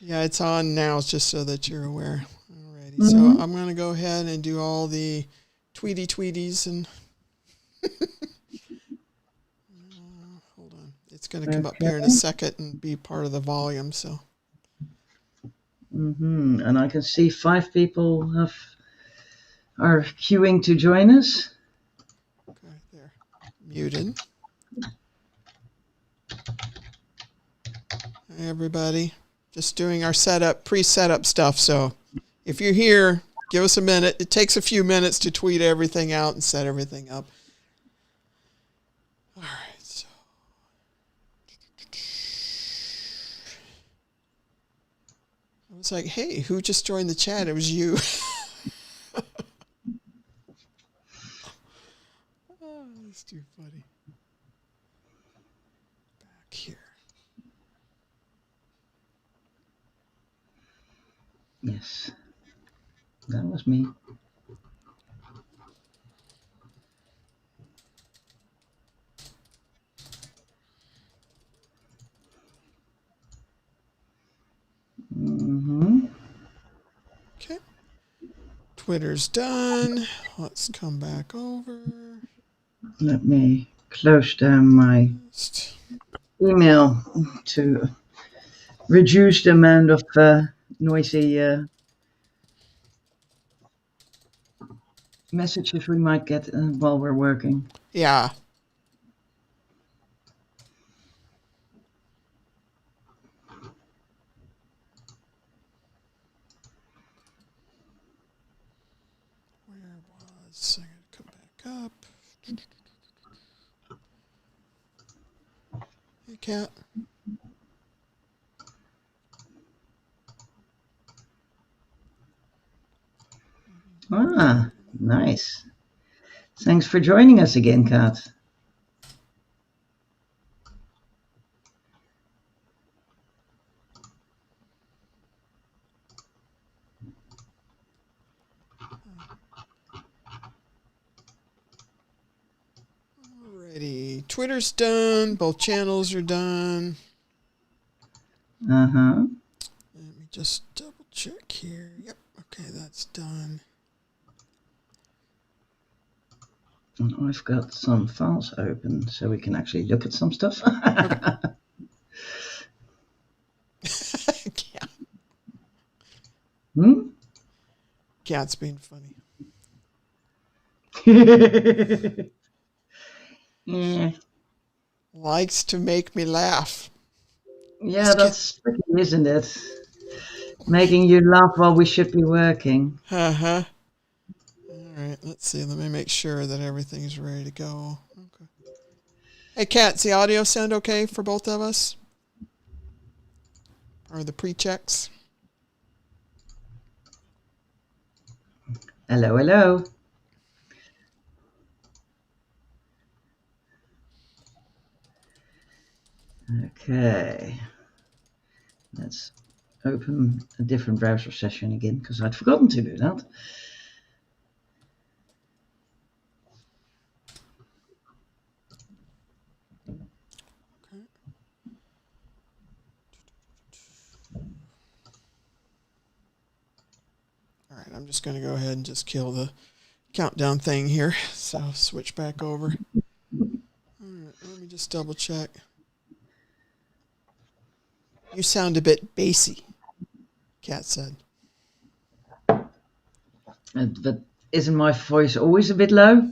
Yeah, it's on now, just so that you're aware. Alrighty, so Mhm. I'm going to go ahead and do all the tweeties and hold on. It's going to come up Okay. here in a second and be part of the volume. So And I can see 5 people are queuing to join us. okay, there, muted. Hi, everybody. Just doing our pre-setup stuff. So if you're here, give us a minute. It takes a few minutes to tweet everything out and set everything up. All right, so I was like, hey, who just joined the chat? It was you. Oh, that's too funny. Back here. Yes, that was me. Okay. Twitter's done. Let's come back over. Let me close down my email to reduce the amount of noisy messages we might get while we're working. Yeah. Where was I? Gotta come back up. Hey, Cat. Ah, nice. Thanks for joining us again, Kat. Alrighty. Twitter's done. Both channels are done. Uh-huh. Let me just double check here. Yep. Okay, that's done. And I've got some files open so we can actually look at some stuff. Cat. Hmm? Cat's being funny. Yeah. Likes to make me laugh. Yeah, that's tricky, isn't it? Making you laugh while we should be working. Uh-huh. All right, let's see. Let me make sure that everything's ready to go. Okay. Hey, Kat, does the audio sound okay for both of us? Or the pre-checks? Hello, hello. Okay. Let's open a different browser session again because I'd forgotten to do that. Okay. All right, I'm just going to go ahead and just kill the countdown thing here. So I'll switch back over. All right, let me just double check. You sound a bit bassy, Kat said. But isn't my voice always a bit low?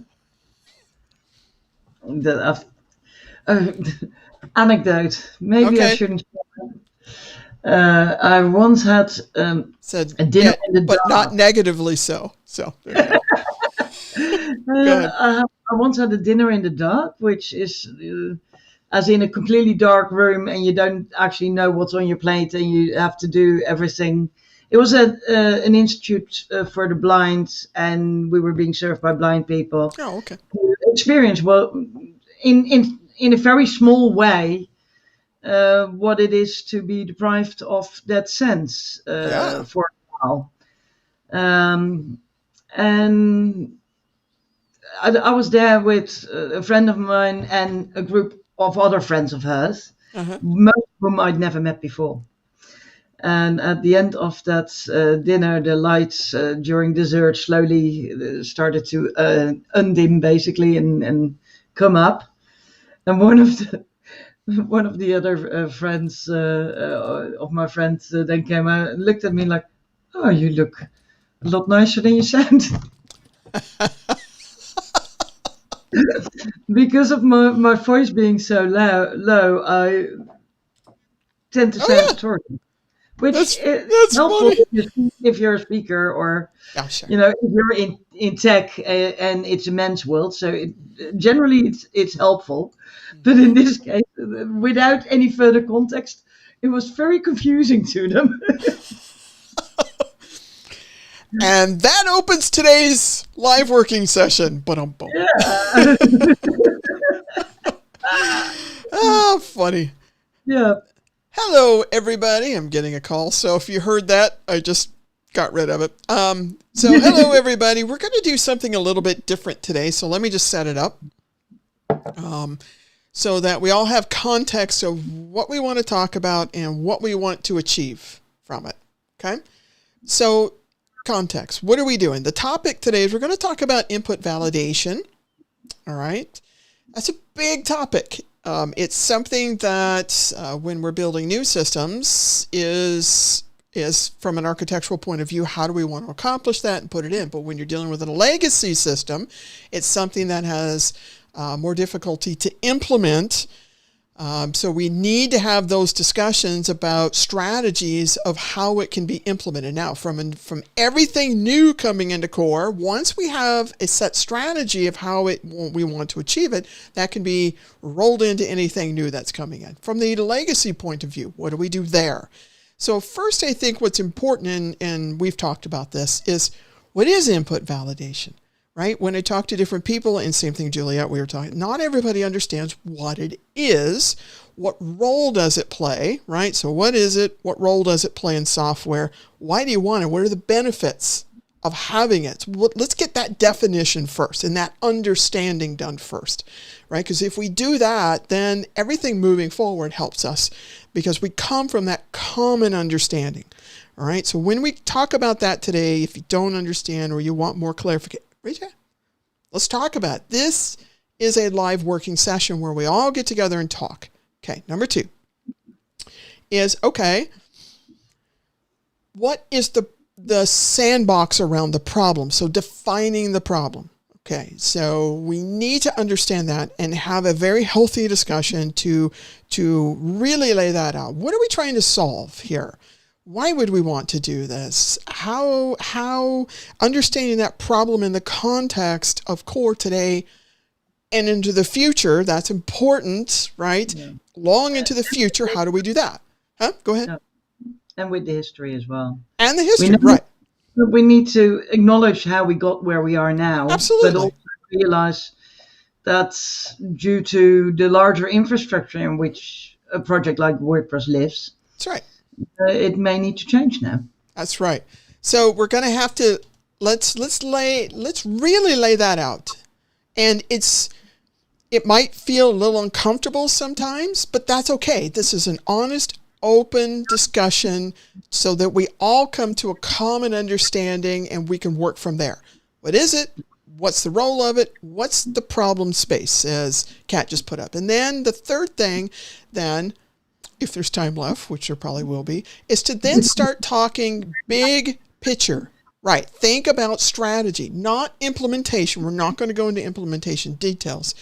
Anecdote. Maybe I shouldn't. I once had said a dinner in the but dark. not negatively so. So there you go. Go ahead. I once had a dinner in the dark, which is as in a completely dark room, and you don't actually know what's on your plate, and you have to do everything. It was an institute for the blind, and we were being served by blind people. Oh, okay. Experience well in a very small way what it is to be deprived of that sense for a while. And I was there with a friend of mine and a group of other friends of hers. most of whom I'd never met before. And at the end of that dinner, the lights during dessert slowly started to undim, basically, and come up. And one of the other friends of my friends then came out and looked at me like, "Oh, you look a lot nicer than you sound." Because of my voice being so low, I tend to sound authoritative. Which is helpful if you're a speaker or, Sure. if you're in tech and it's a men's world. So generally it's helpful. But in this case, without any further context, it was very confusing to them. And that opens today's live working session. Yeah. Oh, funny. Yeah. Hello, everybody. I'm getting a call. So if you heard that, I just got rid of it. So hello, everybody. We're going to do something a little bit different today. So let me just set it up so that we all have context of what we want to talk about and what we want to achieve from it. Okay. So context. What are we doing? The topic today is we're going to talk about input validation. All right. That's a big topic. It's something that when we're building new systems is from an architectural point of view, how do we want to accomplish that and put it in? But when you're dealing with a legacy system, it's something that has more difficulty to implement. So we need to have those discussions about strategies of how it can be implemented. Now, from everything new coming into core, once we have a set strategy of how we want to achieve it, that can be rolled into anything new that's coming in. From the legacy point of view, what do we do there? So first, I think what's important, and we've talked about this, is what is input validation? Right? When I talk to different people, and same thing, Juliette, we were talking, not everybody understands what it is. What role does it play, right? So what is it? What role does it play in software? Why do you want it? What are the benefits of having it? So let's get that definition first and that understanding done first, right? Because if we do that, then everything moving forward helps us because we come from that common understanding. All right. So when we talk about that today, if you don't understand or you want more clarification, let's talk about it. This is a live working session where we all get together and talk. Okay, number 2 is, what is the sandbox around the problem? So defining the problem. Okay, so we need to understand that and have a very healthy discussion to really lay that out. What are we trying to solve here? Why would we want to do this? How understanding that problem in the context of core today and into the future, that's important, right? Yeah. Long into the future, how do we do that? Go ahead. Yeah. And with the history as well. And the history, right. We need to acknowledge how we got where we are now. Absolutely. But also realize that's due to the larger infrastructure in which a project like WordPress lives. That's right. It may need to change now. That's right. So we're going to have to let's really lay that out. And it might feel a little uncomfortable sometimes, but that's okay. This is an honest, open discussion so that we all come to a common understanding and we can work from there. What is it? What's the role of it? What's the problem space, as Kat just put up? And then the third thing, then, if there's time left, which there probably will be, is to then start talking big picture. Right. Think about strategy, not implementation. We're not going to go into implementation details.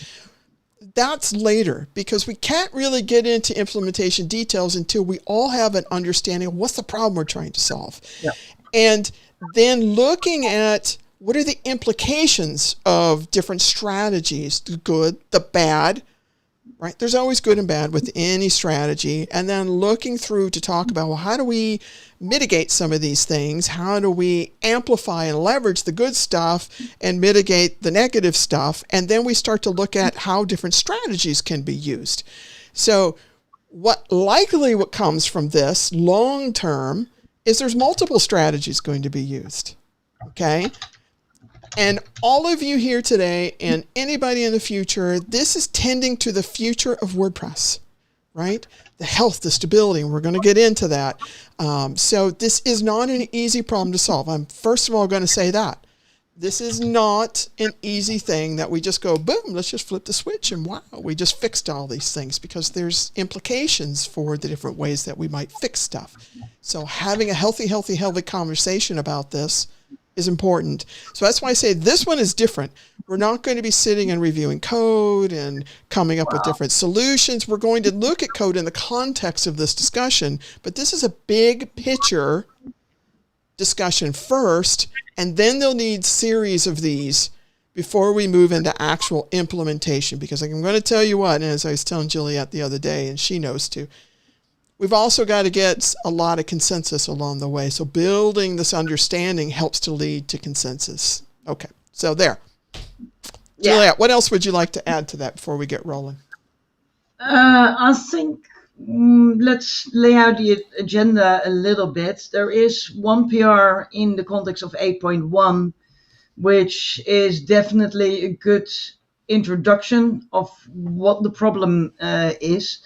That's later because we can't really get into implementation details until we all have an understanding of what's the problem we're trying to solve. Yeah. And then looking at what are the implications of different strategies, the good, the bad, right? There's always good and bad with any strategy. And then looking through to talk about, well, how do we mitigate some of these things? How do we amplify and leverage the good stuff and mitigate the negative stuff? And then we start to look at how different strategies can be used. So what comes from this long term is there's multiple strategies going to be used. Okay. And all of you here today and anybody in the future, this is tending to the future of WordPress, right? The health, the stability, and we're going to get into that. So this is not an easy problem to solve. I'm first of all going to say that. This is not an easy thing that we just go, boom, let's just flip the switch and wow, we just fixed all these things, because there's implications for the different ways that we might fix stuff. So having a healthy conversation about this is important. So that's why I say this one is different. We're not going to be sitting and reviewing code and coming up with different solutions. We're going to look at code in the context of this discussion, but this is a big picture discussion first, and then they'll need series of these before we move into actual implementation. Because I'm going to tell you what, and as I was telling Juliette the other day, and she knows too, we've also got to get a lot of consensus along the way. So building this understanding helps to lead to consensus. Okay, so there. Yeah. Juliette, what else would you like to add to that before we get rolling? I think let's lay out the agenda a little bit. There is one PR in the context of 8.1, which is definitely a good introduction of what the problem is,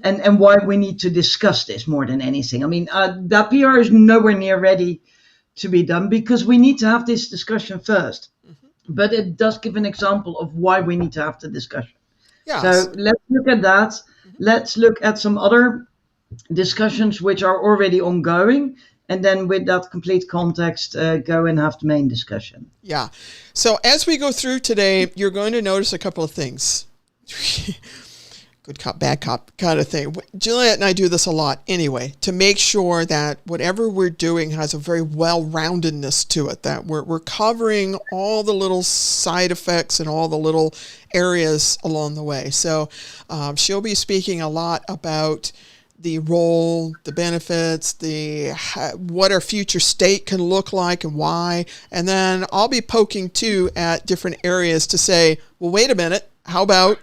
and why we need to discuss this more than anything. I mean, that PR is nowhere near ready to be done because we need to have this discussion first. But it does give an example of why we need to have the discussion. Yes. So let's look at that. Let's look at some other discussions which are already ongoing. And then with that complete context, go and have the main discussion. Yeah. So as we go through today, you're going to notice a couple of things. Good cop, bad cop kind of thing. Juliette and I do this a lot anyway, to make sure that whatever we're doing has a very well-roundedness to it, that we're covering all the little side effects and all the little areas along the way. So she'll be speaking a lot about the role, the benefits, what our future state can look like and why. And then I'll be poking too at different areas to say, well, wait a minute, how about,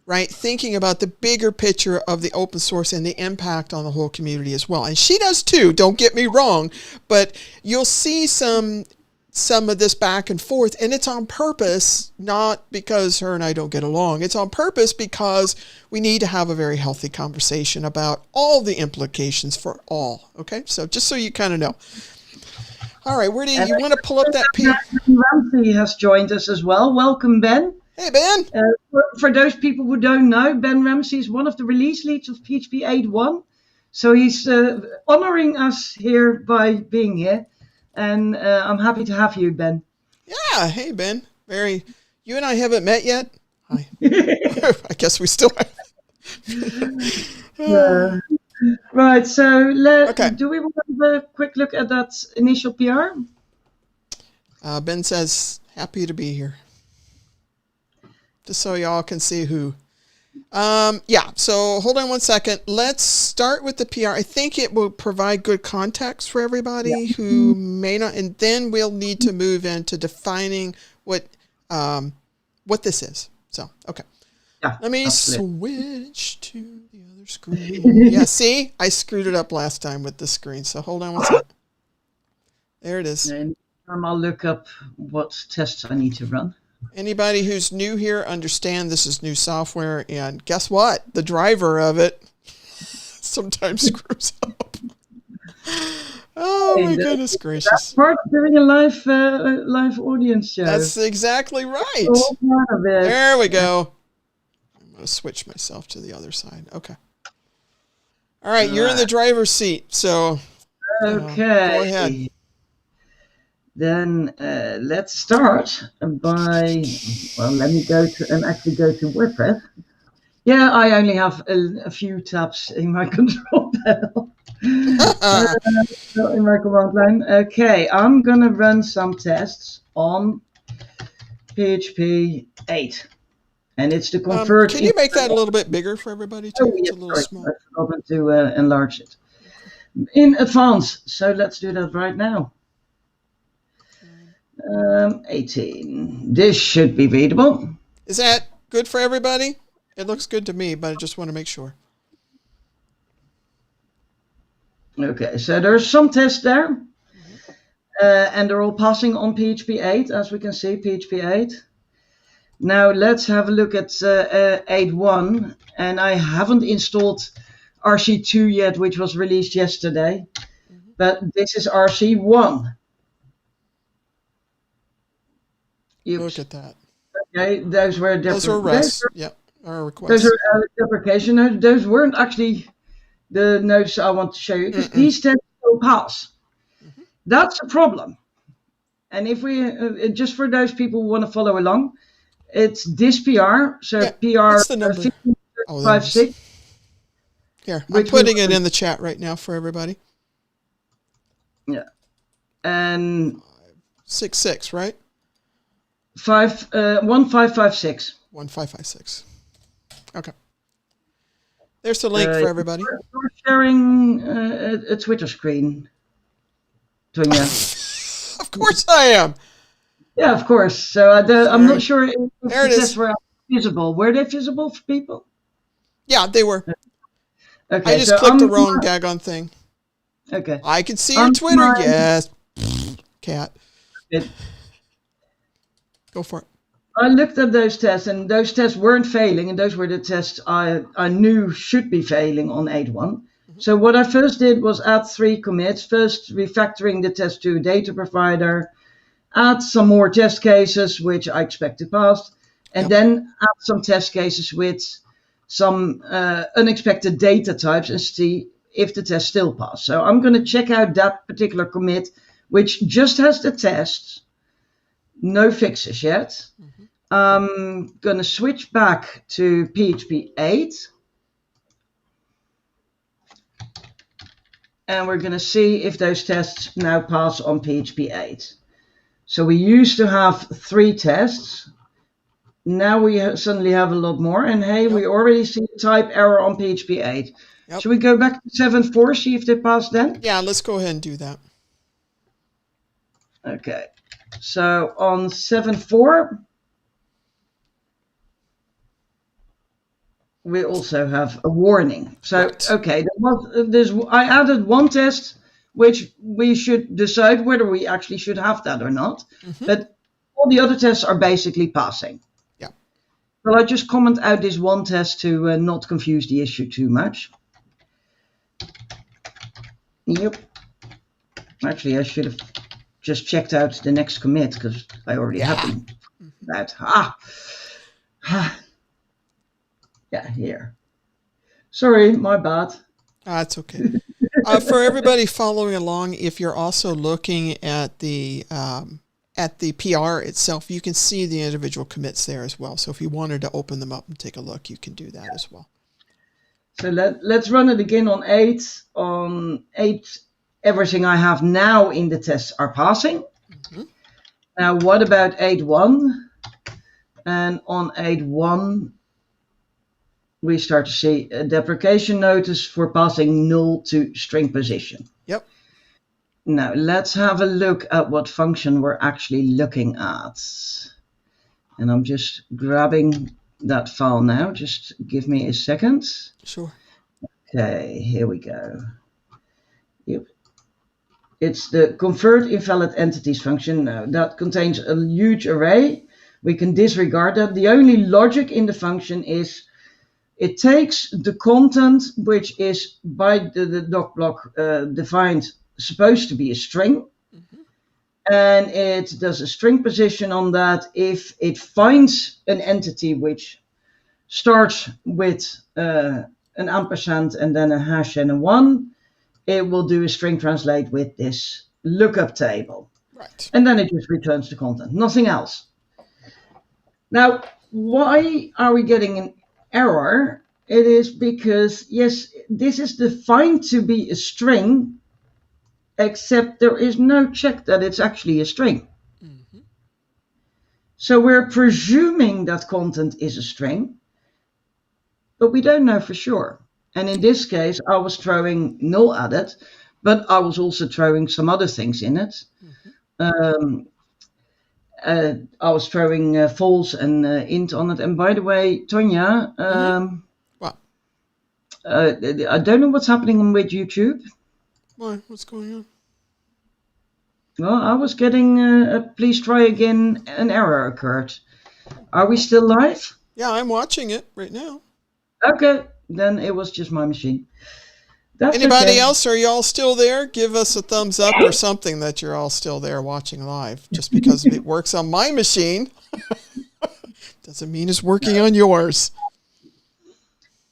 right, thinking about the bigger picture of the open source and the impact on the whole community as well. And she does too, don't get me wrong, but you'll see some of this back and forth, and it's on purpose, not because her and I don't get along. It's on purpose because we need to have a very healthy conversation about all the implications for all, okay? So just so you kind of know. All right, where do you want to pull up that piece? Ben Ramsey has joined us as well. Welcome, Ben. Hey, Ben. For those people who don't know, Ben Ramsey is one of the release leads of PHP 8.1. So he's honoring us here by being here. And I'm happy to have you, Ben. Yeah. Hey, Ben. You and I haven't met yet. Hi. I guess we still have. Right. So do we want to have a quick look at that initial PR? Ben says, happy to be here. Just so y'all can see who. Yeah, so hold on one second. Let's start with the PR. I think it will provide good context for everybody who may not, and then we'll need to move into defining what this is. So, okay. Yeah, let me switch to the other screen. Yeah, see? I screwed it up last time with the screen, so hold on one second. There it is. And I'll look up what tests I need to run. Anybody who's new here, understand this is new software, and guess what? The driver of it sometimes screws up. Oh my goodness gracious! That's part of doing a live audience show. That's exactly right. All part of it. There we go. I'm going to switch myself to the other side. Okay. All right, you're in the driver's seat, so okay. Go ahead. Then let's start by, let me go to WordPress. Yeah, I only have a few tabs in my control panel. In my command line. Okay, I'm going to run some tests on PHP 8. And it's to convert... can you make that a little bit bigger for everybody too? It's a little small. I forgot to enlarge it in advance. So let's do that right now. 18. This should be readable. Is that good for everybody? It looks good to me, but I just want to make sure. Okay, so there's some tests there. And they're all passing on PHP 8, as we can see, PHP 8. Now let's have a look at 8.1. And I haven't installed RC2 yet, which was released yesterday. But this is RC1. Look at that. Okay, those were Those are requests. Yep, our requests. Those are deprecation notes. Those weren't actually the notes I want to show you, because these tests will pass. That's a problem. And if we, just for those people who want to follow along, it's this PR. So yeah, PR what's the number? 1556. Here, I'm putting it in the chat right now for everybody. Yeah. And 66, right? 1556. 1556. Okay. There's the link for everybody. You're sharing a Twitter screen, Tonya. Of course I am. Yeah, of course. So I'm not sure if the tests were visible. Were they visible for people? Yeah, they were. Okay, I just clicked the wrong daggone thing. Okay. I can see your Twitter. Yes. Cat. Go for it. I looked at those tests, and those tests weren't failing, and those were the tests I knew should be failing on 8.1. So what I first did was add 3 commits, first refactoring the test to a data provider, add some more test cases, which I expected passed, and then add some test cases with some unexpected data types and see if the test still passed. So I'm going to check out that particular commit, which just has the test, no fixes yet. I'm going to switch back to PHP 8. And we're going to see if those tests now pass on PHP 8. So we used to have 3 tests. Now we suddenly have a lot more. And hey, we already see a type error on PHP 8. Should we go back to 7.4, see if they pass then? Yeah, let's go ahead and do that. Okay. So on 7.4, we also have a warning. So, okay, I added 1 test, which we should decide whether we actually should have that or not. But all the other tests are basically passing. Yeah. Well, I just comment out this 1 test to not confuse the issue too much. Yep. Actually, I should have just checked out the next commit, because I already have them. Yeah, here. Sorry, my bad. That's okay. For everybody following along, if you're also looking at the PR itself, you can see the individual commits there as well. So if you wanted to open them up and take a look, you can do that as well. So let's run it again on 8. On 8, everything I have now in the tests are passing. Now, what about 8.1? And on 8.1, we start to see a deprecation notice for passing null to string position. Yep. Now, let's have a look at what function we're actually looking at. And I'm just grabbing that file now. Just give me a second. Sure. Okay, here we go. Yep. It's the convert invalid entities function. Now, that contains a huge array. We can disregard that. The only logic in the function is it takes the content, which is by the doc block defined, supposed to be a string, and it does a string position on that. If it finds an entity which starts with an ampersand and then a hash and a 1, it will do a string translate with this lookup table. Right. And then it just returns the content, nothing else. Now, why are we getting an error? It is because, yes, this is defined to be a string, except there is no check that it's actually a string. So we're presuming that content is a string, but we don't know for sure. And in this case, I was throwing null at it, but I was also throwing some other things in it. I was throwing false and int on it. And by the way, Tonya, what? I don't know what's happening with YouTube. Why? What's going on? Well, I was getting please try again, an error occurred. Are we still live? Yeah, I'm watching it right now. Okay, then it was just my machine. That's Anybody okay. else? Are you all still there? Give us a thumbs up or something that you're all still there watching live. Just because it works on my machine doesn't mean it's working on yours.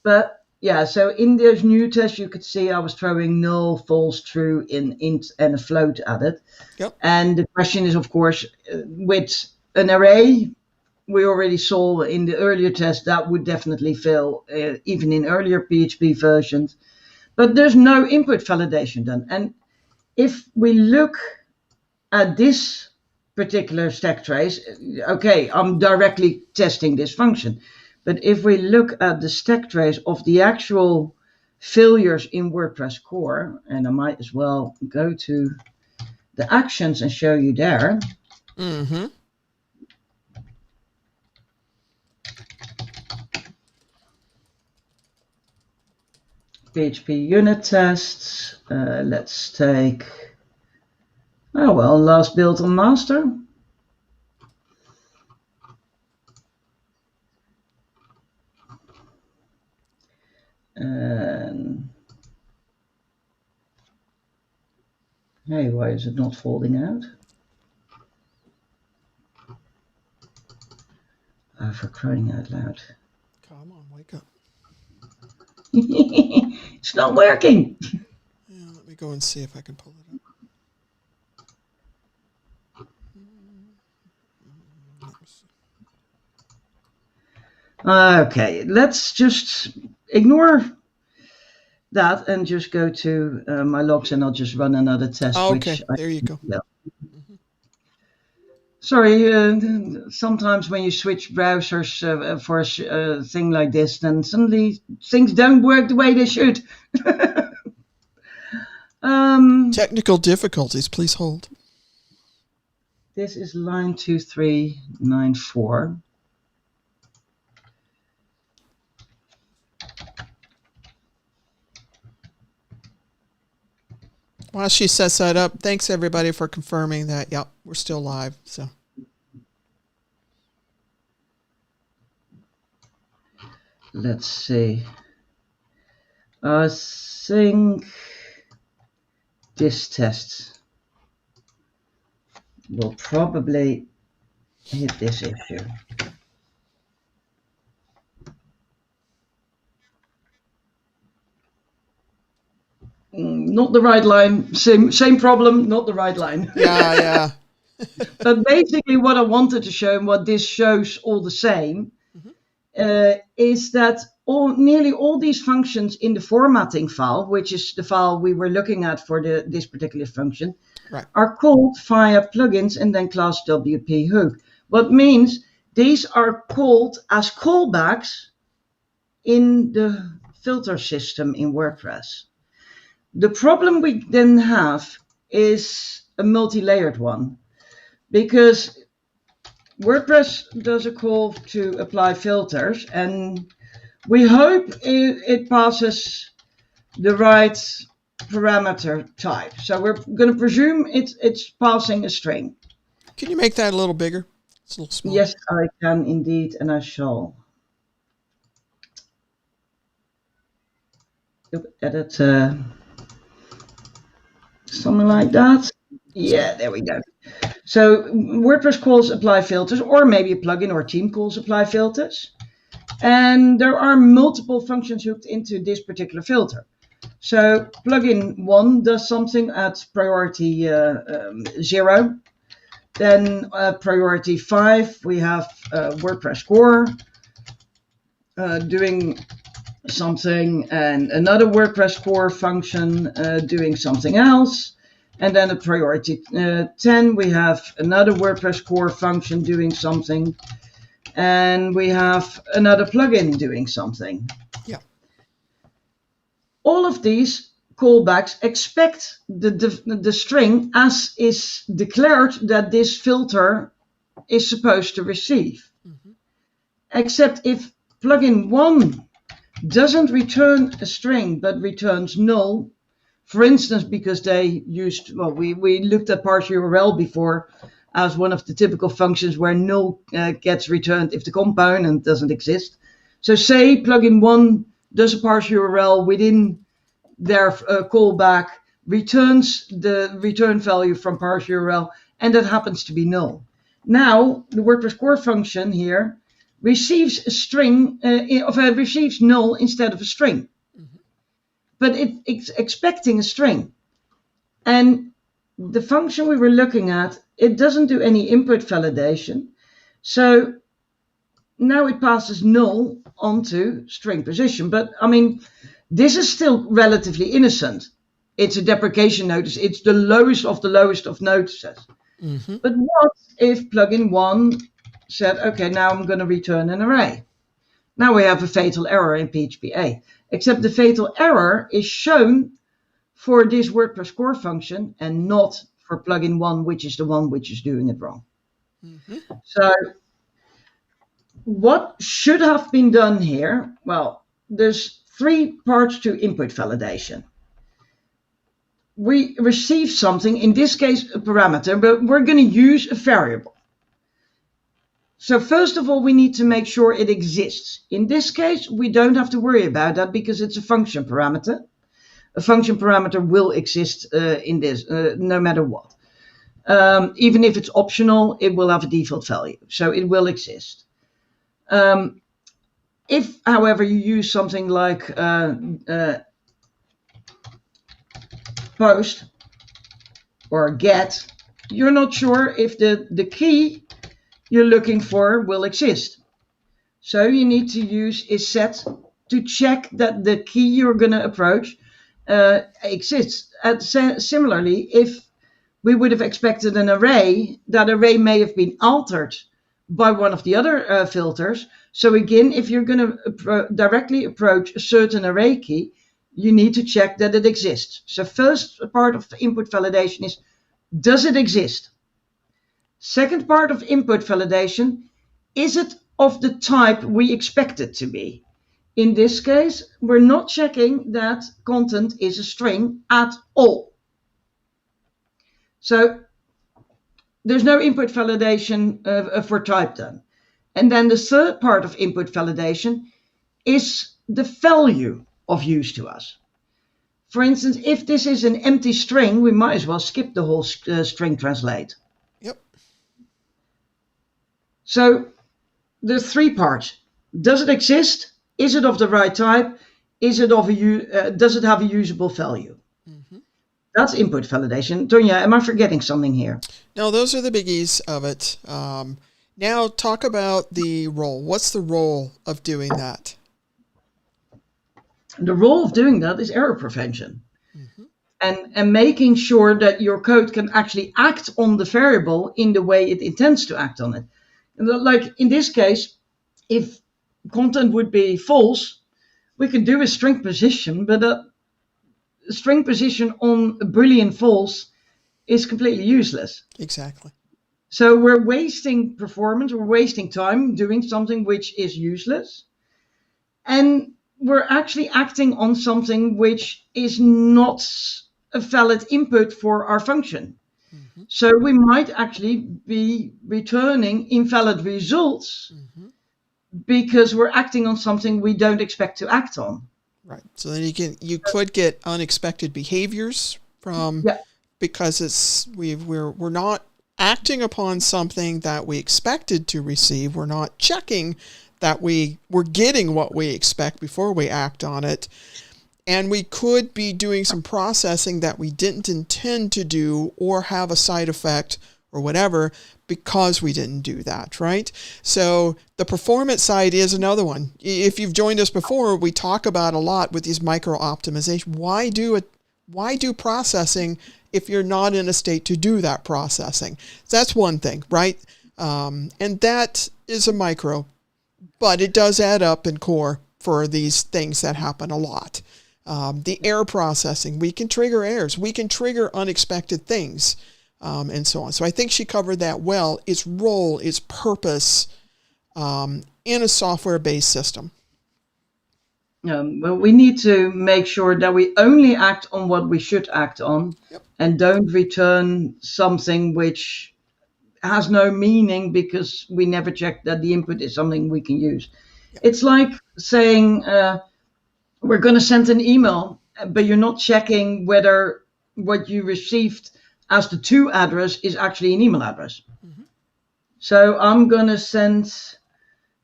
But yeah, so in those new tests, you could see I was throwing null, false, true, in int and a float at it. Yep. And the question is, of course, with an array, we already saw in the earlier test that would definitely fail, even in earlier PHP versions. But there's no input validation done. And if we look at this particular stack trace, okay, I'm directly testing this function. But if we look at the stack trace of the actual failures in WordPress core, and I might as well go to the actions and show you there. Mm-hmm. PHP unit tests. Let's take, last build on master. And hey, why is it not folding out? For crying out loud. Come on, wake up. It's not working. Yeah, let me go and see if I can pull it up. Okay, let's just ignore that and just go to my logs, and I'll just run another test. Okay, there you go. Yeah. Sorry, sometimes when you switch browsers for a thing like this, then suddenly things don't work the way they should. Technical difficulties, please hold. This is line 2394. While she sets that up, thanks everybody for confirming that. Yep, we're still live. So let's see. I think this test will probably hit this issue. Not the right line. Same problem, not the right line. Yeah. But basically what I wanted to show, and what this shows all the same, is that nearly all these functions in the formatting file, which is the file we were looking at for this particular function, right, are called via plugins and then class WP hook. What means these are called as callbacks in the filter system in WordPress. The problem we then have is a multi-layered one, because WordPress does a call to apply filters, and we hope it passes the right parameter type. So we're going to presume it's passing a string. Can you make that a little bigger? It's a little small. Yes, I can indeed, and I shall. Edit something like that. Yeah, there we go. So WordPress calls apply filters, or maybe a plugin or team calls apply filters. And there are multiple functions hooked into this particular filter. So plugin 1 does something at priority 0. Then priority 5, we have WordPress core doing something, and another WordPress core function doing something else. And then at priority 10, we have another WordPress core function doing something. And we have another plugin doing something. Yeah. All of these callbacks expect the string as is declared that this filter is supposed to receive. Mm-hmm. Except if plugin 1 doesn't return a string but returns null, for instance, because they used, we looked at parse URL before as one of the typical functions where null gets returned if the component doesn't exist. So say plugin 1 does a parse URL within their callback, returns the return value from parse URL, and that happens to be null. Now, the WordPress core function here receives a string, receives null instead of a string. Mm-hmm. But it's expecting a string. And the function we were looking at, it doesn't do any input validation. So now it passes null onto string position. But I mean, this is still relatively innocent. It's a deprecation notice. It's the lowest of notices. Mm-hmm. But what if plugin 1 said, okay, now I'm going to return an array? Now we have a fatal error in PHP 8. Except the fatal error is shown for this WordPress core function and not for plugin 1, which is the one which is doing it wrong. Mm-hmm. So what should have been done here? Well, there's 3 parts to input validation. We receive something, in this case a parameter, but we're going to use a variable. So first of all, we need to make sure it exists. In this case, we don't have to worry about that because it's a function parameter. A function parameter will exist in this, no matter what. Even if it's optional, it will have a default value, so it will exist. If, however, you use something like post or get, you're not sure if the key you're looking for will exist. So you need to use isSet to check that the key you're going to approach exists. Similarly, if we would have expected an array, that array may have been altered by one of the other filters. So again, if you're going to directly approach a certain array key, you need to check that it exists. So first part of input validation is, does it exist? Second part of input validation, is it of the type we expect it to be? In this case, we're not checking that content is a string at all. So there's no input validation for type done. And then the third part of input validation is the value of use to us. For instance, if this is an empty string, we might as well skip the whole string translate. Yep. So there's 3 parts. Does it exist? Is it of the right type? Is it does it have a usable value? Mm-hmm. That's input validation. Tonya, am I forgetting something here? No, those are the biggies of it. Now talk about the role. What's the role of doing that? The role of doing that is error prevention. Mm-hmm. And making sure that your code can actually act on the variable in the way it intends to act on it. Like in this case, if content would be false, we can do a string position, but a string position on a Boolean false is completely useless. Exactly. So we're wasting performance, we're wasting time doing something which is useless. And we're actually acting on something which is not a valid input for our function. Mm-hmm. So we might actually be returning invalid results because we're acting on something we don't expect to act on. Right. So then you could get unexpected behaviors from because we're not acting upon something that we expected to receive. We're not checking that we're getting what we expect before we act on it. And we could be doing some processing that we didn't intend to do or have a side effect or whatever because we didn't do that, right? So the performance side is another one. If you've joined us before, we talk about a lot with these micro optimization. Why do processing if you're not in a state to do that processing? That's one thing, right? And that is a micro, but it does add up in core for these things that happen a lot. The error processing, we can trigger errors. We can trigger unexpected things. And so on. So I think she covered that well. Its role, its purpose in a software-based system. Well, we need to make sure that we only act on what we should act on, and don't return something which has no meaning because we never checked that the input is something we can use. Yep. It's like saying, we're going to send an email, but you're not checking whether what you received as the to address is actually an email address. Mm-hmm. So I'm going to send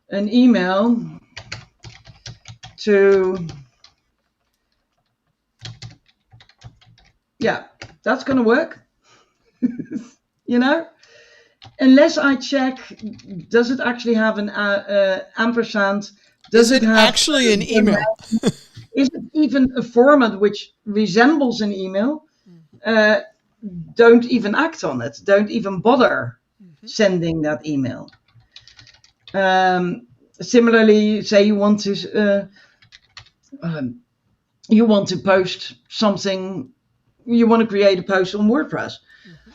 an email to, yeah, that's going to work. Unless I check, does it actually have an ampersand? Is it actually an email? Is it even a format which resembles an email? Mm-hmm. Don't even act on it. Don't even bother sending that email. Similarly, say you want to post something, you want to create a post on WordPress. Mm-hmm.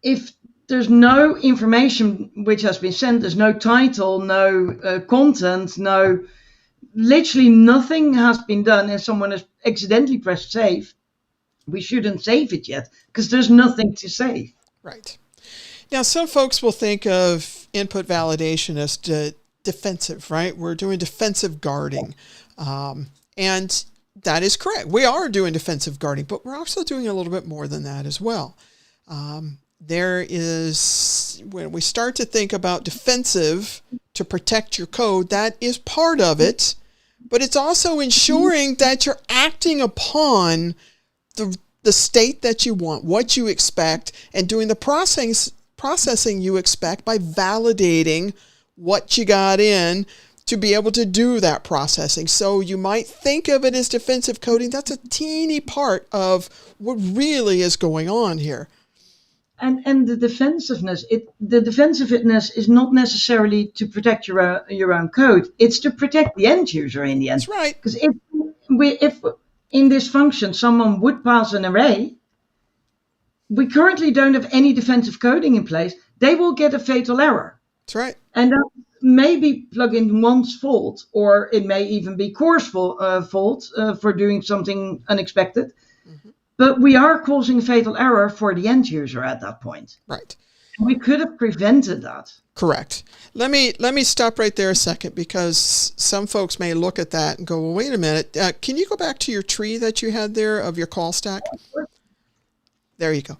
If there's no information which has been sent, there's no title, no content, literally nothing has been done, and someone has accidentally pressed save, we shouldn't save it yet because there's nothing to save. Right. Now, some folks will think of input validation as defensive, right? We're doing defensive guarding. And that is correct. We are doing defensive guarding, but we're also doing a little bit more than that as well. There is, when we start to think about defensive to protect your code, that is part of it, but it's also ensuring that you're acting upon the state that you want, what you expect, and doing the processing you expect by validating what you got in to be able to do that processing. So you might think of it as defensive coding. That's a teeny part of what really is going on here. And the defensive defensiveness is not necessarily to protect your own code. It's to protect the end user in the end. That's right. Because if in this function someone would pass an array, we currently don't have any defensive coding in place. They will get a fatal error. That's right. And that may be plugin one's fault, or it may even be core's fault for doing something unexpected. Mm-hmm. But we are causing a fatal error for the end user at that point. Right. We could have prevented that. Correct. Let me stop right there a second, because some folks may look at that and go, well, wait a minute. Can you go back to your tree that you had there of your call stack? There you go.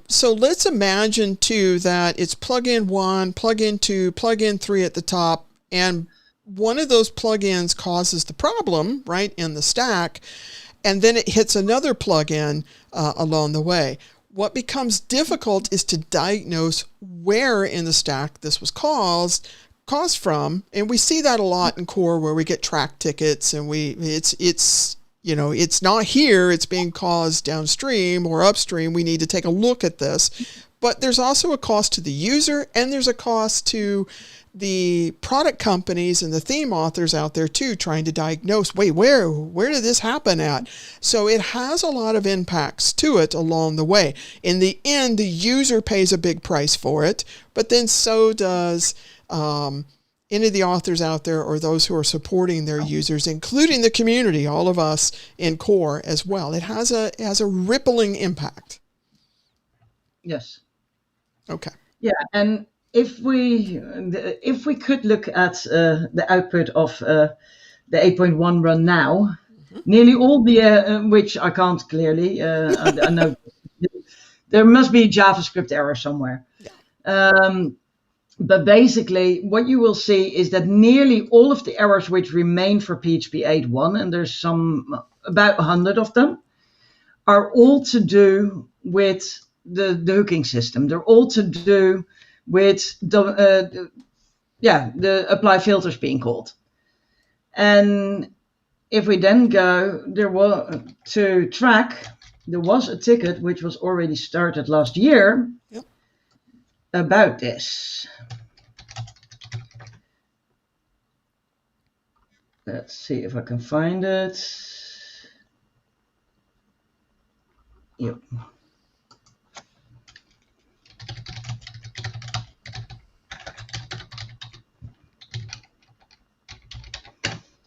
So let's imagine too that it's plugin 1, plugin 2, plugin 3 at the top, and one of those plugins causes the problem, right, in the stack, and then it hits another plugin along the way. What becomes difficult is to diagnose where in the stack this was caused from, and we see that a lot in core where we get track tickets, and it's not here, it's being caused downstream or upstream. We need to take a look at this. But there's also a cost to the user, and there's a cost to the product companies and the theme authors out there too, trying to diagnose, wait, where did this happen at? So it has a lot of impacts to it along the way. In the end, the user pays a big price for it, but then so does any of the authors out there or those who are supporting their users, including the community, all of us in core as well. It has a rippling impact. Yes. Okay. Yeah, and if we could look at the output of the 8.1 run now, nearly all the which I can't clearly, I know there must be JavaScript error somewhere. Yeah. But basically, what you will see is that nearly all of the errors which remain for PHP 8.1, and there's about 100 of them, are all to do with the hooking system. They're all to do with the apply filters being called. And if we then go to track, there was a ticket which was already started last year. Yep. About this. Let's see if I can find it. Yep.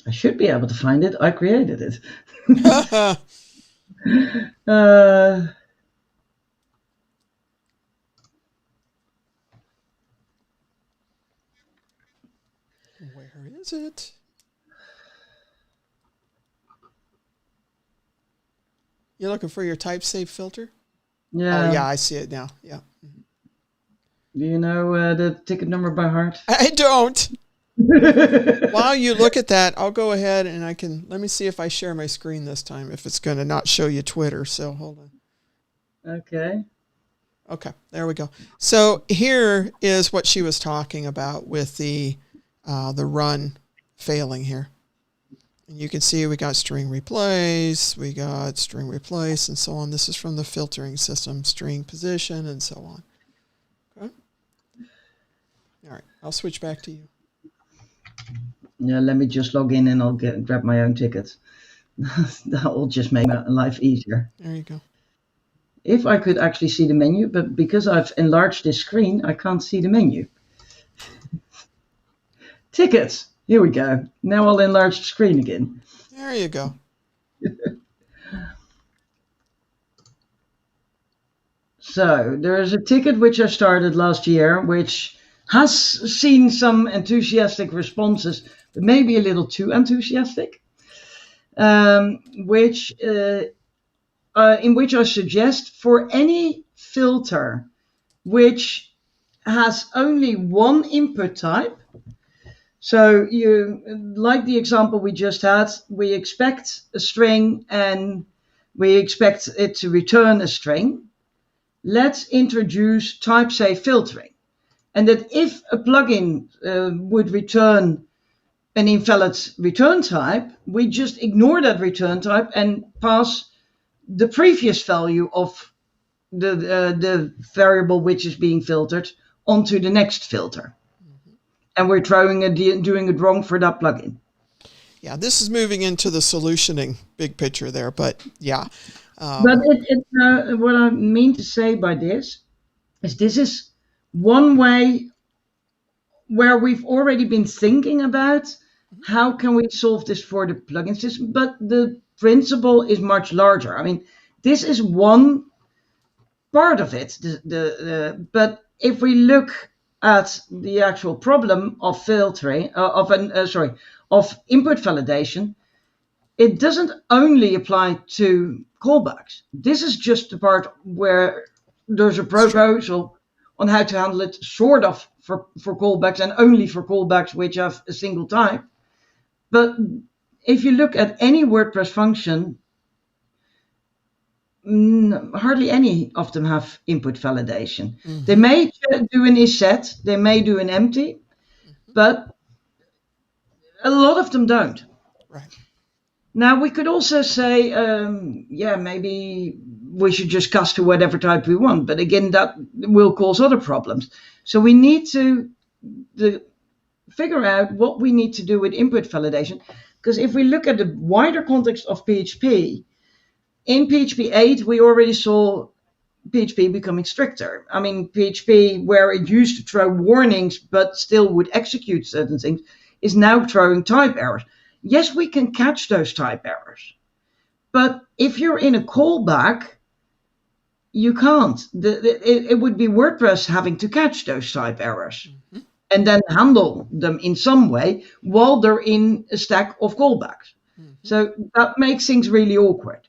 I should be able to find it. I created it. Where is it? You're looking for your type safe filter? Yeah. Oh, yeah, I see it now. Yeah. Do you know the ticket number by heart? I don't. While you look at that, I'll go ahead and let me see if I share my screen this time, if it's going to not show you Twitter. So hold on. Okay. Okay, there we go. So here is what she was talking about with the run failing here. And you can see we got string replace, and so on. This is from the filtering system, string position, and so on. Okay. All right, I'll switch back to you. Yeah, let me just log in and I'll grab my own ticket. That will just make my life easier. There you go. If I could actually see the menu, but because I've enlarged this screen, I can't see the menu. Tickets. Here we go. Now I'll enlarge the screen again. There you go. So there is a ticket which I started last year, which has seen some enthusiastic responses, but maybe a little too enthusiastic, in which I suggest for any filter which has only one input type. So you, like the example we just had, we expect a string and we expect it to return a string. Let's introduce type safe filtering. And that if a plugin would return an invalid return type, we just ignore that return type and pass the previous value of the variable which is being filtered onto the next filter. And we're doing it wrong for that plugin. Yeah, this is moving into the solutioning big picture there, but yeah. But what I mean to say by this is one way where we've already been thinking about how can we solve this for the plugin system, but the principle is much larger. I mean, this is one part of it, but if we look at the actual problem of filtering, of input validation, it doesn't only apply to callbacks. This is just the part where there's a proposal on how to handle it, sort of for callbacks and only for callbacks which have a single type. But if you look at any WordPress function, hardly any of them have input validation. Mm-hmm. They may do an isset, they may do an empty, but a lot of them don't. Right. Now we could also say, maybe we should just cast to whatever type we want, but again, that will cause other problems. So we need to figure out what we need to do with input validation, because if we look at the wider context of PHP, in PHP 8, we already saw PHP becoming stricter. I mean, PHP, where it used to throw warnings but still would execute certain things, is now throwing type errors. Yes, we can catch those type errors. But if you're in a callback, you can't. It would be WordPress having to catch those type errors and then handle them in some way while they're in a stack of callbacks. Mm-hmm. So that makes things really awkward.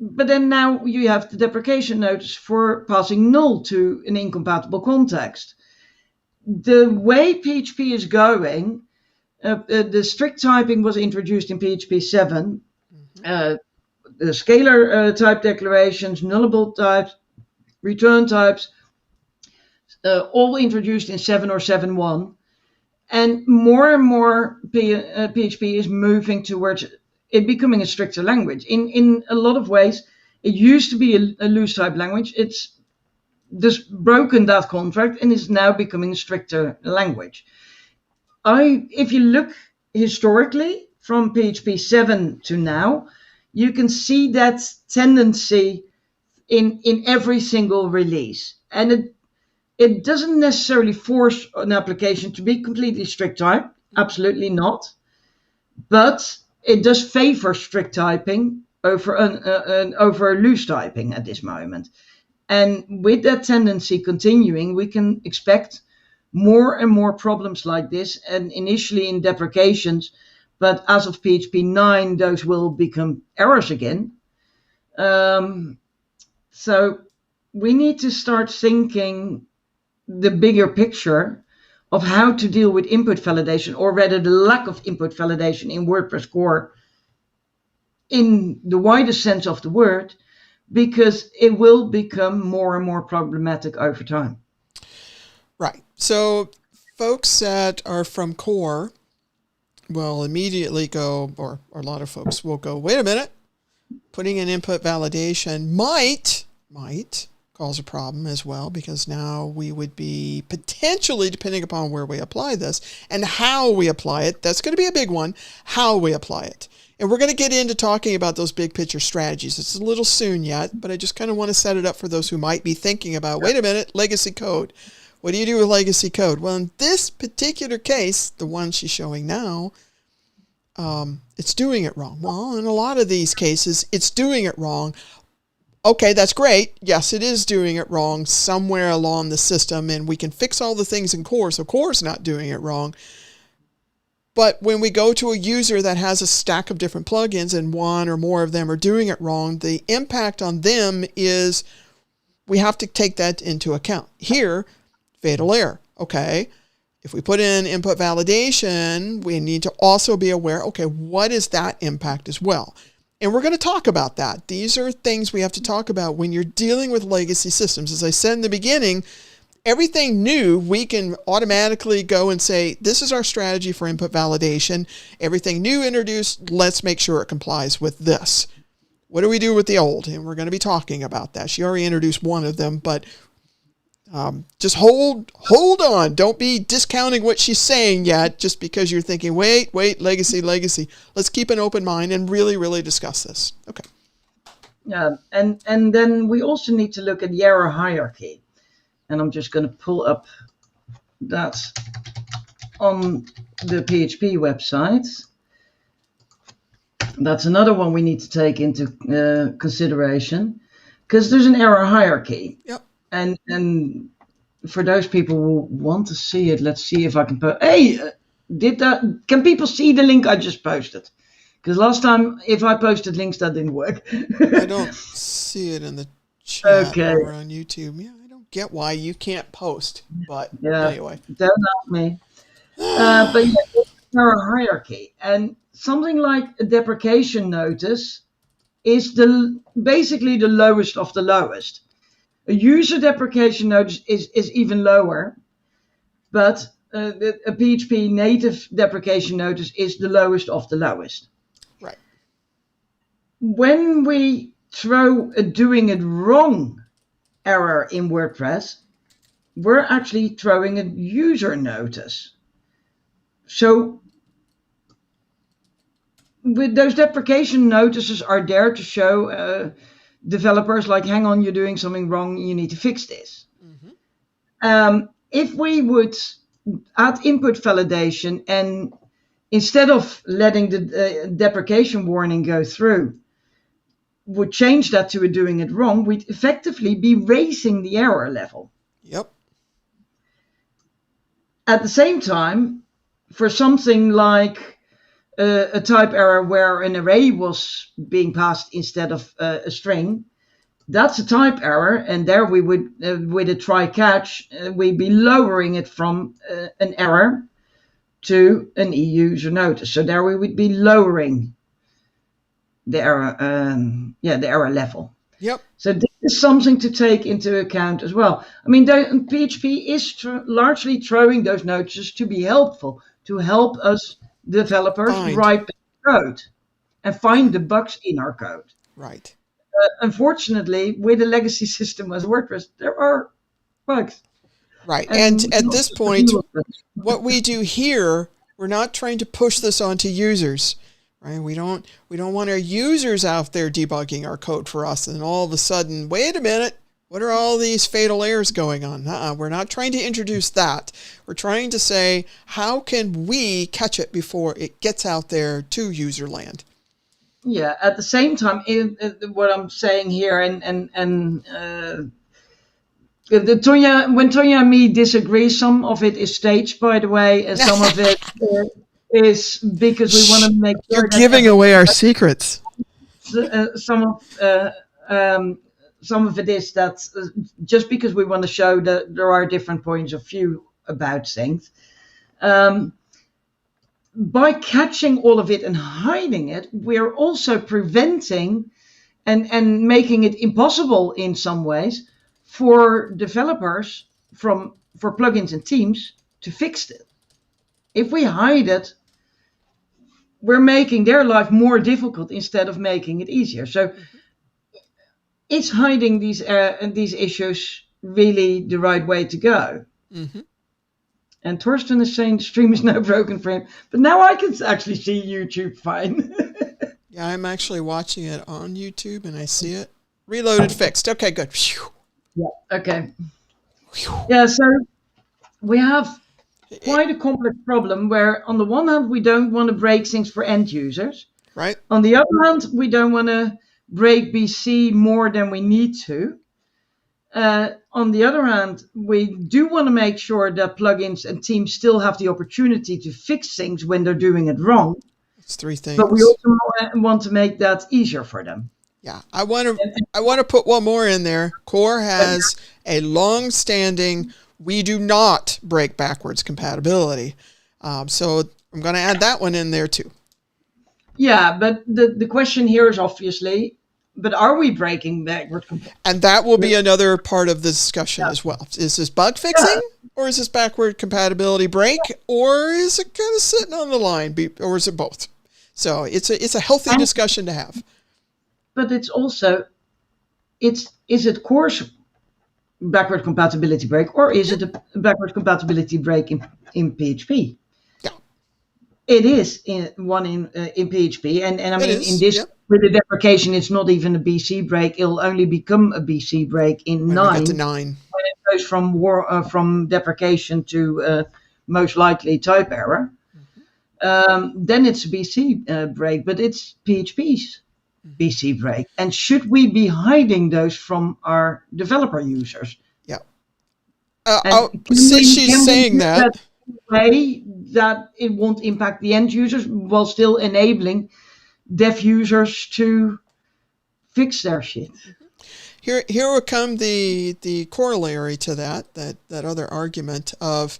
But then now you have the deprecation notice for passing null to an incompatible context. The way PHP is going, the strict typing was introduced in PHP 7. Mm-hmm. The scalar type declarations, nullable types, return types, all introduced in 7 or 7.1. And more PHP is moving towards it becoming a stricter language. In a lot of ways, it used to be a loose type language. It's just broken that contract and is now becoming a stricter language. If you look historically from PHP 7 to now, you can see that tendency in every single release. And it doesn't necessarily force an application to be completely strict type, absolutely not. But it does favor strict typing over loose typing at this moment. And with that tendency continuing, we can expect more and more problems like this. And initially in deprecations, But as of PHP 9, those will become errors again. So we need to start thinking the bigger picture of how to deal with input validation, or rather the lack of input validation in WordPress core in the widest sense of the word, because it will become more and more problematic over time. Right. So folks that are from core will immediately go, or a lot of folks will go, wait a minute, putting in input validation might cause a problem as well, because now we would be potentially, depending upon where we apply this and how we apply it, that's going to be a big one, how we apply it. And we're going to get into talking about those big picture strategies. It's a little soon yet, but I just kind of want to set it up for those who might be thinking about, wait a minute, legacy code. What do you do with legacy code? Well, in this particular case, the one she's showing now, it's doing it wrong. Well, in a lot of these cases, it's doing it wrong. Okay, that's great. Yes, it is doing it wrong somewhere along the system, and we can fix all the things in core, so core's not doing it wrong. But when we go to a user that has a stack of different plugins and one or more of them are doing it wrong, the impact on them is we have to take that into account. Here, fatal error. Okay, if we put in input validation, we need to also be aware, okay, what is that impact as well? And we're going to talk about that. These are things we have to talk about when you're dealing with legacy systems. As I said in the beginning, everything new, we can automatically go and say, this is our strategy for input validation. Everything new introduced, let's make sure it complies with this. What do we do with the old? And we're going to be talking about that. She already introduced one of them, but just hold on. Don't be discounting what she's saying yet, just because you're thinking, wait, legacy. Let's keep an open mind and really discuss this. Okay. Yeah, and then we also need to look at the error hierarchy. And I'm just going to pull up that on the PHP website. That's another one we need to take into consideration, because there's an error hierarchy. Yep. And for those people who want to see it, let's see if I can put. Hey, can people see the link I just posted? Because last time, if I posted links, that didn't work. I don't see it in the chat or on YouTube. Yeah, I don't get why you can't post. But anyway, don't ask me. But yeah, it's error hierarchy, and something like a deprecation notice is basically the lowest of the lowest. A user deprecation notice is even lower, but a PHP native deprecation notice is the lowest of the lowest. Right. When we throw a doing it wrong error in WordPress, we're actually throwing a user notice. So with those deprecation notices are there to show developers like, hang on, you're doing something wrong, you need to fix this. Mm-hmm. If we would add input validation, and instead of letting the deprecation warning go through, would change that to a doing it wrong, we'd effectively be raising the error level. Yep. At the same time, for something like a type error where an array was being passed instead of a string, that's a type error, and there we would, with a try catch, we'd be lowering it from an error to an e-user notice. So there we would be lowering the error, the error level. Yep. So this is something to take into account as well. I mean, PHP is largely throwing those notices to be helpful, to help us developers write code and find the bugs in our code. Right. Unfortunately, with a legacy system as WordPress, there are bugs. Right. And at this point, what we do here, we're not trying to push this onto users. Right? We don't want our users out there debugging our code for us, and all of a sudden, wait a minute, what are all these fatal errors going on? We're not trying to introduce that. We're trying to say, how can we catch it before it gets out there to user land? Yeah. At the same time, what I'm saying here, and Tonya, when Tonya and me disagree, some of it is staged, by the way, and some of it is because we want to make sure you're giving away our secrets. Some of it is that just because we want to show that there are different points of view about things, by catching all of it and hiding it, we're also preventing and making it impossible in some ways for developers for plugins and themes to fix it. If we hide it, we're making their life more difficult instead of making it easier. So is hiding these issues really the right way to go? Mm-hmm. And Torsten is saying the stream is now broken for him, but now I can actually see YouTube fine. Yeah, I'm actually watching it on YouTube and I see it. Reloaded, fixed. Okay, good. Phew. Yeah, okay. Phew. Yeah, so we have quite a complex problem where on the one hand, we don't want to break things for end users. Right. On the other hand, we don't want to break BC more than we need to. On the other hand, we do want to make sure that plugins and themes still have the opportunity to fix things when they're doing it wrong. It's three things. But we also want to make that easier for them. Yeah, I want to put one more in there. Core has a long-standing, we do not break backwards compatibility. So I'm going to add that one in there too. Yeah, but the question here is obviously, but are we breaking backward compatibility? And that will be another part of the discussion as well. Is this bug fixing or is this backward compatibility break or is it kind of sitting on the line or is it both? So it's a healthy discussion to have. But it's also, is it course backward compatibility break or is it a backward compatibility break in PHP? Yeah. It is one in PHP. And I mean, in this, with the deprecation, it's not even a BC break. It'll only become a BC break in 9. We get to 9. When it goes from deprecation to most likely type error. Then it's a BC break, but it's PHP's BC break. And should we be hiding those from our developer users? Yeah. Since she's saying that way that it won't impact the end users while still enabling dev users to fix their shit. Here will come the corollary to that other argument of,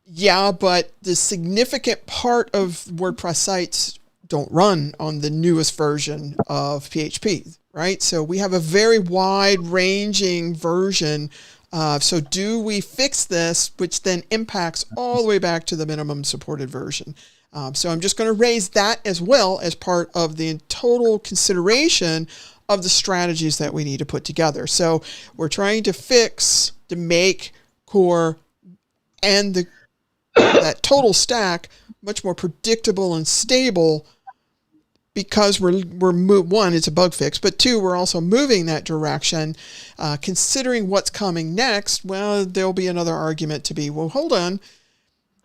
yeah, but the significant part of WordPress sites don't run on the newest version of PHP, right? So we have a very wide-ranging version. So do we fix this, which then impacts all the way back to the minimum supported version? So I'm just going to raise that as well as part of the total consideration of the strategies that we need to put together. So we're trying to make core and that total stack much more predictable and stable because we're one, it's a bug fix, but two, we're also moving that direction. Considering what's coming next, well, there'll be another argument to be, well, hold on.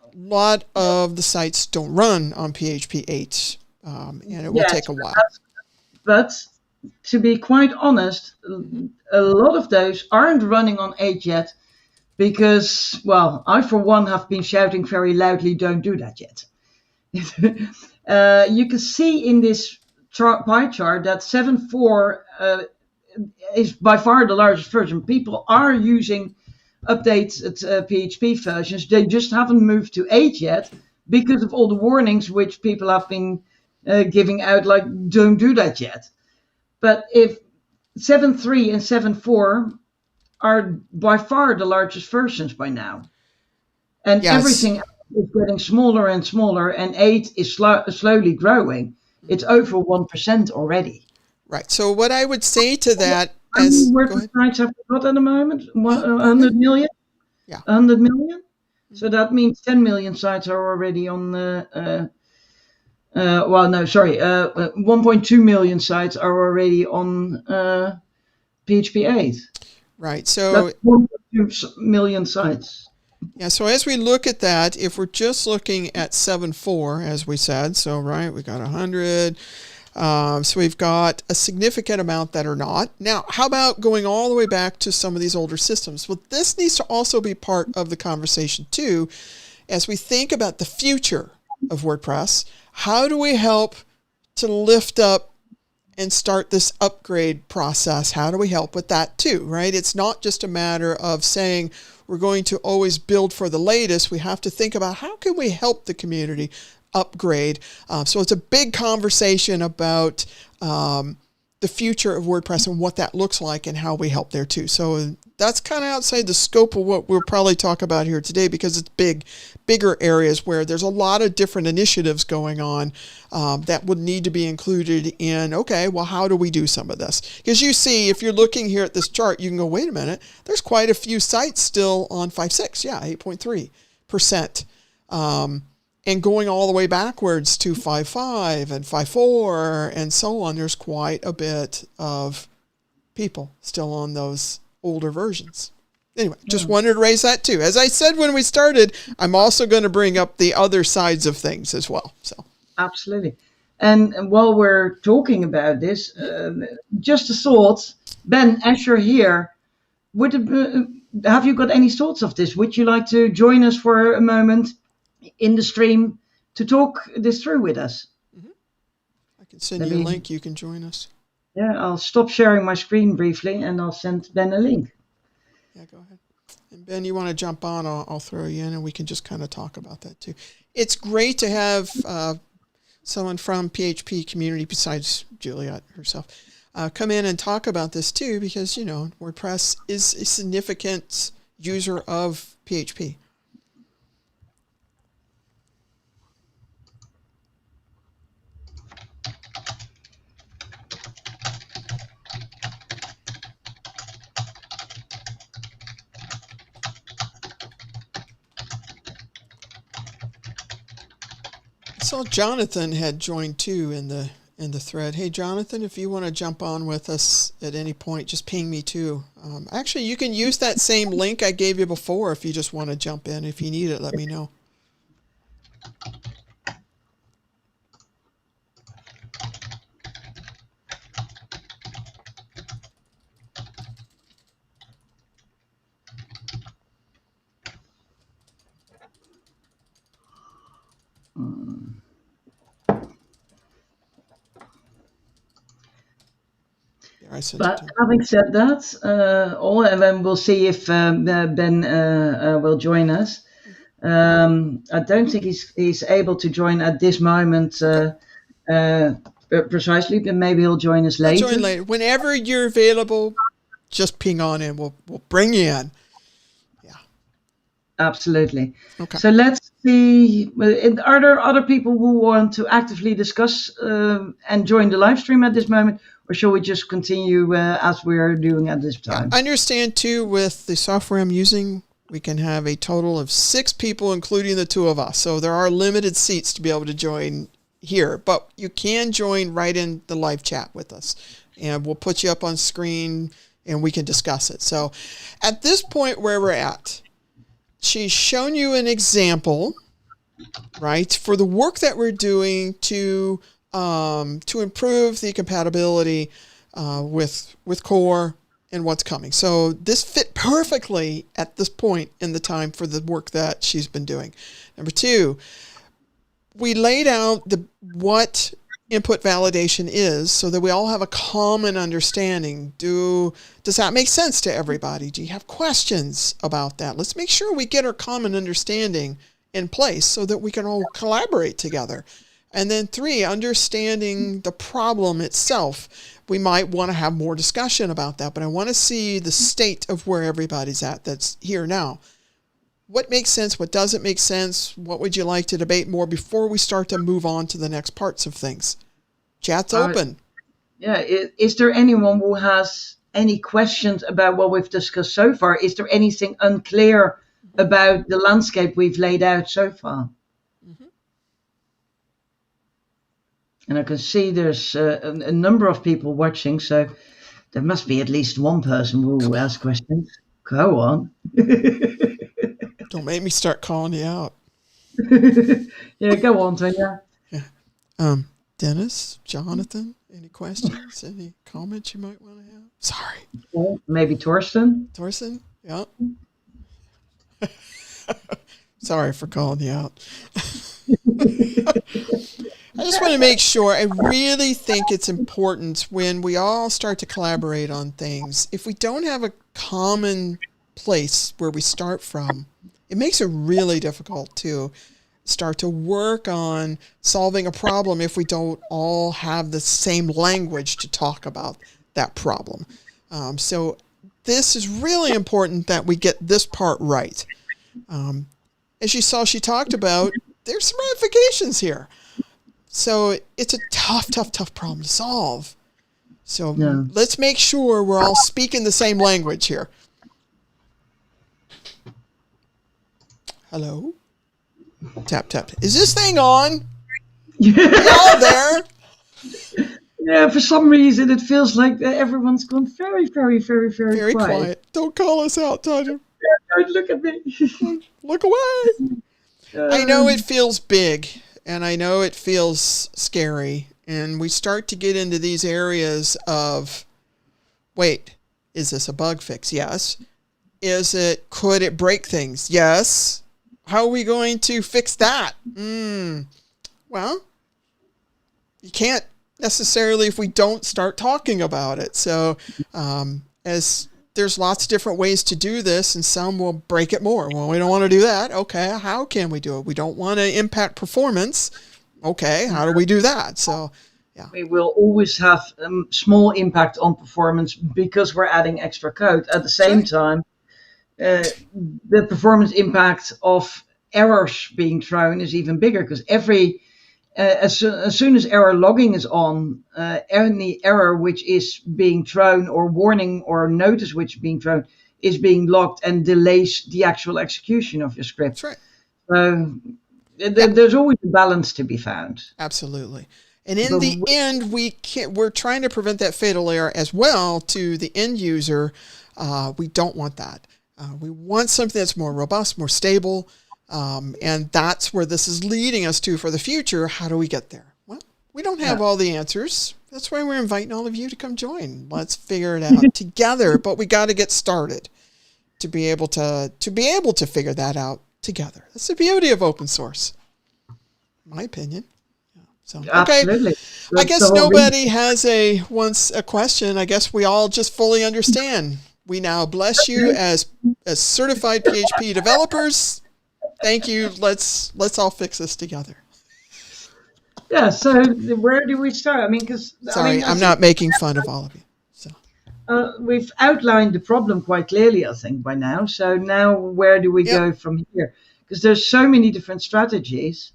A lot of the sites don't run on PHP 8, and it will take a while. But to be quite honest, a lot of those aren't running on 8 yet because, well, I for one have been shouting very loudly, don't do that yet. You can see in this pie chart that 7.4 is by far the largest version. People are using updated PHP versions. They just haven't moved to 8 yet because of all the warnings which people have been giving out, like, don't do that yet. But if 7.3 and 7.4 are by far the largest versions by now. And everything else is getting smaller and smaller, and 8 is slowly growing. It's over 1% already. Right. So what I would say to that is... WordPress sites have got at the moment? 100 million? Yeah. 100 million? So that means 10 million sites are already on... 1.2 million sites are already on PHP 8. Right. So that's 1.2 million sites. Yeah. So as we look at that, if we're just looking at 7.4, as we said, so right, we got 100. So we've got a significant amount that are not. Now, how about going all the way back to some of these older systems? Well, this needs to also be part of the conversation too, as we think about the future of WordPress? How do we help to lift up and start this upgrade process? How do we help with that too, right? It's not just a matter of saying we're going to always build for the latest. We have to think about how can we help the community upgrade. So it's a big conversation about the future of WordPress and what that looks like and how we help there too. So that's kind of outside the scope of what we'll probably talk about here today, because it's bigger areas where there's a lot of different initiatives going on that would need to be included in, okay, well, how do we do some of this? Because you see, if you're looking here at this chart, you can go, wait a minute, there's quite a few sites still on 5.6. Yeah, 8.3%. And going all the way backwards to 5.5 and 5.4 and so on, there's quite a bit of people still on those older versions. Anyway, just wanted to raise that too. As I said when we started, I'm also going to bring up the other sides of things as well. So absolutely. And while we're talking about this, just a thought, Ben, as you're here, have you got any thoughts of this? Would you like to join us for a moment in the stream to talk this through with us? I can send you a link. You can join us. Yeah, I'll stop sharing my screen briefly and I'll send Ben a link. Yeah, go ahead. And Ben, you want to jump on, I'll throw you in and we can just kind of talk about that too. It's great to have someone from PHP community besides Juliette herself come in and talk about this too, because, you know, WordPress is a significant user of PHP. I saw Jonathan had joined too in the thread. Hey Jonathan, if you want to jump on with us at any point, just ping me too. Actually, you can use that same link I gave you before if you just want to jump in. If you need it, let me know. But having said that, and then we'll see if Ben will join us. I don't think he's able to join at this moment precisely, but maybe he'll join us later. I'll join later. Whenever you're available, just ping on in. We'll bring you in. Yeah. Absolutely. Okay. So let's see. Are there other people who want to actively discuss and join the live stream at this moment? Or shall we just continue as we're doing at this time? I understand too, with the software I'm using, we can have a total of 6 people, including the 2 of us. So there are limited seats to be able to join here, but you can join right in the live chat with us. And we'll put you up on screen and we can discuss it. So at this point where we're at, she's shown you an example, right, for the work that we're doing to improve the compatibility with core and what's coming. So this fit perfectly at this point in the time for the work that she's been doing. Number 2, we laid out what input validation is so that we all have a common understanding. Does that make sense to everybody? Do you have questions about that? Let's make sure we get our common understanding in place so that we can all collaborate together. And then 3, understanding the problem itself. We might want to have more discussion about that, but I want to see the state of where everybody's at that's here now. What makes sense? What doesn't make sense? What would you like to debate more before we start to move on to the next parts of things? Chat's open. Yeah. Is there anyone who has any questions about what we've discussed so far? Is there anything unclear about the landscape we've laid out so far? And I can see there's a number of people watching, so there must be at least one person who will ask questions. Go on. Don't make me start calling you out. Yeah, go on, Tonya. Yeah. Dennis, Jonathan, any questions? Any comments you might want to have? Sorry. Well, maybe Torsten. Torsten? Yeah. Sorry for calling you out. I just want to make sure. I really think it's important when we all start to collaborate on things. If we don't have a common place where we start from, it makes it really difficult to start to work on solving a problem if we don't all have the same language to talk about that problem. So this is really important that we get this part right. As you saw, she talked about, there's some ramifications here. So it's a tough problem to solve. So let's make sure we're all speaking the same language here. Hello? Tap, tap. Is this thing on? Y'all there? Yeah, for some reason it feels like everyone's gone very, very, very, very quiet. Don't call us out, Tonya. Don't look at me. Look away. I know it feels big, and I know it feels scary, and we start to get into these areas of, wait, is this a bug fix? Yes. Could it break things? Yes. How are we going to fix that? Well, you can't necessarily if we don't start talking about it. So as there's lots of different ways to do this, and some will break it more. Well, we don't want to do that. Okay, how can we do it? We don't want to impact performance. Okay, how do we do that? So, yeah. We will always have small impact on performance because we're adding extra code. At the same time, the performance impact of errors being thrown is even bigger because as soon as error logging is on, any error which is being thrown or warning or notice which is being thrown is being logged and delays the actual execution of your script. That's right. There's always a balance to be found. Absolutely. And in the end, we're trying to prevent that fatal error as well to the end user. We don't want that. We want something that's more robust, more stable. And that's where this is leading us to for the future. How do we get there? Well, we don't have all the answers. That's why we're inviting all of you to come join. Let's figure it out together. But we got to get started to be able to figure that out together. That's the beauty of open source, in my opinion. So, okay. Absolutely. I guess nobody has a question. I guess we all just fully understand. We now bless you as certified PHP developers. Thank you. Let's all fix this together. Yeah. So where do we start? I mean, I'm not making fun of all of you. So we've outlined the problem quite clearly, I think, by now. So now where do we go from here? Because there's so many different strategies.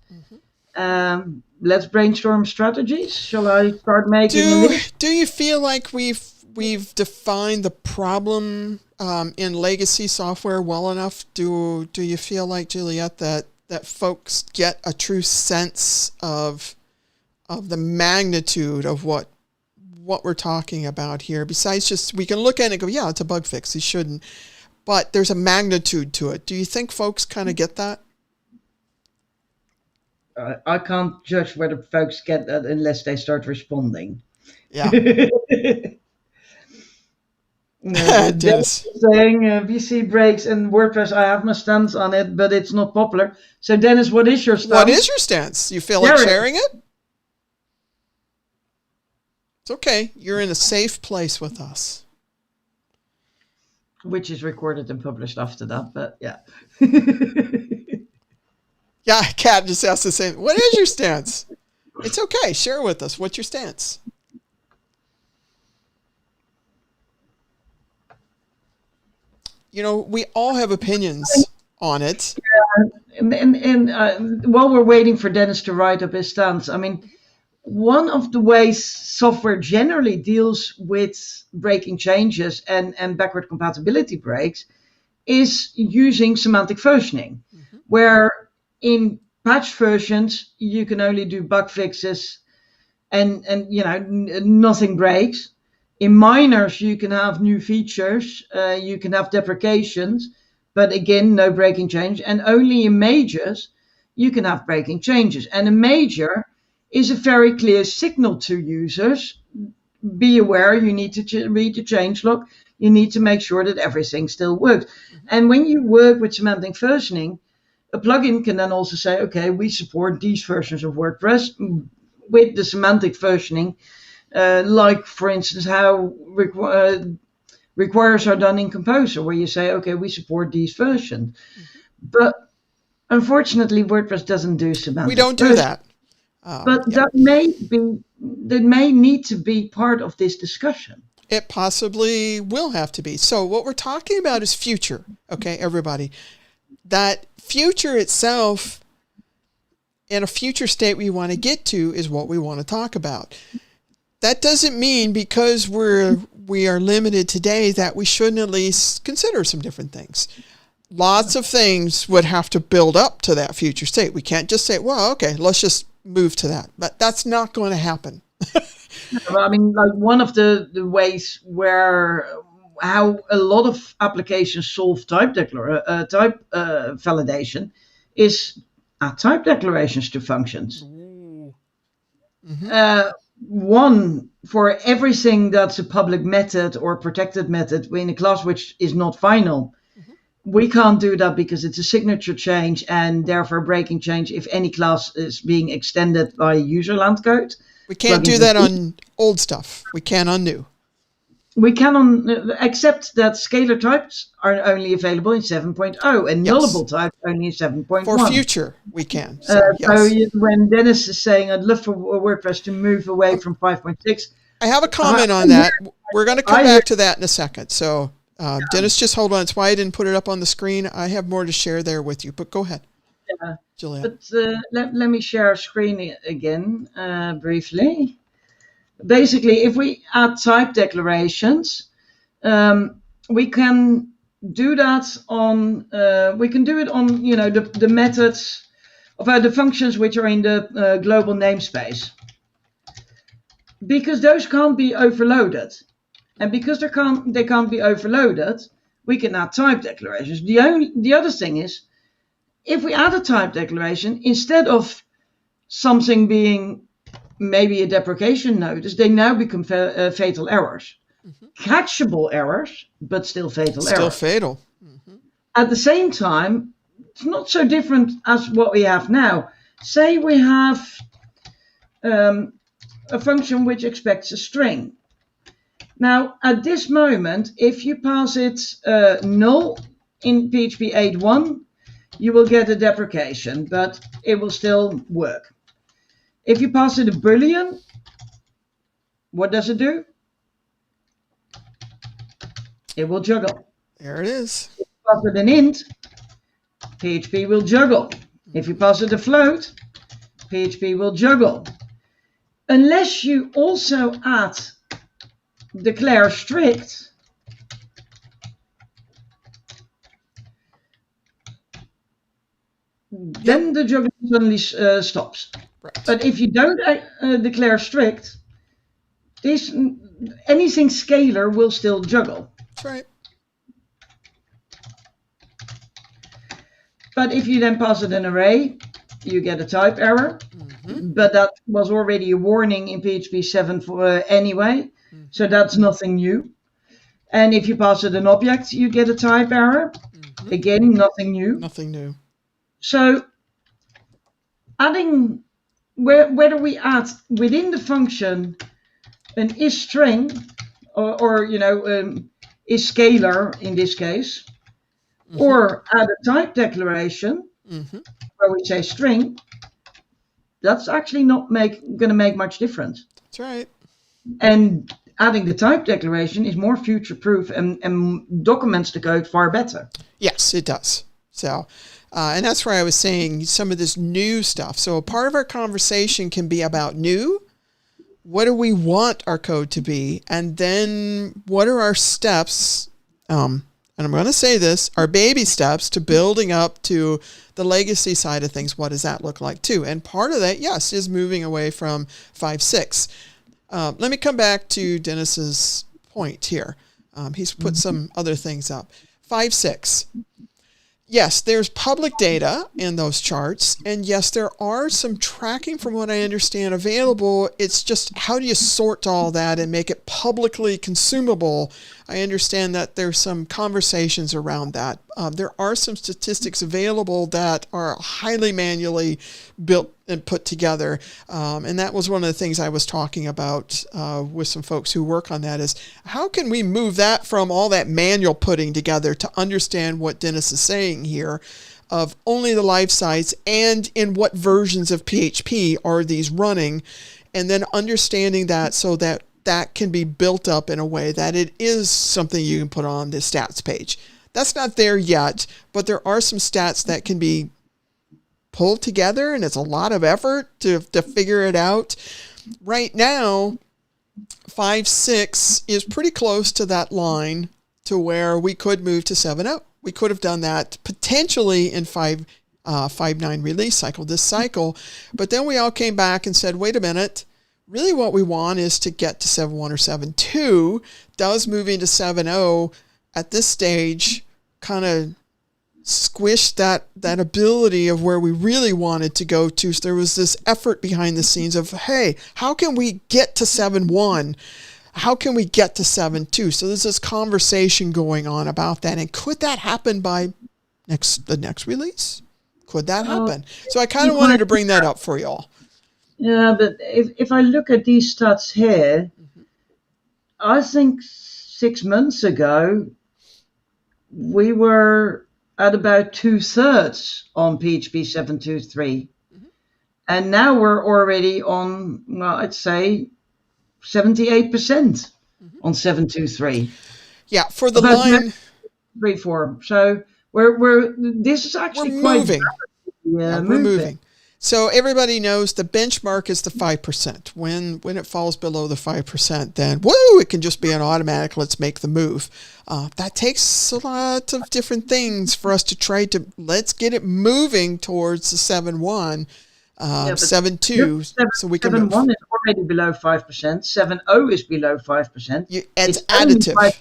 Mm-hmm. Let's brainstorm strategies. Shall I start making a list? Do you feel like we've defined the problem in legacy software well enough? Do you feel like, Juliette, that folks get a true sense of the magnitude of what we're talking about here? Besides just, we can look at it and go, yeah, it's a bug fix. It shouldn't. But there's a magnitude to it. Do you think folks kind of get that? I can't judge whether folks get that unless they start responding. Yeah. Dennis saying VC breaks and WordPress, I have my stance on it, but it's not popular. So Dennis, what is your stance? What is your stance? You feel like sharing it? It's okay. You're in a safe place with us. Which is recorded and published after that, but yeah. Yeah, Kat just asked the same. What is your stance? It's okay. Share with us. What's your stance? You know, we all have opinions on it. Yeah, and while we're waiting for Dennis to write up his stance, I mean, one of the ways software generally deals with breaking changes and backward compatibility breaks is using semantic versioning, where in patch versions you can only do bug fixes and nothing breaks. In minors, you can have new features, you can have deprecations, but again, no breaking change. And only in majors, you can have breaking changes. And a major is a very clear signal to users. Be aware, you need to read the changelog. You need to make sure that everything still works. And when you work with semantic versioning, a plugin can then also say, okay, we support these versions of WordPress with the semantic versioning, like, for instance, how requires are done in Composer, where you say, okay, we support these versions. But unfortunately, WordPress doesn't do semantic We don't do versioning. that. But that may need to be part of this discussion. It possibly will have to be. So what we're talking about is future. Okay, everybody. That future itself and a future state we want to get to is what we want to talk about. That doesn't mean because we are limited today that we shouldn't at least consider some different things. Lots of things would have to build up to that future state. We can't just say, well, okay, let's just move to that. But that's not going to happen. I mean, like one of the ways where how a lot of applications solve type validation is add type declarations to functions. Mm-hmm. One, for everything that's a public method or protected method in a class which is not final, we can't do that because it's a signature change and therefore a breaking change if any class is being extended by userland code. We can't do that on old stuff. We can on new. We can except that scalar types are only available in 7.0 and nullable types only in 7.1. For future, we can. So, yes. When Dennis is saying, I'd love for WordPress to move away from 5.6. I have a comment on that. We're going to come back to that in a second. So, Dennis, just hold on. That's why I didn't put it up on the screen. I have more to share there with you, but go ahead. Yeah. Juliette. But let me share a screen again briefly. Basically, if we add type declarations, we can do that on. We can do it on the methods of the functions which are in the global namespace, because those can't be overloaded, and because they can't be overloaded, we can add type declarations. The other thing is, if we add a type declaration instead of something being maybe a deprecation notice, they now become fatal errors. Mm-hmm. Catchable errors, but still fatal errors. Still fatal. Mm-hmm. At the same time, it's not so different as what we have now. Say we have a function which expects a string. Now, at this moment, if you pass it null in PHP 8.1, you will get a deprecation, but it will still work. If you pass it a Boolean, what does it do? It will juggle. There it is. If you pass it an int, PHP will juggle. If you pass it a float, PHP will juggle. Unless you also add declare strict, then the juggling suddenly stops. Right. But if you don't declare strict, anything scalar will still juggle. That's right. But if you then pass it an array, you get a type error. Mm-hmm. But that was already a warning in PHP 7 anyway, so that's nothing new. And if you pass it an object, you get a type error. Mm-hmm. Again, nothing new. Nothing new. So adding, whether we add within the function an isString or isScalar in this case, mm-hmm. or add a type declaration, mm-hmm. where we say string, that's actually not going to make much difference. That's right. And adding the type declaration is more future-proof and documents the code far better. Yes, it does. So, and that's where I was saying some of this new stuff. So a part of our conversation can be about new. What do we want our code to be? And then what are our steps? And I'm going to say this, our baby steps to building up to the legacy side of things. What does that look like too? And part of that, yes, is moving away from 5.6. Let me come back to Dennis's point here. He's put some other things up. 5.6. Yes, there's public data in those charts, and yes, there are some tracking from what I understand available. It's just how do you sort all that and make it publicly consumable? I understand that there's some conversations around that. there are some statistics available that are highly manually built and put together. And that was one of the things I was talking about with some folks who work on that is how can we move that from all that manual putting together to understand what Dennis is saying here of only the live sites and in what versions of PHP are these running, and then understanding that so that that can be built up in a way that it is something you can put on the stats page. That's not there yet, but there are some stats that can be pulled together, and it's a lot of effort to figure it out. Right now, 5.6 is pretty close to that line to where we could move to 7.0. We could have done that potentially in 5.9 release cycle, this cycle, but then we all came back and said, wait a minute, really what we want is to get to 7.1 or 7.2. Does moving to 7.0 at this stage kind of squished that ability of where we really wanted to go to. So there was this effort behind the scenes of, hey, how can we get to 7.1? How can we get to 7.2? So there's this conversation going on about that. And could that happen by the next release? Could that happen? So I kind of wanted to bring that up for y'all. Yeah, but if I look at these stats here, I think 6 months ago, we were at about 2/3 on PHP 7.2.3. And now we're already on, well, I'd say 78% on 7.2.3. Yeah, for the line 3.4. So we're this is actually quite moving. Yeah, we're moving. So everybody knows the benchmark is the 5%. When it falls below the 5%, then woo, it can just be an automatic, let's make the move. That takes a lot of different things for us to try to, let's get it moving towards the 7.1, 7.2. So we can 7.1 is already below 5%. 7.0 is below 5%. It's additive.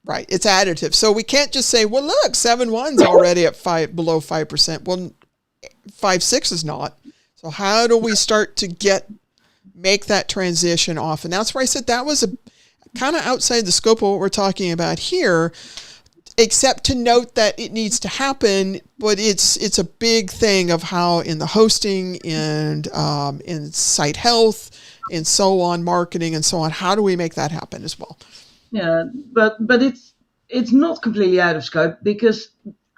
Right, it's additive. So we can't just say, well, look, 7.1's already at below 5%. Well, 5.6 is not. So how do we start to make that transition off? And that's where I said that was a kind of outside the scope of what we're talking about here, except to note that it needs to happen, but it's a big thing of how in the hosting and in site health and so on, marketing and so on, how do we make that happen as well? Yeah, but it's not completely out of scope, because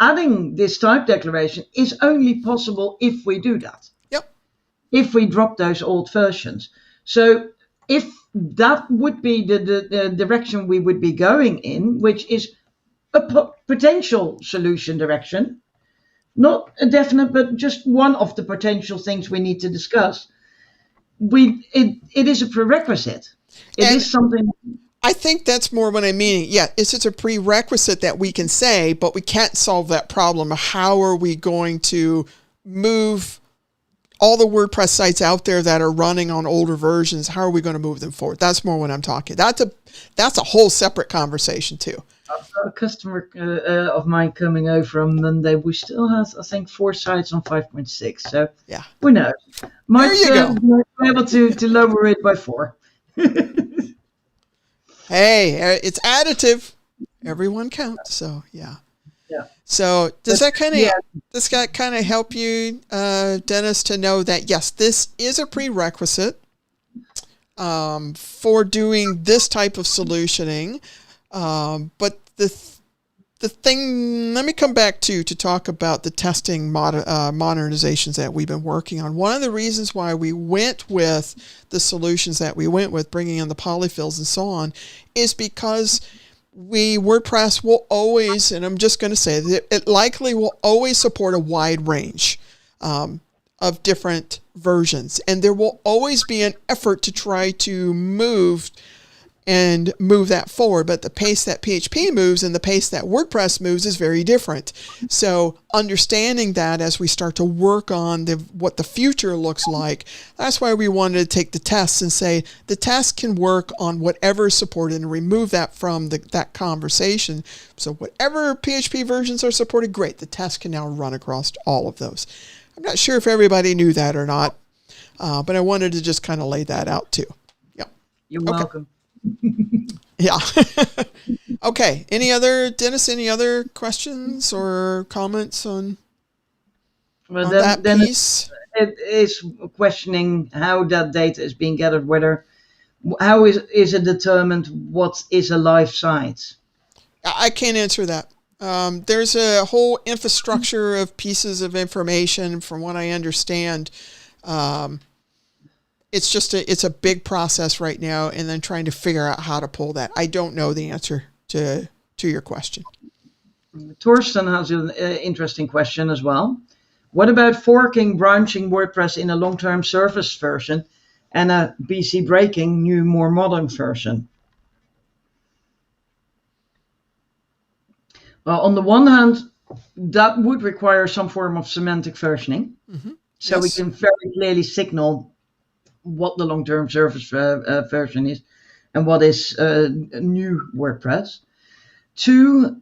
adding this type declaration is only possible if we do that. Yep. If we drop those old versions. So if that would be the direction we would be going in, which is a potential solution direction, not a definite, but just one of the potential things we need to discuss, it is a prerequisite. It is something. I think that's more what I mean. Yeah, it's a prerequisite that we can say, but we can't solve that problem. How are we going to move all the WordPress sites out there that are running on older versions? How are we going to move them forward? That's more what I'm talking. That's a whole separate conversation too. I've got a customer of mine coming over on Monday. We still have, I think, 4 sites on 5.6. So yeah, who knows? There you go. Might be able to lower it by 4. Hey, it's additive. Everyone counts. So yeah. Yeah. So does that kind of help you, Dennis, to know that yes, this is a prerequisite for doing this type of solutioning. But the thing, let me come back to talk about the testing modernizations that we've been working on. One of the reasons why we went with the solutions that we went with, bringing in the polyfills and so on, is because WordPress will always, and I'm just going to say that it likely will always support a wide range of different versions. And there will always be an effort to try to move that forward, but the pace that PHP moves and the pace that WordPress moves is very different. So understanding that as we start to work on what the future looks like, that's why we wanted to take the tests and say the test can work on whatever is supported and remove that from that conversation. So whatever PHP versions are supported, great. The test can now run across all of those. I'm not sure if everybody knew that or not, but I wanted to just kind of lay that out too. Yep. You're welcome. Yeah. Okay. Dennis, any other questions or comments on Well, that then piece? it is questioning how that data is being gathered, how is it determined what is a live site? I can't answer that. There's a whole infrastructure of pieces of information, from what I understand. It's a big process right now, and then trying to figure out how to pull that. I don't know the answer to your question. Torsten has an interesting question as well. What about forking, branching WordPress in a long-term service version and a BC breaking new, more modern version? Well, on the one hand, that would require some form of semantic versioning. Mm-hmm. So Yes. we can very clearly signal what the long-term service version is and what is new WordPress. Two,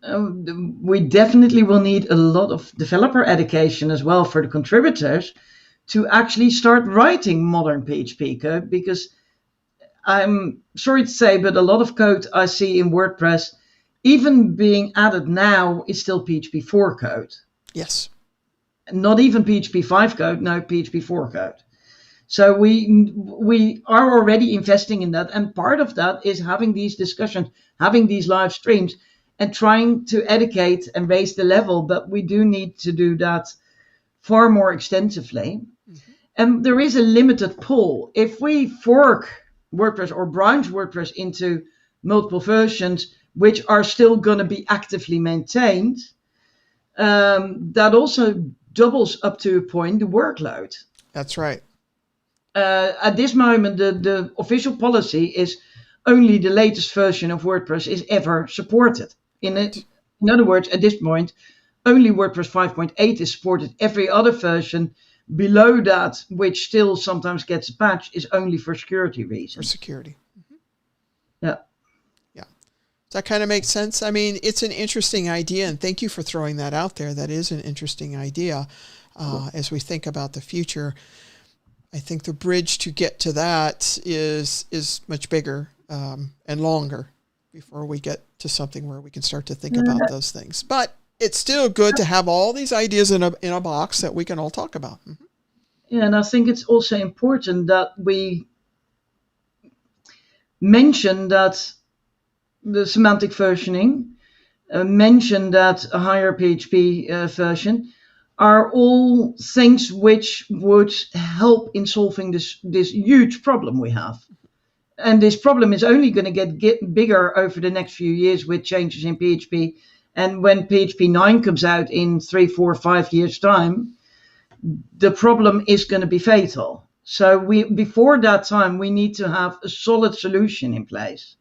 we definitely will need a lot of developer education as well for the contributors to actually start writing modern PHP code, because I'm sorry to say, but a lot of code I see in WordPress, even being added now, is still PHP 4 code. Yes. Not even PHP 5 code, no, PHP 4 code. So we are already investing in that. And part of that is having these discussions, having these live streams, and trying to educate and raise the level. But we do need to do that far more extensively. Mm-hmm. And there is a limited pool. If we fork WordPress or branch WordPress into multiple versions, which are still going to be actively maintained, that also doubles up to a point the workload. That's right. At this moment, the official policy is only the latest version of WordPress is ever supported. In other words, at this point, only WordPress 5.8 is supported. Every other version below that, which still sometimes gets a patch, is only for security reasons. For security. Mm-hmm. Yeah. Yeah. Does that kind of make sense? I mean, it's an interesting idea, and thank you for throwing that out there. That is an interesting idea as we think about the future. I think the bridge to get to that is much bigger and longer before we get to something where we can start to think about those things. But it's still good to have all these ideas in a box that we can all talk about. Mm-hmm. Yeah, and I think it's also important that we mention that the semantic versioning, mention that a higher PHP version, are all things which would help in solving this huge problem we have. And this problem is only going to get bigger over the next few years with changes in PHP. And when PHP 9 comes out in 3, 4, 5 years' time, the problem is going to be fatal. So before that time, we need to have a solid solution in place.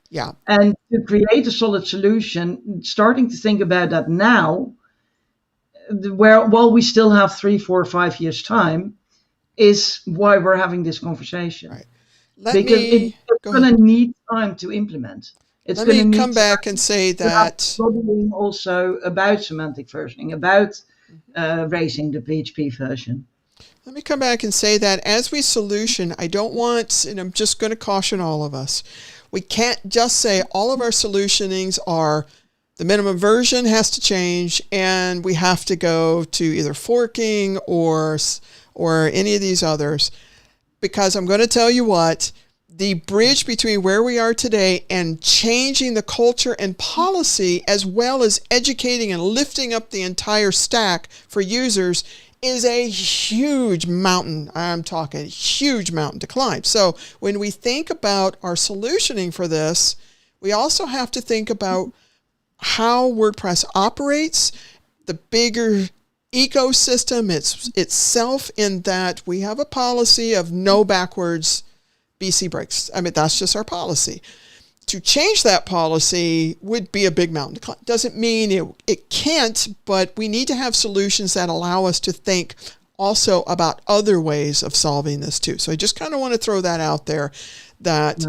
Yeah. And to create a solid solution, starting to think about that now, while we still have 3, 4, 5 years' time, is why we're having this conversation. Right. Because it's going to need time to implement. Let me come back and say that also about semantic versioning, about raising the PHP version. Let me come back and say that as we solution, I don't want, and I'm just going to caution all of us, we can't just say all of our solutionings are the minimum version has to change and we have to go to either forking or any of these others, because I'm going to tell you what, the bridge between where we are today and changing the culture and policy, as well as educating and lifting up the entire stack for users, is a huge mountain. I'm talking huge mountain to climb. So when we think about our solutioning for this, we also have to think about how WordPress operates, the bigger ecosystem itself, in that we have a policy of no backwards BC breaks. I mean, that's just our policy. To change that policy would be a big mountain to climb. Doesn't mean it can't, but we need to have solutions that allow us to think also about other ways of solving this too. So I just kind of want to throw that out there, that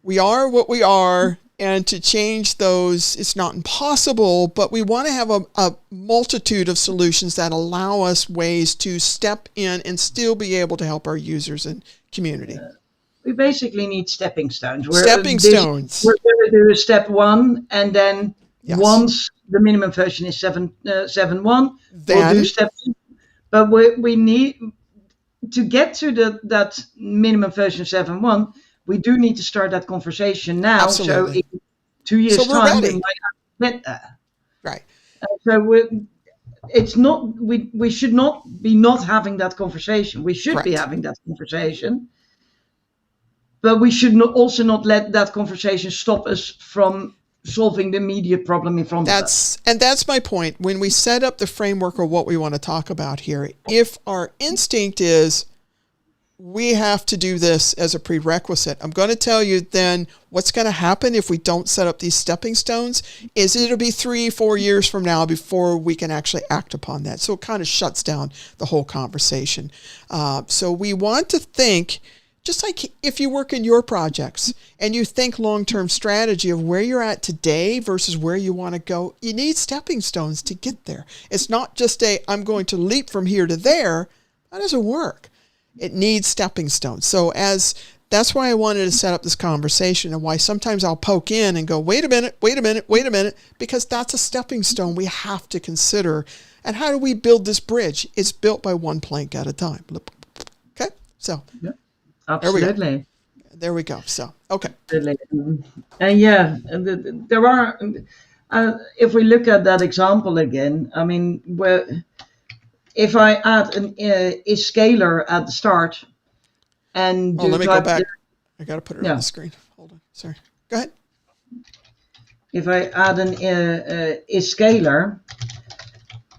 we are what we are, and to change those, it's not impossible, but we want to have a multitude of solutions that allow us ways to step in and still be able to help our users and community. we basically need stepping stones. Stepping stones. We're going to do step 1, and then once the minimum version is 7.1, we'll do step 2. But we need to get to that minimum version 7.1. We do need to start that conversation now. Absolutely. So in 2 years' time, we might get there. Right. It's not. We should not be not having that conversation. We should be having that conversation. But we should also not let that conversation stop us from solving the immediate problem in front of us. And that's my point. When we set up the framework or what we want to talk about here, if our instinct is we have to do this as a prerequisite, I'm going to tell you then what's going to happen if we don't set up these stepping stones is it'll be 3-4 years from now before we can actually act upon that. So it kind of shuts down the whole conversation. So we want to think, just like if you work in your projects and you think long-term strategy of where you're at today versus where you want to go, you need stepping stones to get there. It's not just I'm going to leap from here to there. That doesn't work. It needs stepping stones. So that's why I wanted to set up this conversation and why sometimes I'll poke in and go, wait a minute, because that's a stepping stone we have to consider. And how do we build this bridge? It's built by one plank at a time. Okay, so. Yeah. Absolutely. There we go. So, okay. And there are, if we look at that example again, I mean, if I add a scalar at the start and let me go back. I got to put it on the screen. Hold on. Sorry. Go ahead. If I add a scalar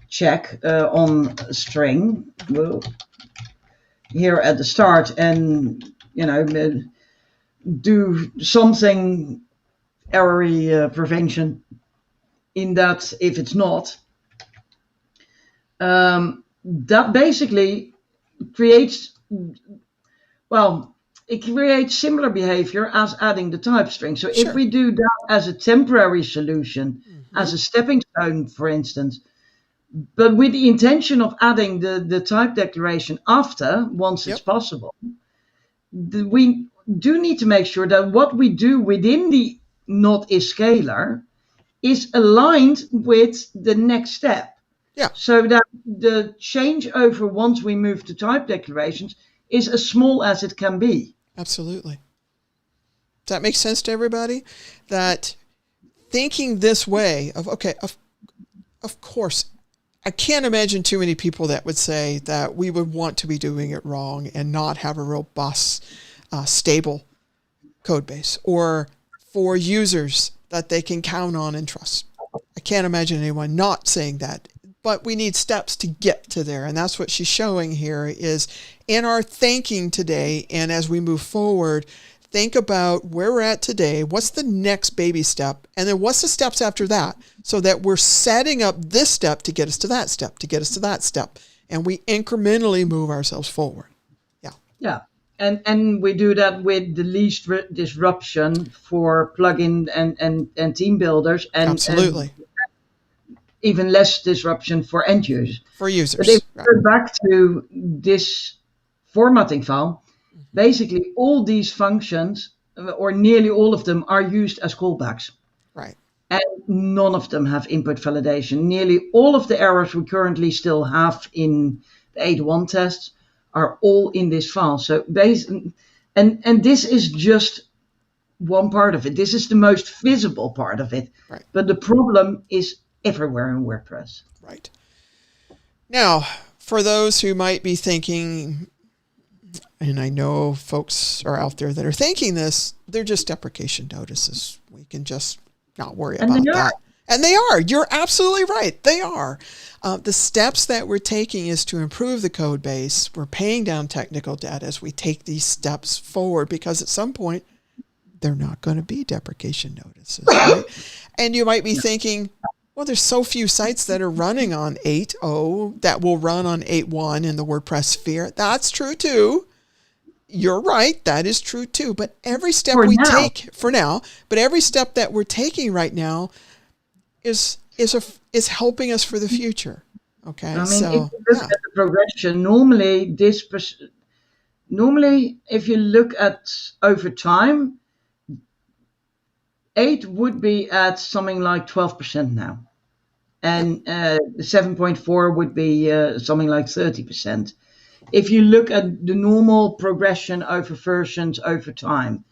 check on a string, here at the start and, do something error prevention in that if it's not, that basically creates, it creates similar behavior as adding the type string. So if we do that as a temporary solution, as a stepping stone, for instance, but with the intention of adding the type declaration after, once it's possible, we do need to make sure that what we do within the not is scalar is aligned with the next step. Yeah. So that the changeover once we move to type declarations is as small as it can be. Absolutely. Does that make sense to everybody? That thinking this way of, of course, I can't imagine too many people that would say that we would want to be doing it wrong and not have a robust, stable code base or for users that they can count on and trust. I can't imagine anyone not saying that, but we need steps to get to there. And that's what she's showing here is in our thinking today. And as we move forward, think about where we're at today. What's the next baby step? And then what's the steps after that? So that we're setting up this step to get us to that step, to get us to that step. And we incrementally move ourselves forward. Yeah. Yeah. And we do that with the least disruption for plugin and team builders. And, absolutely. And even less disruption for end users. For users. But if we go back to this formatting file, basically all these functions, or nearly all of them, are used as callbacks. Right. And none of them have input validation. Nearly all of the errors we currently still have in the 8.1 tests are all in this file. So and this is just one part of it. This is the most visible part of it. Right. But the problem is everywhere in WordPress. Right. Now, for those who might be thinking, and I know folks are out there that are thinking this, they're just deprecation notices. We can just not worry about that. And they are. You're absolutely right. They are. The steps that we're taking is to improve the code base. We're paying down technical debt as we take these steps forward because at some point, they're not going to be deprecation notices. Right? And you might be thinking, well, there's so few sites that are running on 8.0 that will run on 8.1 in the WordPress sphere. That's true too. You're right. That is true too. But every step take for now, but every step that we're taking right now is helping us for the future. Okay. I mean, if you look at the progression, normally Normally, if you look at over time, 8 would be at something like 12% now. Yep. And 7.4 would be something like 30%. If you look at the normal progression over versions over time,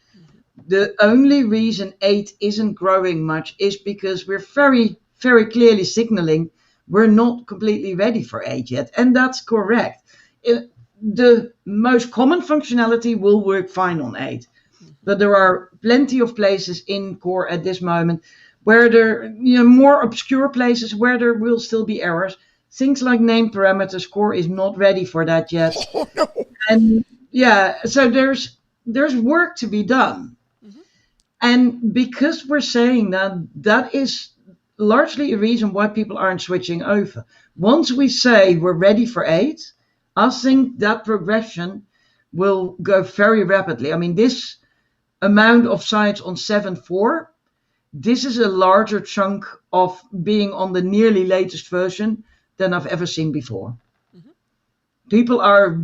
the only reason 8 isn't growing much is because we're very, very clearly signaling we're not completely ready for 8 yet. And that's correct. The most common functionality will work fine on 8. But there are plenty of places in core at this moment where there, more obscure places where there will still be errors. Things like name parameters, core is not ready for that yet. Oh no. And yeah, so there's work to be done. Mhm. And because we're saying that, that is largely a reason why people aren't switching over. Once we say we're ready for 8, I think that progression will go very rapidly. I mean, this amount of sites on 7.4, this is a larger chunk of being on the nearly latest version than I've ever seen before. Mhm. People are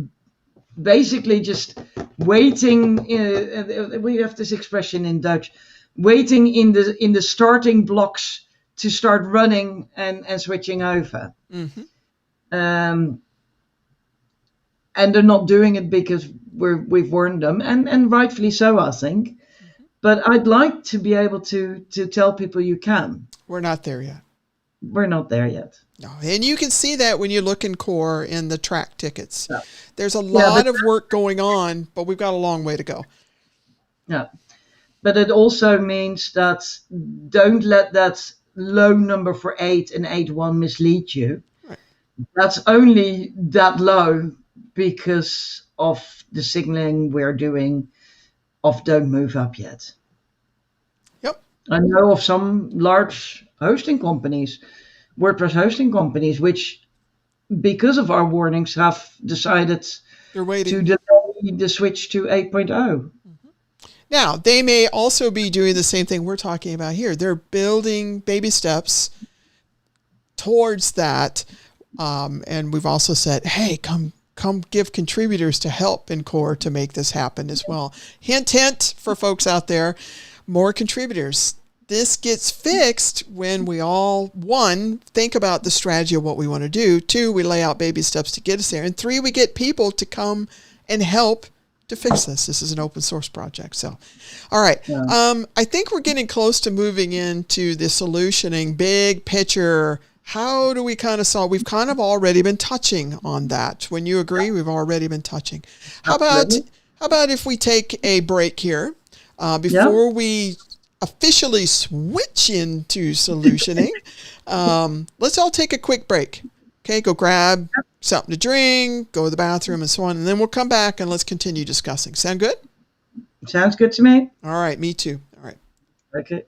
basically just waiting. We have this expression in Dutch, waiting in the starting blocks to start running and switching over. Mhm. Um, and they're not doing it because we've warned them, and rightfully so, I think. Mhm. But I'd like to be able to tell people you can. We're not there yet. We're not there yet. No, and you can see that when you look in core in the track tickets. Yeah, There's a yeah, lot of work going on, but we've got a long way to go. yeah. But it also means that don't let that low number for 8 and 8.1 mislead you. Right. That's only that low because of the signaling we're doing of don't move up yet. Yep. I know of some large hosting companies, WordPress hosting companies, which because of our warnings have decided They're to waiting. delay the switch to 8.0. Mhm. Now, they may also be doing the same thing we're talking about here. They're building baby steps towards that. And we've also said, hey, come give contributors to help in core to make this happen as well. Hint, hint for folks out there, more contributors. This gets fixed when we all, one, think about the strategy of what we want to do. Two, we lay out baby steps to get us there. And three, we get people to come and help to fix this. This is an open source project. So, all right. Yeah. I think we're getting close to moving into the solutioning, big picture. How do we kind of solve? We've kind of already been touching on that. When you agree, we've already been touching. How about Absolutely. how about if we take a break here Yeah. before we officially switch into solutioning? Let's all take a quick break. Okay, go grab something to drink, go to the bathroom, and so on, and then we'll come back and let's continue discussing. Sound good? Sounds good to me. All right, me too. All right. Okay.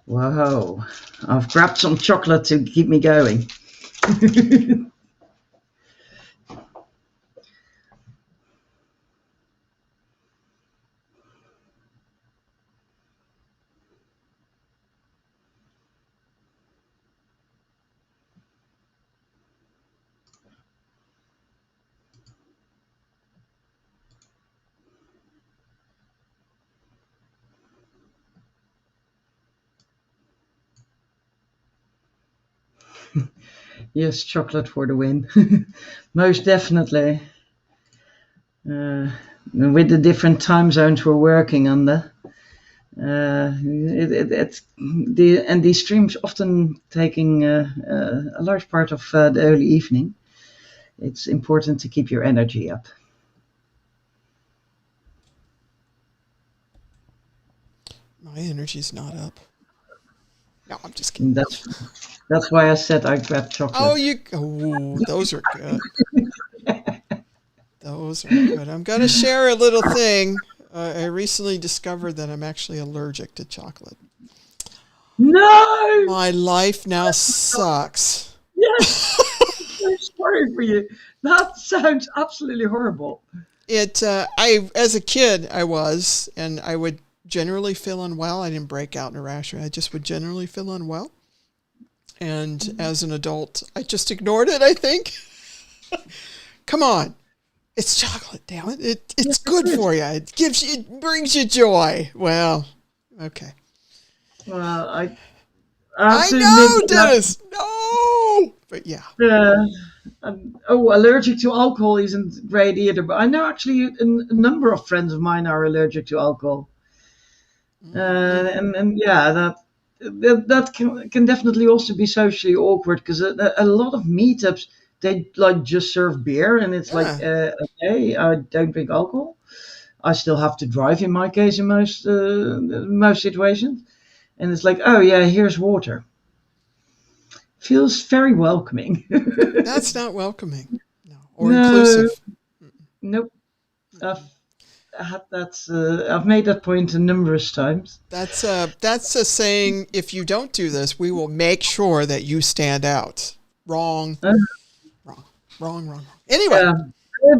Whoa. I've grabbed some chocolate to keep me going. Yes, chocolate for the win. Most definitely. With the different time zones we're working under, these streams often taking a large part of the early evening. It's important to keep your energy up. My energy's not up. No, I'm just kidding. That's why I said I grabbed chocolate. Those are good. Those are good. I'm going to share a little thing. I recently discovered that I'm actually allergic to chocolate. No! My life now sucks. Yes! I'm sorry for you. That sounds absolutely horrible. As a kid, and I would generally feel unwell. I didn't break out in a rash. I just would generally feel unwell. And as an adult, I just ignored it, I think. Come on. It's chocolate, damn it. It's good for you. It brings you joy. Well, okay. Well, I know, Dennis. No. But yeah. Allergic to alcohol isn't great either. But I know actually a number of friends of mine are allergic to alcohol. And yeah, that can definitely also be socially awkward because a lot of meetups, they like just serve beer and it's like, okay, I don't drink alcohol. I still have to drive in my case in most situations. And it's like, oh yeah, here's water. Feels very welcoming. That's not welcoming. No. Or inclusive. Nope. I've made that point numerous times. That's a saying, if you don't do this, we will make sure that you stand out. Wrong. Wrong. Anyway.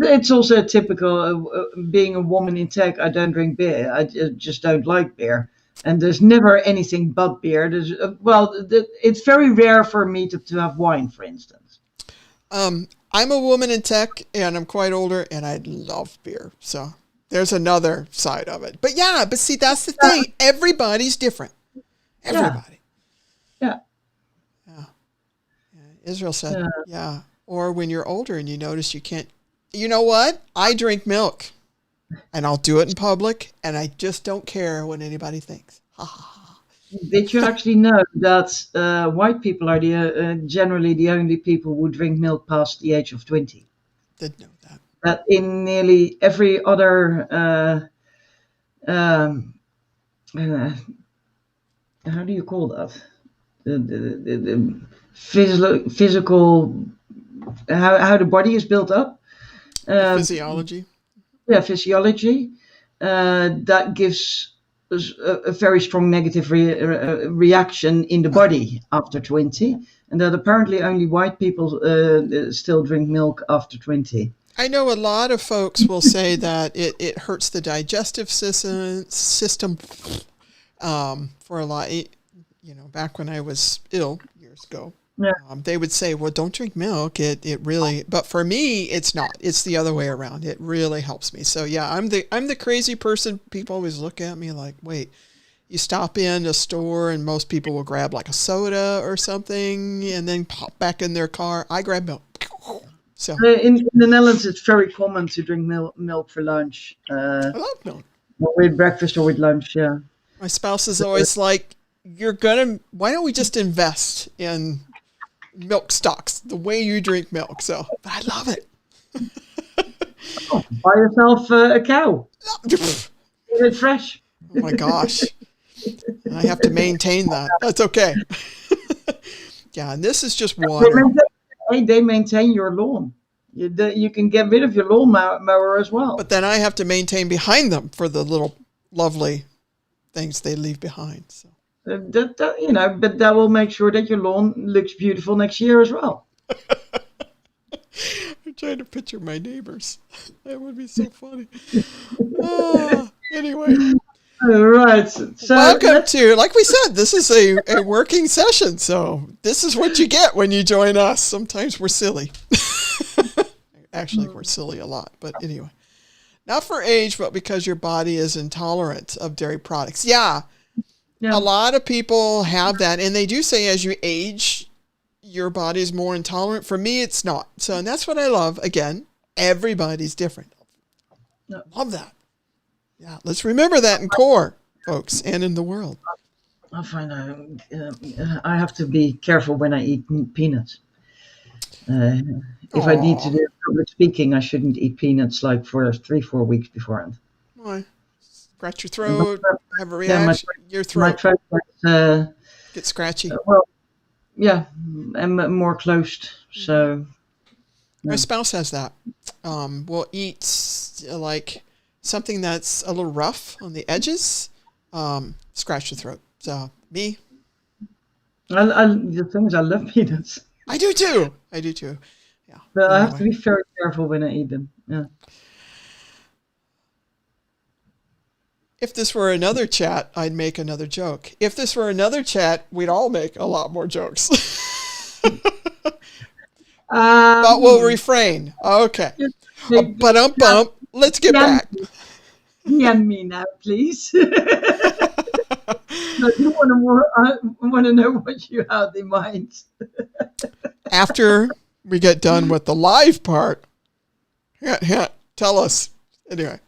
It's also a typical, being a woman in tech, I don't drink beer. I just don't like beer. And there's never anything but beer. It's very rare for me to have wine, for instance. I'm a woman in tech, and I'm quite older, and I love beer. So there's another side of it. But see, that's the thing. Everybody's different. Everybody. Yeah. Israel said, yeah. Or when you're older and you notice you can't. You know what? I drink milk. And I'll do it in public, and I just don't care what anybody thinks. Ha ha ha. Did you actually know that white people are generally the only people who drink milk past the age of 20? Did know that. That in nearly every other, how do you call that? The physical, how the body is built up. Physiology. Yeah, physiology. That gives a very strong negative reaction in the body after 20, and that apparently only white people still drink milk after 20. I know a lot of folks will say that it hurts the digestive system for a lot. Back when I was ill years ago. Yeah. They would say, well, don't drink milk. It really, but for me, it's not. It's the other way around. It really helps me. So yeah, I'm the crazy person. People always look at me like, wait, you stop in a store and most people will grab like a soda or something and then pop back in their car. I grab milk. So in the Netherlands, it's very common to drink milk for lunch. I love milk. With breakfast or with lunch, yeah. My spouse is always like, why don't we just invest in milk stocks the way you drink milk? So I love it. Buy yourself a cow. Get it fresh. Oh my gosh. I have to maintain that. That's okay. Yeah, and this is just water. They maintain your lawn. You can get rid of your lawn mower as well. But then I have to maintain behind them for the little lovely things they leave behind. So But that will make sure that your lawn looks beautiful next year as well. I'm trying to picture my neighbors. That would be so funny. Anyway. All right. So Welcome to, like we said, this is a working session. So this is what you get when you join us. Sometimes we're silly. Actually, we're silly a lot. But anyway, not for age, but because your body is intolerant of dairy products. Yeah. A lot of people have that. And they do say as you age, your body is more intolerant. For me, it's not. So, and that's what I love. Again, everybody's different. Love that. Yeah, let's remember that in core, folks, and in the world. I find I have to be careful when I eat peanuts. If I need to do public speaking, I shouldn't eat peanuts like for 3-4 weeks beforehand. Why? Scratch your throat, have a reaction. Your throat. My throat get scratchy. Well, yeah, and more closed. So my spouse has that. We'll eat like something that's a little rough on the edges, scratch the throat. So me, the thing is, I love peanuts. I do too. Yeah. But anyway. I have to be very careful when I eat them. Yeah. If this were another chat, I'd make another joke. If this were another chat, we'd all make a lot more jokes. But we'll refrain. Okay. Bump. Let's get back. DM me now, please. I do want to know what you have in mind. After we get done with the live part, tell us. Anyway.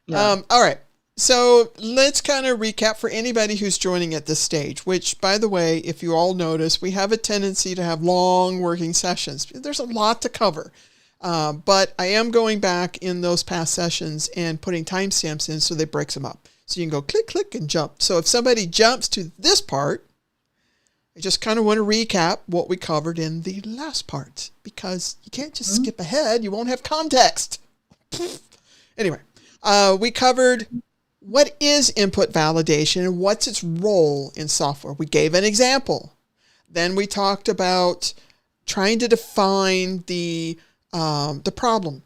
Yeah. All right. So let's kind of recap for anybody who's joining at this stage, which, by the way, if you all notice, we have a tendency to have long working sessions. There's a lot to cover. But I am going back in those past sessions and putting timestamps in so they breaks them up. So you can go click, click, and jump. So if somebody jumps to this part, I just kind of want to recap what we covered in the last part, because you can't just skip ahead. You won't have context. Anyway, we covered what is input validation and what's its role in software. We gave an example. Then we talked about trying to define the problem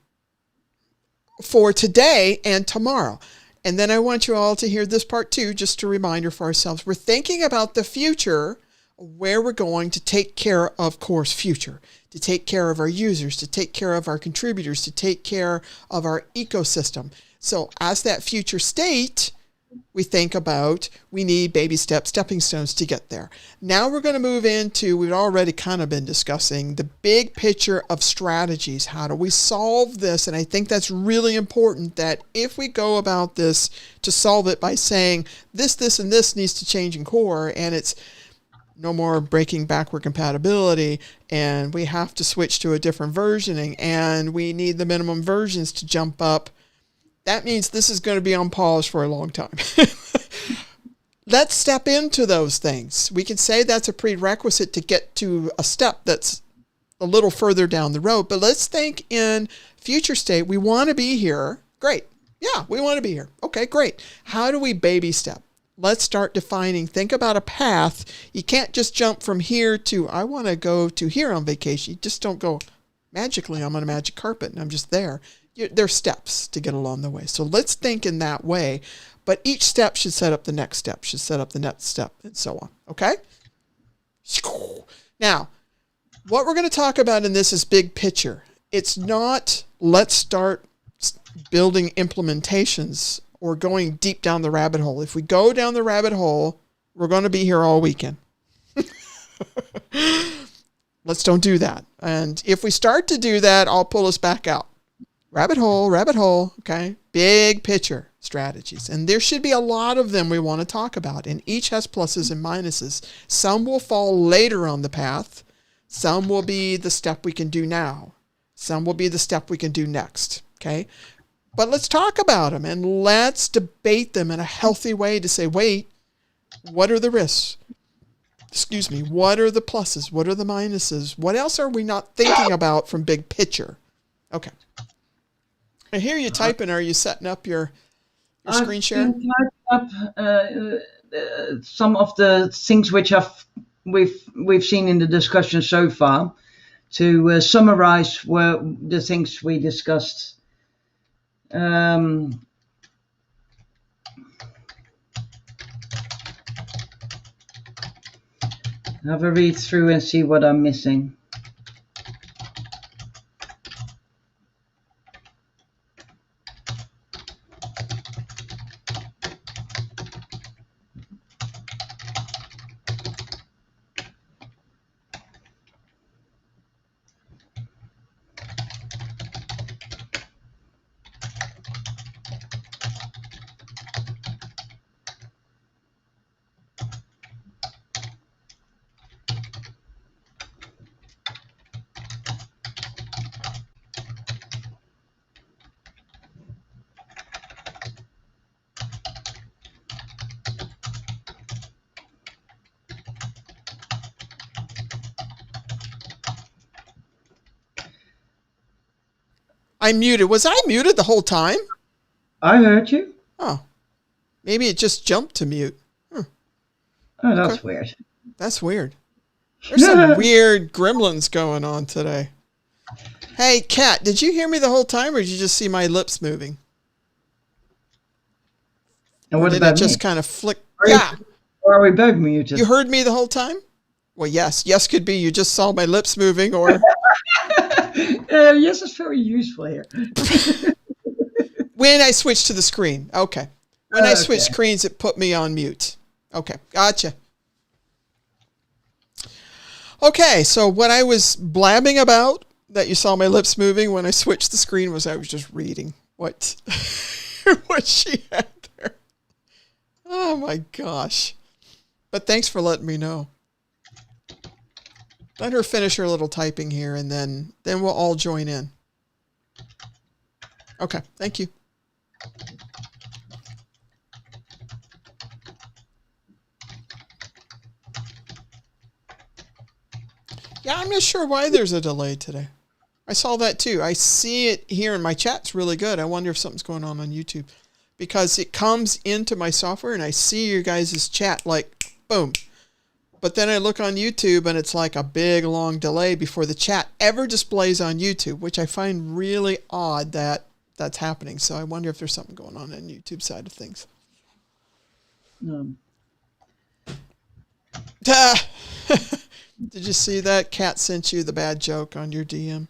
for today and tomorrow. And then I want you all to hear this part too, just a reminder for ourselves. We're thinking about the future, where we're going to take care of course future, to take care of our users, to take care of our contributors, to take care of our ecosystem. So as that future state, we think about, we need stepping stones to get there. Now we're going to move into, we've already kind of been discussing the big picture of strategies. How do we solve this? And I think that's really important, that if we go about this to solve it by saying this, and this needs to change in core, and it's no more breaking backward compatibility, and we have to switch to a different versioning, and we need the minimum versions to jump up, that means this is going to be on pause for a long time. Let's step into those things. We can say that's a prerequisite to get to a step that's a little further down the road, but let's think in future state. We want to be here. Great. Yeah, we want to be here. Okay, great. How do we baby step? Let's start defining, think about a path. You can't just jump from here to, I want to go to here on vacation. You just don't go magically, I'm on a magic carpet and I'm just there. There's steps to get along the way. So let's think in that way. But each step should set up the next step, should set up the next step, and so on. Okay? Now, what we're going to talk about in this is big picture. It's not let's start building implementations or going deep down the rabbit hole. If we go down the rabbit hole, we're going to be here all weekend. Let's don't do that. And if we start to do that, I'll pull us back out. Rabbit hole, okay? Big picture strategies. And there should be a lot of them we want to talk about. And each has pluses and minuses. Some will fall later on the path. Some will be the step we can do now. Some will be the step we can do next, okay? But let's talk about them and let's debate them in a healthy way to say, wait, what are the risks? Excuse me, what are the pluses? What are the minuses? What else are we not thinking about from big picture? Okay. I hear you typing. Are you setting up your screen share? I've been typing up some of the things which we've seen in the discussion so far, to summarize the things we discussed. Have a read through and see what I'm missing. I'm muted. Was I muted the whole time? I heard you. Oh, maybe it just jumped to mute. Oh, that's weird. That's weird. There's some weird gremlins going on today. Hey, Kat, did you hear me the whole time, or did you just see my lips moving? And what did about it just me? kind of flick? Or are we both muted? You heard me the whole time? Well, yes. Yes could be you just saw my lips moving, or... Yes, it's very useful here. When I switched to the screen. Okay. When I switched screens, it put me on mute. Okay. Gotcha. Okay. So what I was blabbing about that you saw my lips moving when I switched the screen was I was just reading what, what she had there. Oh my gosh. But thanks for letting me know. Let her finish her little typing here, and then we'll all join in. Okay, thank you. Yeah, I'm not sure why there's a delay today. I saw that too. I see it here in my chat's really good. I wonder if something's going on YouTube, because it comes into my software and I see your guys' chat like boom. But then I look on YouTube and it's like a big long delay before the chat ever displays on YouTube, which I find really odd that that's happening. So I wonder if there's something going on the YouTube side of things. Did you see that? Kat sent you the bad joke on your DM.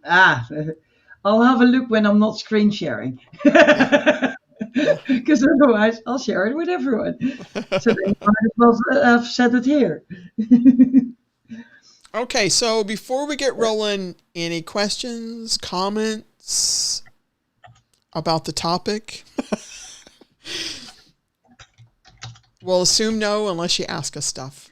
I'll have a look when I'm not screen sharing. Because otherwise I'll share it with everyone. So they might as well have said it here. Okay, so before we get rolling, any questions, comments about the topic? We'll assume no unless you ask us stuff.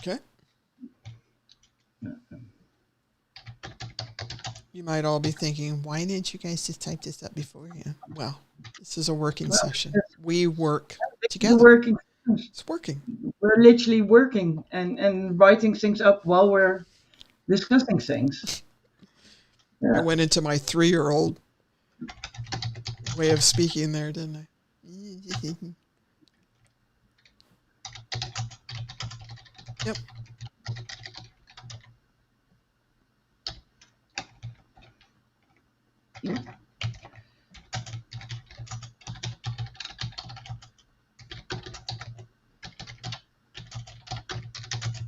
Okay. You might all be thinking, why didn't you guys just type this up beforehand? Well, this is a working session. We work together. It's working. We're literally working and writing things up while we're discussing things. Yeah. I went into my 3-year-old way of speaking there, didn't I? Yep.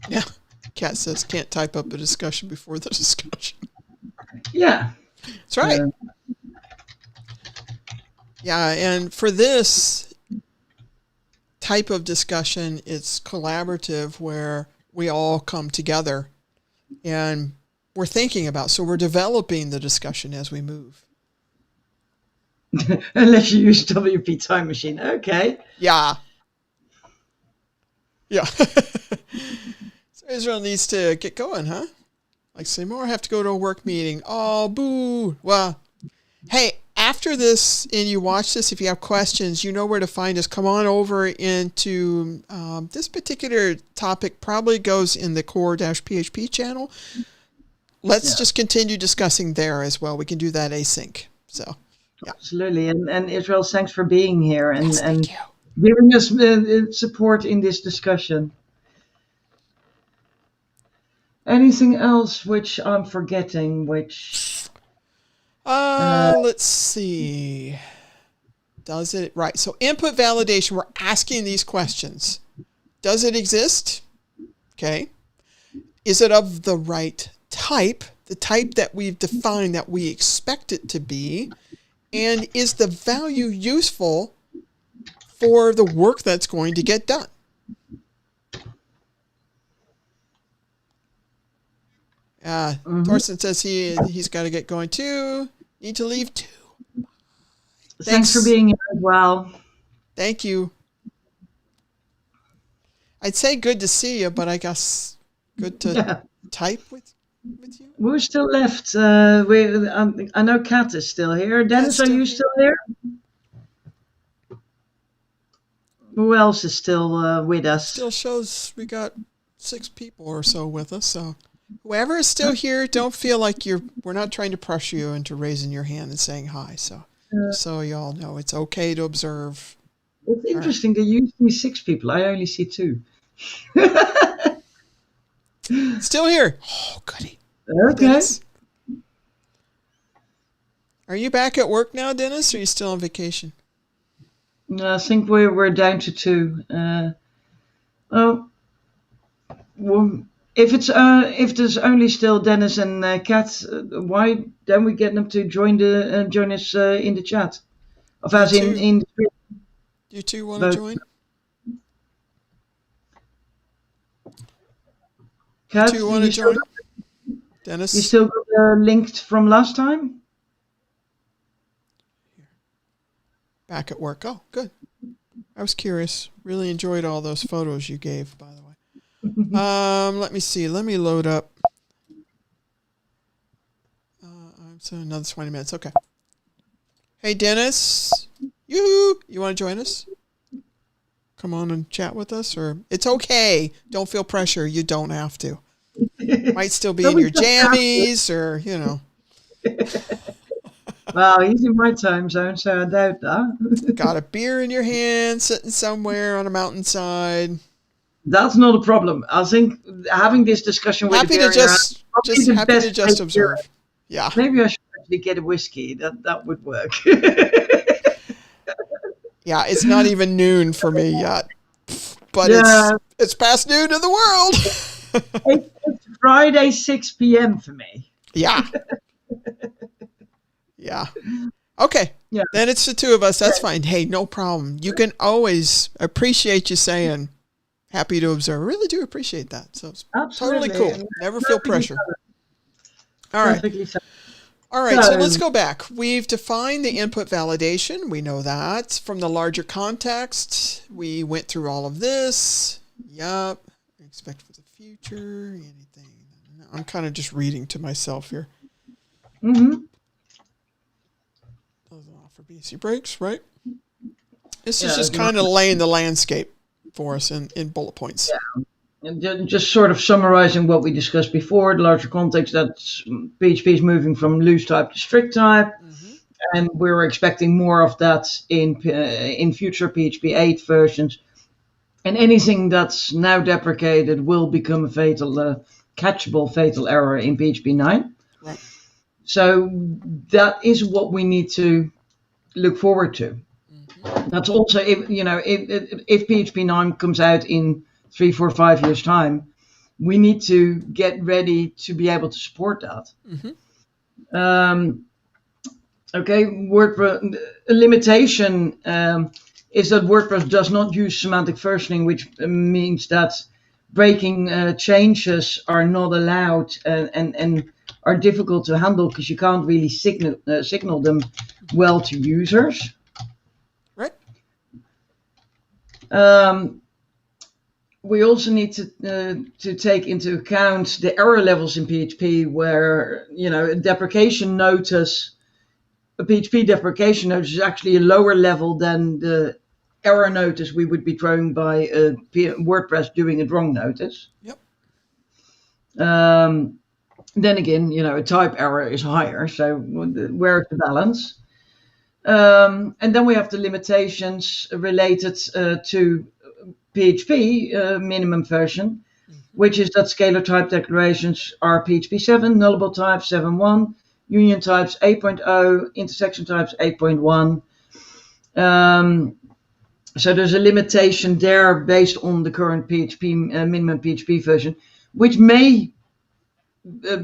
Yeah. Kat says can't type up a discussion before the discussion. Yeah. That's right. Yeah, and for this type of discussion. It's collaborative where we all come together and we're thinking about, so we're developing the discussion as we move. Unless you use WP Time Machine. Okay. Yeah. Yeah. So Israel needs to get going, huh? Like, say more, I have to go to a work meeting. Oh, boo. Well, hey, after this and you watch this, if you have questions, you know where to find us. Come on over into this particular topic probably goes in the core-PHP channel. Let's just continue discussing there as well. We can do that async. So, yeah. Absolutely. And Israel, thanks for being here and Thank you. giving us support in this discussion. Anything else which I'm forgetting, which... Let's see. Does it... Right. So input validation, we're asking these questions. Does it exist? Okay. Is it of the right type? The type that we've defined that we expect it to be? And is the value useful for the work that's going to get done? Torsten says he's got to get going too. Need to leave too. Thanks for being here as well. Thank you. I'd say good to see you, but I guess good to type with you. We're still left. I know Kat is still here. Dennis, are you still here? Who else is still with us? Still shows we got 6 people or so with us, so... Whoever is still here, don't feel like we're not trying to pressure you into raising your hand and saying hi. So you all know it's okay to observe. It's interesting that you see 6 people. I only see 2. Still here. Oh, goody. Okay. Dennis. Are you back at work now, Dennis, or are you still on vacation? I think we're down to 2. Well, if there's only still Dennis and Kat, why don't we get them to join us in the chat? Of as in the stream. You two want to join? Kat, do you want to join? Dennis? You still got linked from last time? Back at work. Oh, good. I was curious. Really enjoyed all those photos you gave, by the way. Let me see. Let me load up. So another 20 minutes. Okay. Hey, Dennis. You want to join us? Come on and chat with us, or it's okay. Don't feel pressure. You don't have to. Might still be in your jammies, or Well, he's in my time zone, so I doubt that. Got a beer in your hand, sitting somewhere on a mountainside. That's not a problem. I think having this discussion with happy to just observe. Yeah. Maybe I should actually get a whiskey. That would work. Yeah, it's not even noon for me yet, but it's past noon in the world. It's Friday 6 p.m. for me. Yeah. Yeah. Okay. Yeah. Then it's the 2 of us. That's fine. Hey, no problem. You can always appreciate you saying happy to observe. I really do appreciate that. So it's totally cool. Never feel pressure. All right. All right. So let's go back. We've defined the input validation. We know that from the larger context. We went through all of this. Yep. Expect for the future. Anything. I'm kind of just reading to myself here. Mm-hmm. Doesn't offer BC breaks, right? This is just kind of laying the landscape for us in bullet points. Yeah. And just sort of summarizing what we discussed before, the larger context that PHP is moving from loose type to strict type. Mm-hmm. And we're expecting more of that in future PHP 8 versions. And anything that's now deprecated will become a catchable fatal error in PHP 9. Right. So that is what we need to look forward to. Mm-hmm. That's also, if PHP 9 comes out in 3, 4, 5 years' time, we need to get ready to be able to support that. Mm-hmm. WordPress limitation is that WordPress does not use semantic versioning, which means that breaking changes are not allowed and are difficult to handle because you can't really signal them well to users. Right. We also need to take into account the error levels in PHP, where a PHP deprecation notice is actually a lower level than the error notice we would be throwing by WordPress doing a wrong notice. Yep. Then again, a type error is higher. So where's the balance? And then we have the limitations related to PHP minimum version, which is that scalar type declarations are PHP 7, nullable types 7.1, union types 8.0, intersection types 8.1. So there's a limitation there based on the current minimum PHP version, which may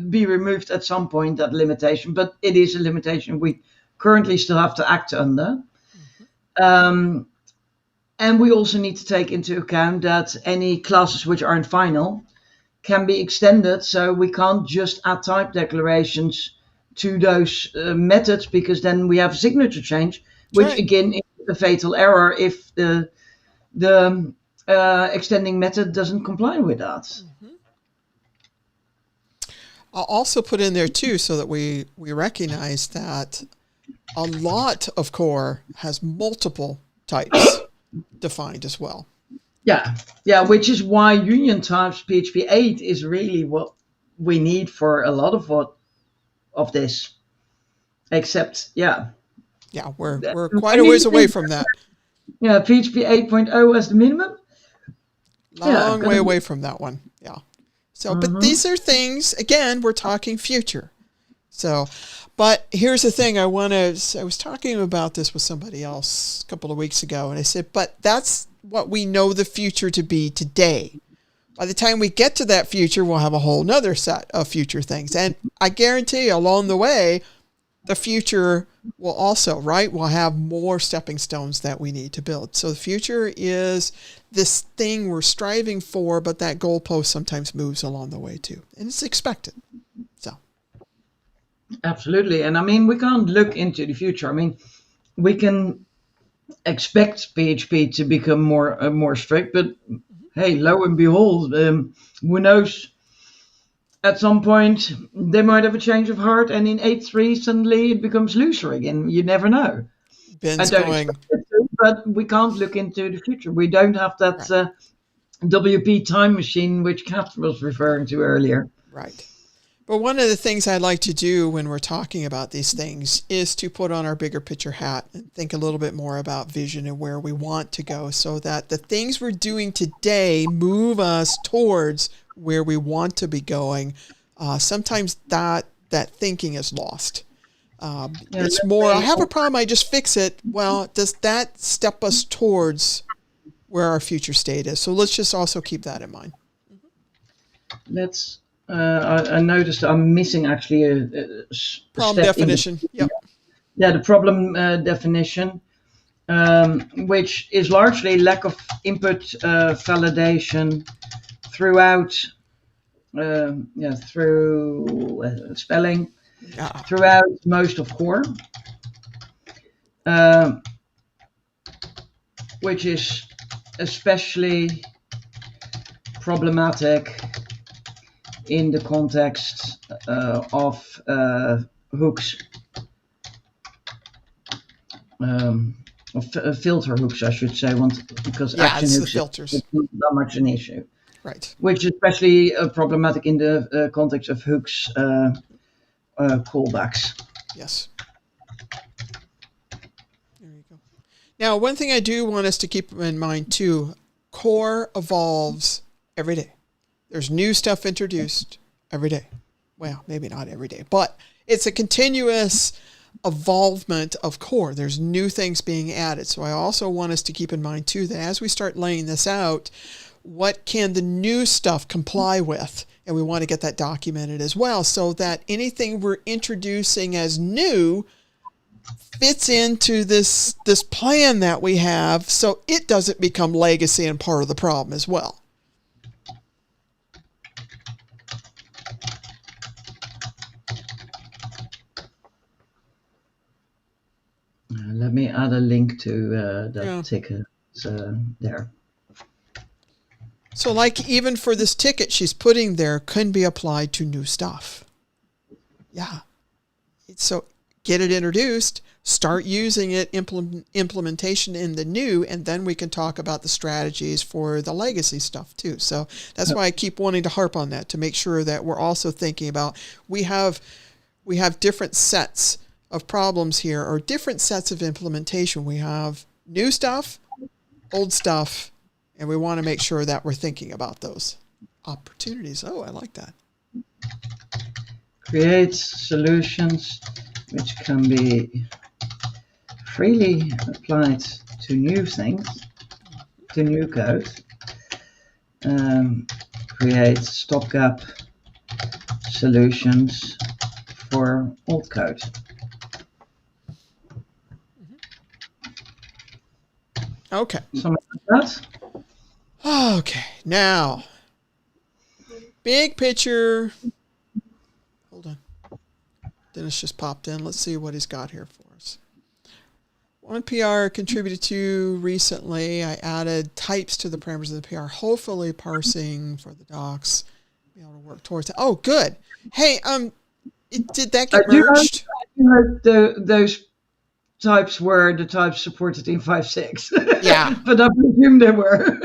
be removed at some point, that limitation, but it is a limitation we currently still have to act under. And we also need to take into account that any classes which aren't final can be extended, so we can't just add type declarations to those methods, because then we have a signature change, which again is a fatal error if the extending method doesn't comply with that. I'll also put in there too, so that we recognize that a lot of core has multiple types defined as well. Yeah, which is why union types PHP 8 is really what we need for a lot of this. Except, we're quite a ways away from that. Yeah, PHP 8.0 as the minimum. Long way away from that one. Yeah. So, but these are things, again, we're talking future. So, but here's the thing I was talking about this with somebody else a couple of weeks ago, and I said, but that's what we know the future to be today. By the time we get to that future, we'll have a whole nother set of future things. And I guarantee along the way, the future will also, we'll have more stepping stones that we need to build. So the future is this thing we're striving for, but that goalpost sometimes moves along the way too. And it's expected. So. Absolutely. And I mean, we can't look into the future. I mean, we can expect PHP to become more strict, but hey, lo and behold, who knows? At some point, they might have a change of heart, and in 8.3 suddenly it becomes looser again. You never know. Ben's going, expect it to, but we can't look into the future. We don't have that WP time machine which Kat was referring to earlier. Right. But one of the things I like to do when we're talking about these things is to put on our bigger picture hat and think a little bit more about vision and where we want to go, so that the things we're doing today move us towards where we want to be going. Sometimes that thinking is lost. It's more, I have a problem, I just fix it. Well, does that step us towards where our future state is? So let's just also keep that in mind. I noticed I'm missing actually a problem definition. Yep. Yeah, the problem definition, which is largely lack of input validation throughout, through spelling, throughout most of core, which is especially problematic in the context of hooks, of filter hooks, I should say, because action hooks is not that much an issue. Right. Which is especially problematic in the context of hooks callbacks. Yes. There you go. Now, one thing I do want us to keep in mind too, core evolves every day. There's new stuff introduced every day. Well, maybe not every day, but it's a continuous evolvement of core. There's new things being added. So I also want us to keep in mind too that as we start laying this out, what can the new stuff comply with? And we want to get that documented as well, so that anything we're introducing as new fits into this plan that we have, so it doesn't become legacy and part of the problem as well. Let me add a link to that ticket there. So like even for this ticket she's putting there can be applied to new stuff. Yeah. So get it introduced, start using it, implementation in the new, and then we can talk about the strategies for the legacy stuff too. So that's why I keep wanting to harp on that, to make sure that we're also thinking about we have different sets of problems here, or different sets of implementation. We have new stuff, old stuff, and we want to make sure that we're thinking about those opportunities. Oh, I like that. Create solutions which can be freely applied to new things, to new code. Create stopgap solutions for old code. Okay. Something like that. Okay. Now, big picture. Hold on. Dennis just popped in. Let's see what he's got here for us. One PR I contributed to recently. I added types to the parameters of the PR, hopefully parsing for the docs. Be able to work towards it. Oh, good. Hey, did that get merged? Those types were the types supported in 5.6. Yeah. But I presume they were.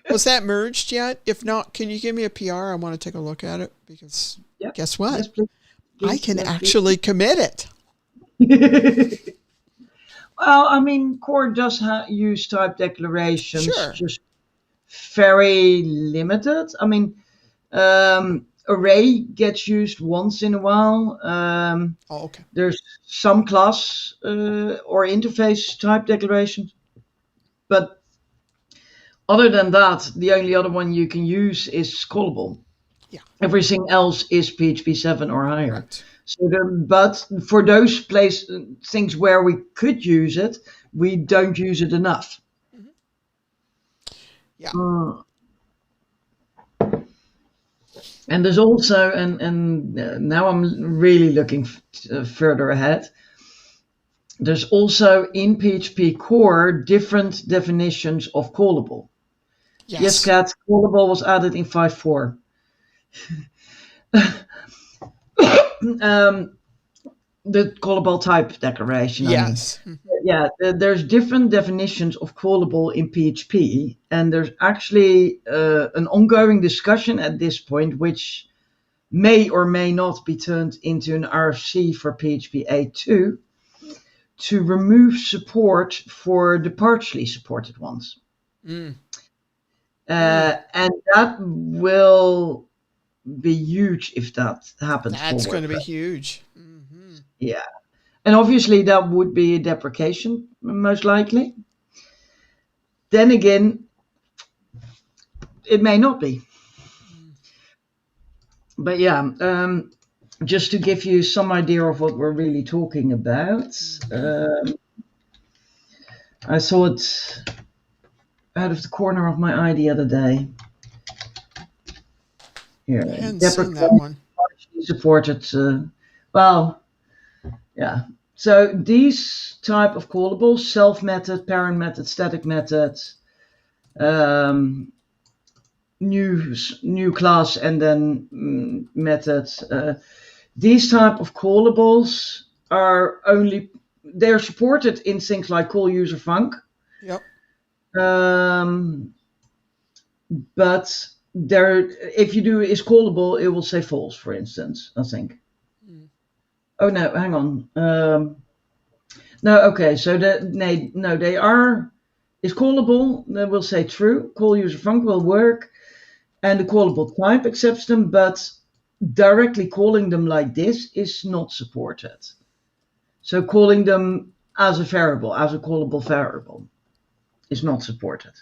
Was that merged yet? If not, can you give me a PR? I want to take a look at it, because guess what? Yes, please. I can actually commit it. Well, I mean, Core does use type declarations, just very limited. I mean, array gets used once in a while. Okay. There's some class or interface type declarations, but other than that, the only other one you can use is callable. Yeah. Everything else is PHP 7 or higher. Right. So, but for those things where we could use it, we don't use it enough. Mm-hmm. Yeah. And there's also, and now I'm really looking further ahead. There's also in PHP Core different definitions of callable. Yes, Kat, callable was added in 5.4. The callable type declaration. Yes. I mean. Yeah, there's different definitions of callable in PHP, and there's actually an ongoing discussion at this point, which may or may not be turned into an RFC for PHP 8.2, to remove support for the partially supported ones. And that will be huge if that happens. That's going to be huge. Mm-hmm. Yeah. And obviously that would be a deprecation, most likely. Then again, it may not be. But yeah, just to give you some idea of what we're really talking about, I saw it out of the corner of my eye the other day. Here, I hadn't seen that one. Supported, well, yeah. So these type of callables, self method, parent method, static method, new class, and then methods. These type of callables they're supported in things like call user func. Yep. But if you do is callable, it will say false, for instance, I think. Oh no, hang on. No, okay. So they are is callable. They will say true. Call user func will work, and the callable type accepts them. But directly calling them like this is not supported. So calling them as a variable, as a callable variable, is not supported.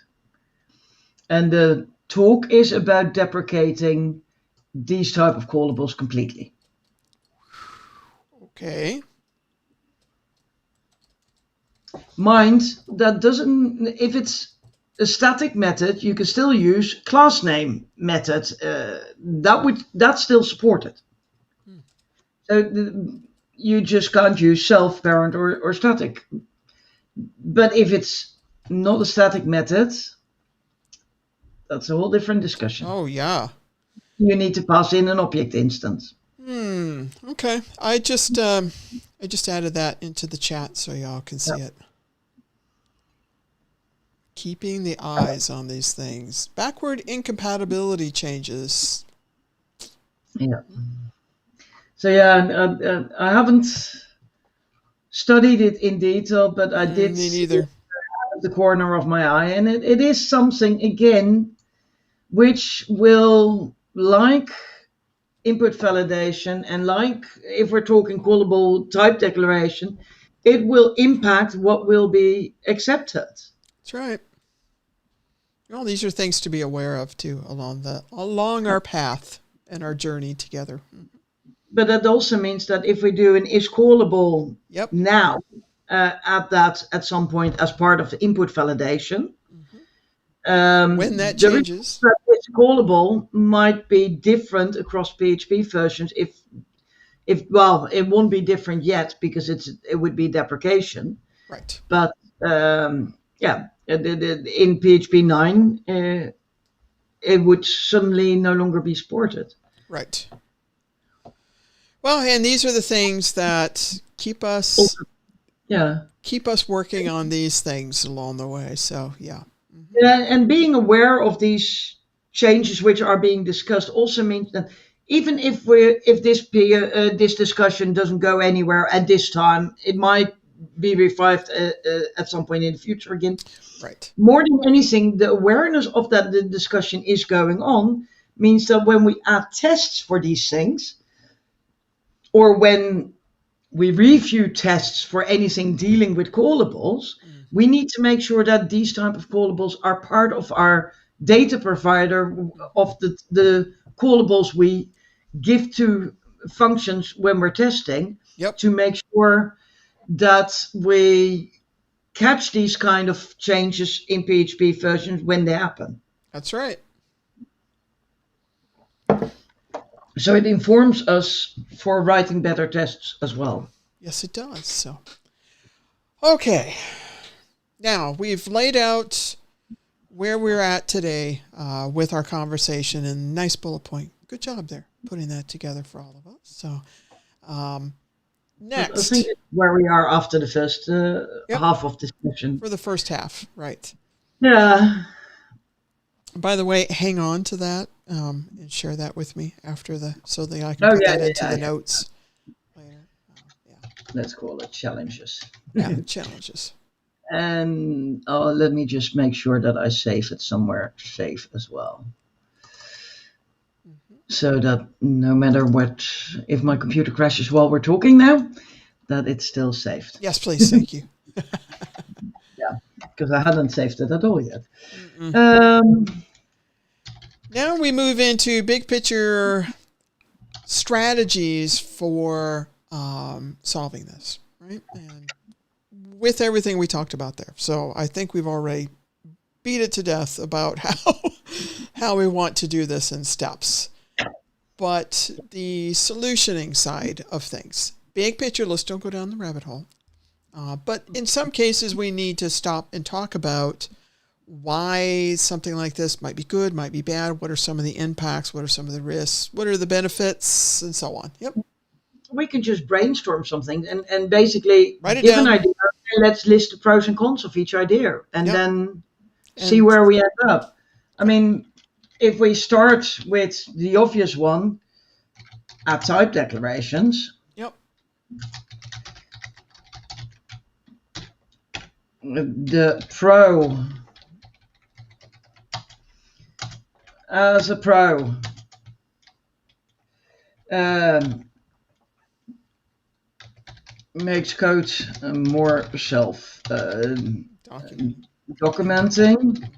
And the talk is about deprecating these type of callables completely. Okay. mind that doesn't, if it's a static method, you can still use class name method. That's still supported. So you just can't use self, parent, or static. But if it's not a static method, that's a whole different discussion. Oh, yeah. You need to pass in an object instance. Okay. I just added that into the chat so y'all can see it. Keeping the eyes on these things. Backward incompatibility changes. Yeah. So yeah, I haven't studied it in detail, but I did Me neither. at the corner of my eye, and it is something again which will, like input validation and like if we're talking callable type declaration, it will impact what will be accepted. That's right. Well, these are things to be aware of too along our path and our journey together. But that also means that if we do an is callable now at some point as part of the input validation, when that changes, that is callable might be different across PHP versions. If well, it won't be different yet because it would be deprecation. Right. But in PHP 9, it would suddenly no longer be supported. Right. Well, and these are the things that keep us working on these things along the way. So, yeah. Yeah, and being aware of these changes which are being discussed also means that even if this discussion doesn't go anywhere at this time, it might be revived at some point in the future again. Right. More than anything, the awareness of that the discussion is going on means that when we add tests for these things, or when we review tests for anything dealing with callables, we need to make sure that these type of callables are part of our data provider of the callables we give to functions when we're testing, to make sure that we catch these kind of changes in PHP versions when they happen. That's right. So it informs us for writing better tests as well. Yes, it does. So, okay. Now, we've laid out where we're at today with our conversation, and nice bullet point. Good job there, putting that together for all of us. So, next. I think it's where we are after the first half of this session. For the first half, right. Yeah. By the way, hang on to that and share that with me after so that I can put that into the notes later. Let's call it challenges. Yeah, challenges. And let me just make sure that I save it somewhere safe as well. So that no matter what, if my computer crashes while we're talking now, that it's still saved. Yes, please. Thank you. Yeah, because I hadn't saved it at all yet. Now we move into big picture strategies for solving this, right? And with everything we talked about there. So I think we've already beat it to death about how we want to do this in steps. But the solutioning side of things, big picture, let's don't go down the rabbit hole. But in some cases, we need to stop and talk about why something like this might be good, might be bad. What are some of the impacts? What are some of the risks? What are the benefits? And so on. Yep. We can just brainstorm something and basically give an idea. Let's list the pros and cons of each idea and then see where we end up. I mean, if we start with the obvious one, add type declarations. Yep. The pro. As a pro. Makes code more documenting,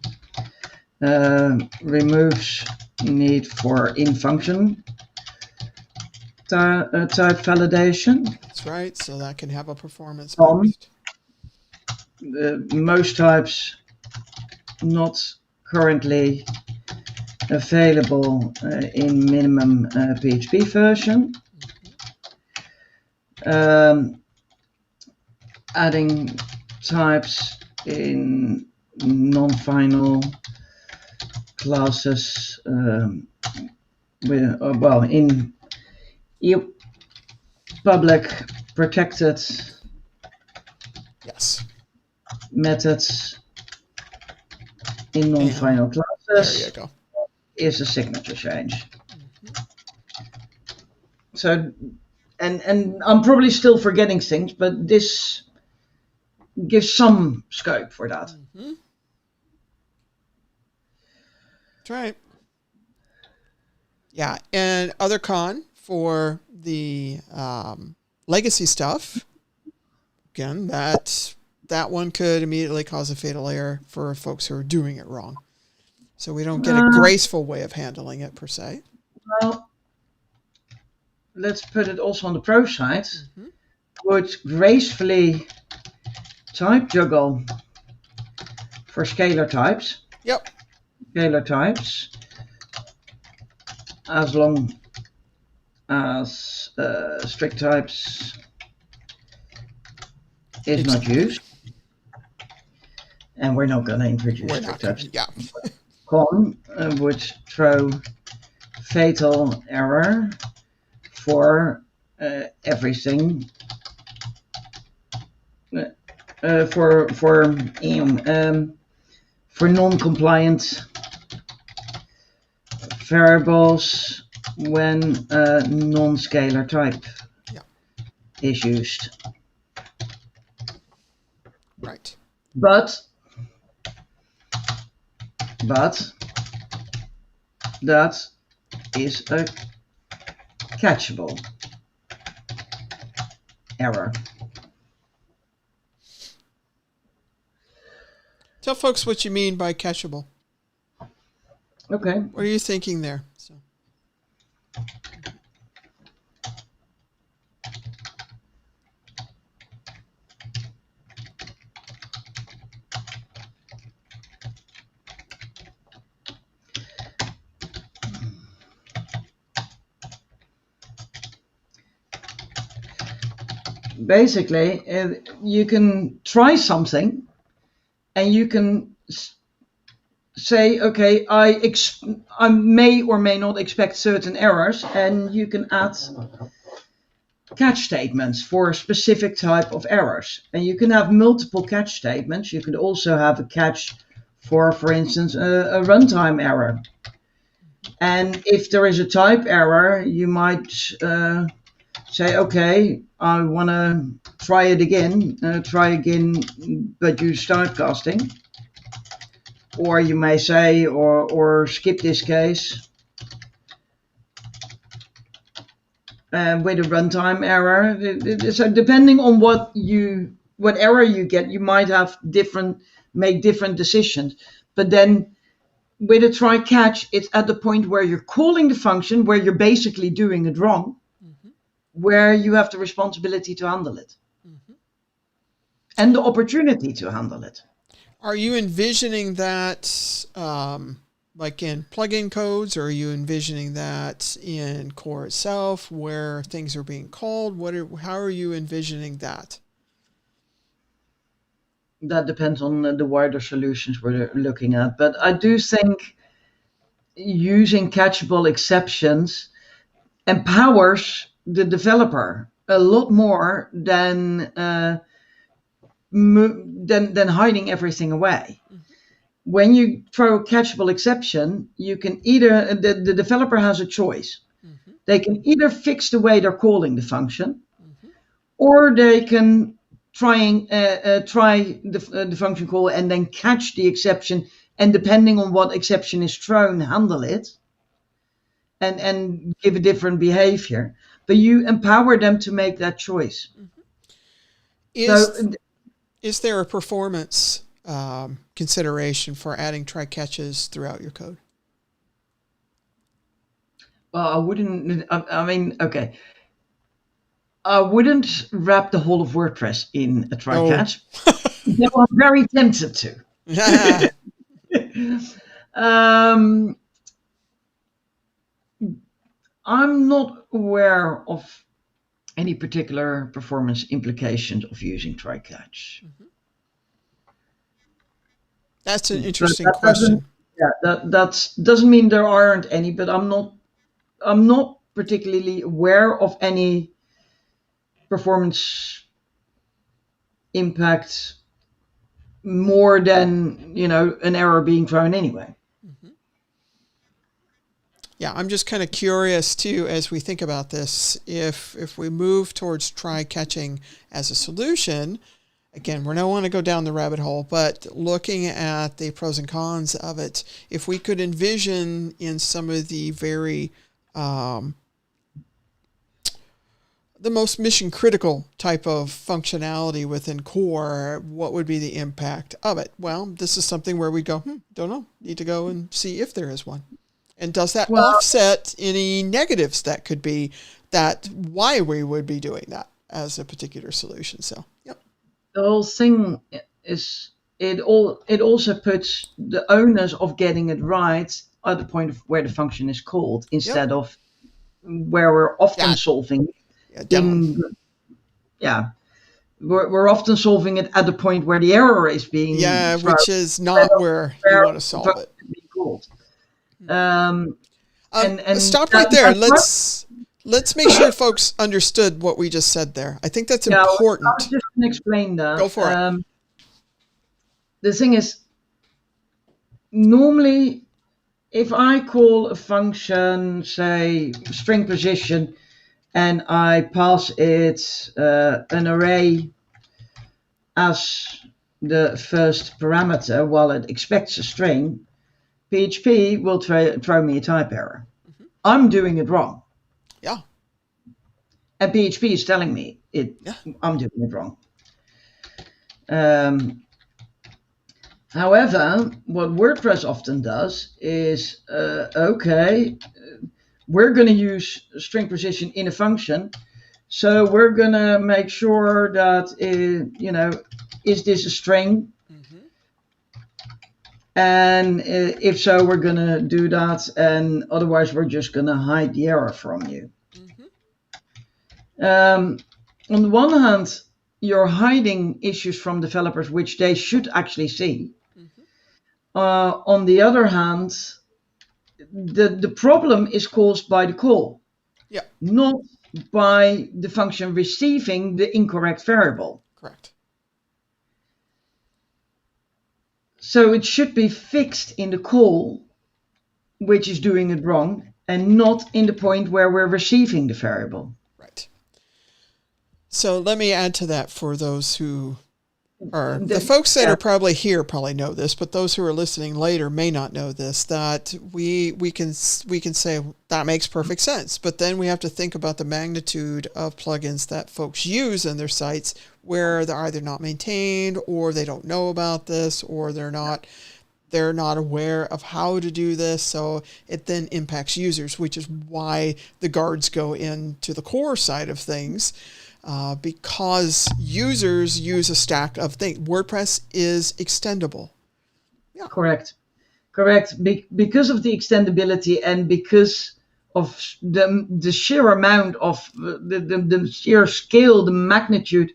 removes need for in-function type validation. That's right, so that can have a performance boost. most types not currently available in minimum PHP version. Adding types in non-final classes in public protected methods in non-final classes. There you go. Is a signature change. So, and I'm probably still forgetting things, but this gives some scope for that. That's right. Yeah, and other con for the legacy stuff, again, that one could immediately cause a fatal error for folks who are doing it wrong. So we don't get a graceful way of handling it, per se. Well, let's put it also on the pro side. Would gracefully type juggle for scalar types. Yep. Scalar types, as long as strict types is not used. And we're not going to introduce strict types. Yeah. Con would throw fatal error for everything for non-compliant variables when non-scalar type is used. Right. But that is a catchable error. Tell folks what you mean by catchable. Okay. What are you thinking there? So. Basically, you can try something and you can say, okay, I may or may not expect certain errors, and you can add catch statements for a specific type of errors. And you can have multiple catch statements. You could also have a catch for instance, a runtime error. And if there is a type error, you might say, okay, I want to try again, but use typecasting. Or you may say, or skip this case with a runtime error. So depending on what error you get, you might have make different decisions. But then with a try catch, it's at the point where you're calling the function, where you're basically doing it wrong, where you have the responsibility to handle it and the opportunity to handle it. Are you envisioning that like in plugin codes, or are you envisioning that in core itself where things are being called? How are you envisioning that? That depends on the wider solutions we're looking at. But I do think using catchable exceptions empowers the developer a lot more than hiding everything away. When you throw a catchable exception, you can either, the developer has a choice. They can either fix the way they're calling the function, or they can try the function call and then catch the exception, and depending on what exception is thrown, handle it and give a different behavior. But you empower them to make that choice. Is there a performance consideration for adding try catches throughout your code? Well, I wouldn't. I mean, okay. I wouldn't wrap the whole of WordPress in a try catch. No, I'm very tempted to. I'm not aware of any particular performance implications of using try-catch. That's an But interesting that doesn't, question. doesn't mean there aren't any, but I'm not particularly aware of any performance impact more than, an error being thrown anyway. Yeah, I'm just kind of curious too, as we think about this, if we move towards try catching as a solution. Again, we don't want to go down the rabbit hole, but looking at the pros and cons of it, if we could envision in some of the very the most mission critical type of functionality within core, what would be the impact of it? Well, this is something where we go, don't know, need to go and see if there is one. And does that offset any negatives that could be that why we would be doing that as a particular solution? So, yep. The whole thing is it also puts the onus of getting it right at the point of where the function is called instead of where we're often solving. We're often solving it at the point where the error is being which is not where you want to solve it. Stop right there. Let's make sure folks understood what we just said there. I think that's important. I was just going to explain that. Go for it. The thing is, normally, if I call a function, say, string position, and I pass it an array as the first parameter while it expects a string, PHP will throw me a type error. I'm doing it wrong. Yeah. And PHP is telling me I'm doing it wrong. However, what WordPress often does is, we're going to use string position in a function. So we're going to make sure that, is this a string? And if so, we're going to do that. And otherwise, we're just going to hide the error from you. On the one hand, you're hiding issues from developers, which they should actually see. On the other hand, the problem is caused by the call, not by the function receiving the incorrect variable. Correct. So it should be fixed in the call, which is doing it wrong, and not in the point where we're receiving the variable. Right. So let me add to that for those who are, the folks that are probably here probably know this, but those who are listening later may not know this, that we can say that makes perfect sense. But then we have to think about the magnitude of plugins that folks use in their sites where they're either not maintained or they don't know about this or they're not aware of how to do this. So it then impacts users, which is why the guards go into the core side of things. Because users use a stack of things. WordPress is extendable. Yeah. Correct. Because of the extendability and because of the sheer amount of the sheer scale, the magnitude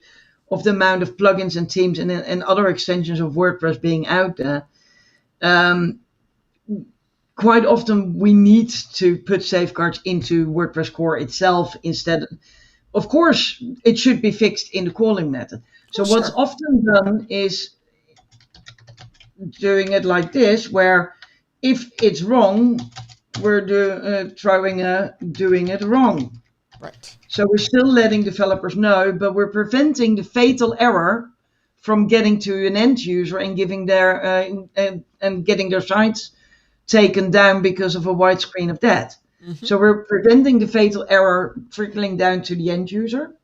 of the amount of plugins and themes and other extensions of WordPress being out there, quite often we need to put safeguards into WordPress core itself instead. Of course, it should be fixed in the calling method. So what's often done is doing it like this, where if it's wrong, we're doing it wrong. Right. So we're still letting developers know, but we're preventing the fatal error from getting to an end user and giving getting their sites taken down because of a white screen of death. So we're preventing the fatal error trickling down to the end user.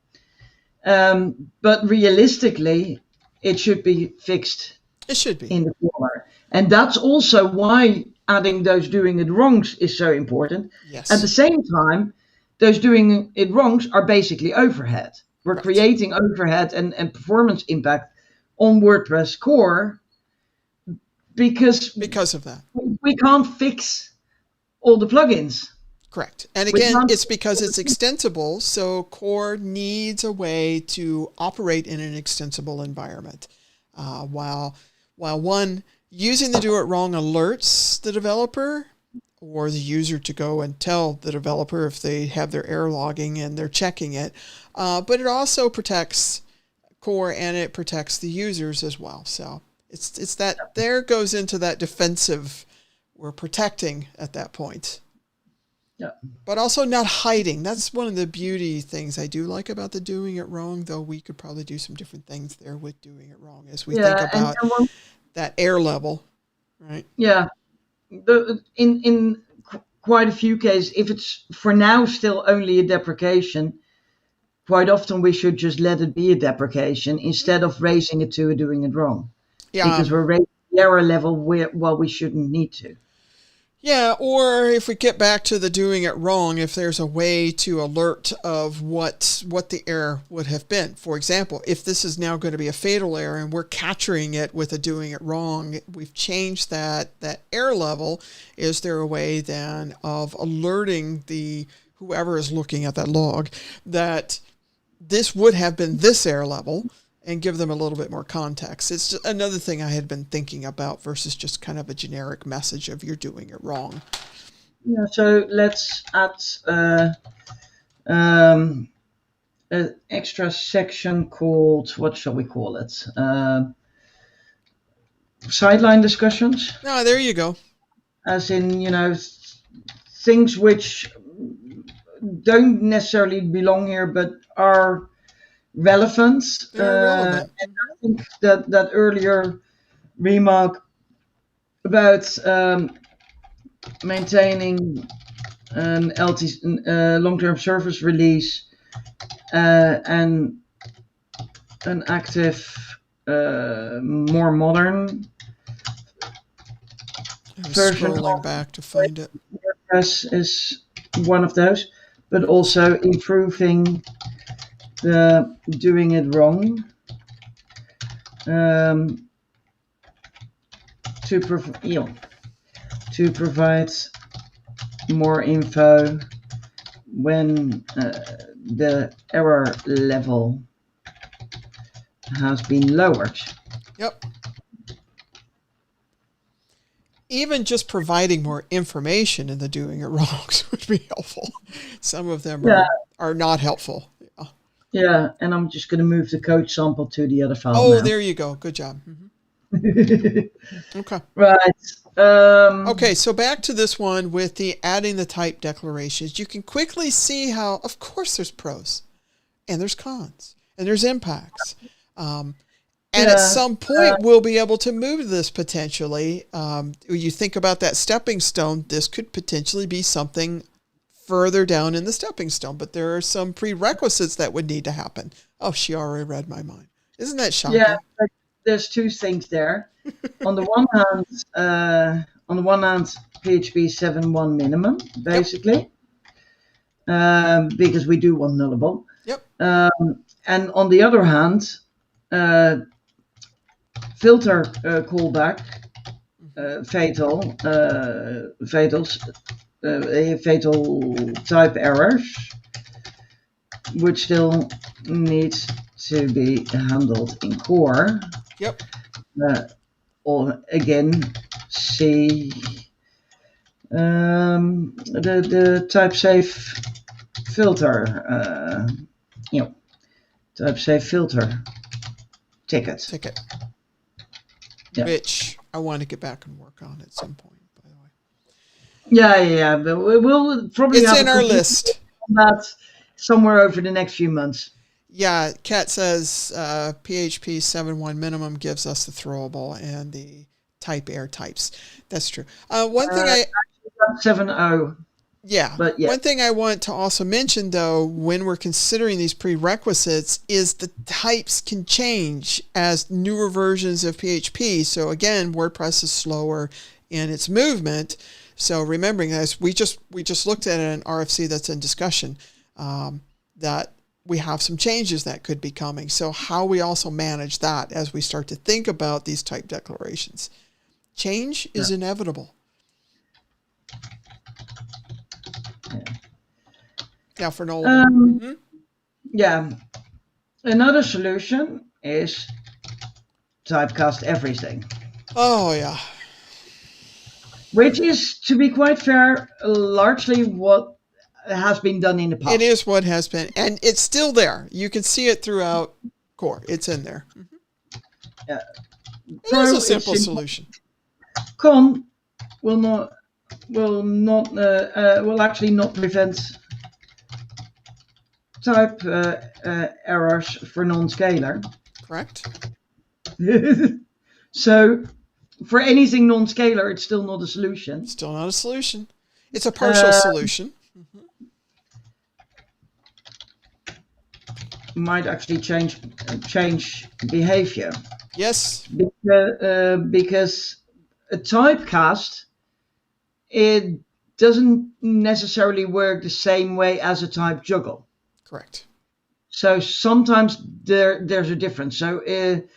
But realistically, it should be fixed. It should be. In the Folmer. And that's also why adding those doing it wrongs is so important. Yes. At the same time, those doing it wrongs are basically overhead. We're creating overhead and performance impact on WordPress core because of that. we can't fix all the plugins. Correct. And again, it's because it's extensible. So core needs a way to operate in an extensible environment. While one using the do it wrong alerts the developer or the user to go and tell the developer if they have their error logging and they're checking it. But it also protects core and it protects the users as well. So it's that there goes into that defensive, we're protecting at that point. Yeah. But also not hiding. That's one of the beauty things I do like about the doing it wrong, though we could probably do some different things there with doing it wrong as we think about that air level, right? Yeah. In quite a few cases, if it's for now still only a deprecation, quite often we should just let it be a deprecation instead of raising it to a doing it wrong. Yeah. Because we're raising the error level while we shouldn't need to. Yeah, or if we get back to the doing it wrong, if there's a way to alert of what the error would have been. For example, if this is now going to be a fatal error and we're capturing it with a doing it wrong, we've changed that error level. Is there a way then of alerting whoever is looking at that log that this would have been this error level? And give them a little bit more context. It's just another thing I had been thinking about versus just kind of a generic message of you're doing it wrong. Yeah, so let's add an extra section called, what shall we call it? Sideline discussions. Oh, there you go. As in, things which don't necessarily belong here, but are relevant. Relevant. And I think that earlier remark about maintaining an long-term service release and an active, more modern version. Scrolling back to find it. WordPress is one of those, but also improving the doing it wrong to provide more info when the error level has been lowered. Yep. Even just providing more information in the doing it wrongs would be helpful. Some of them are not helpful. Yeah, and I'm just going to move the code sample to the other file. Oh, now. there you go. Good job. Mm-hmm. Okay. Right. Okay, so back to this one with the adding the type declarations. You can quickly see how, of course, there's pros, and there's cons, and there's impacts. And at some point, we'll be able to move this potentially. You think about that stepping stone, this could potentially be something further down in the stepping stone, but there are some prerequisites that would need to happen. Oh, she already read my mind. Isn't that shocking? Yeah, there's two things there. on the one hand, PHP 7.1 minimum, basically, because we do want nullable. Yep. And on the other hand, filter callback, fatal type errors, which still need to be handled in core. Yep. Or again, see the type safe filter, type safe filter ticket. Yeah. Which I want to get back and work on at some point, by the way. Yeah, but we'll probably it's in our list. On that somewhere over the next few months. Yeah, Kat says PHP 7.1 minimum gives us the throwable and the type error types. That's true. One thing 7.0. Yeah. But yeah. One thing I want to also mention, though, when we're considering these prerequisites, is the types can change as newer versions of PHP. So again, WordPress is slower in its movement. So remembering this, we just looked at an RFC that's in discussion that we have some changes that could be coming. So how we also manage that as we start to think about these type declarations. Change is inevitable. Yeah, for Nolan. Yeah. Another solution is typecast everything. Oh, yeah. Which is, to be quite fair, largely what has been done in the past. It is what has been. And it's still there. You can see it throughout core. It's in there. It is a simple solution. Con will actually not prevent type errors for non-scalar. Correct. So for anything non-scalar, it's still not a solution. Still not a solution. It's a partial solution. Might actually change behavior. Yes. Because a typecast, it doesn't necessarily work the same way as a type juggle. Correct. So sometimes there's a difference. So give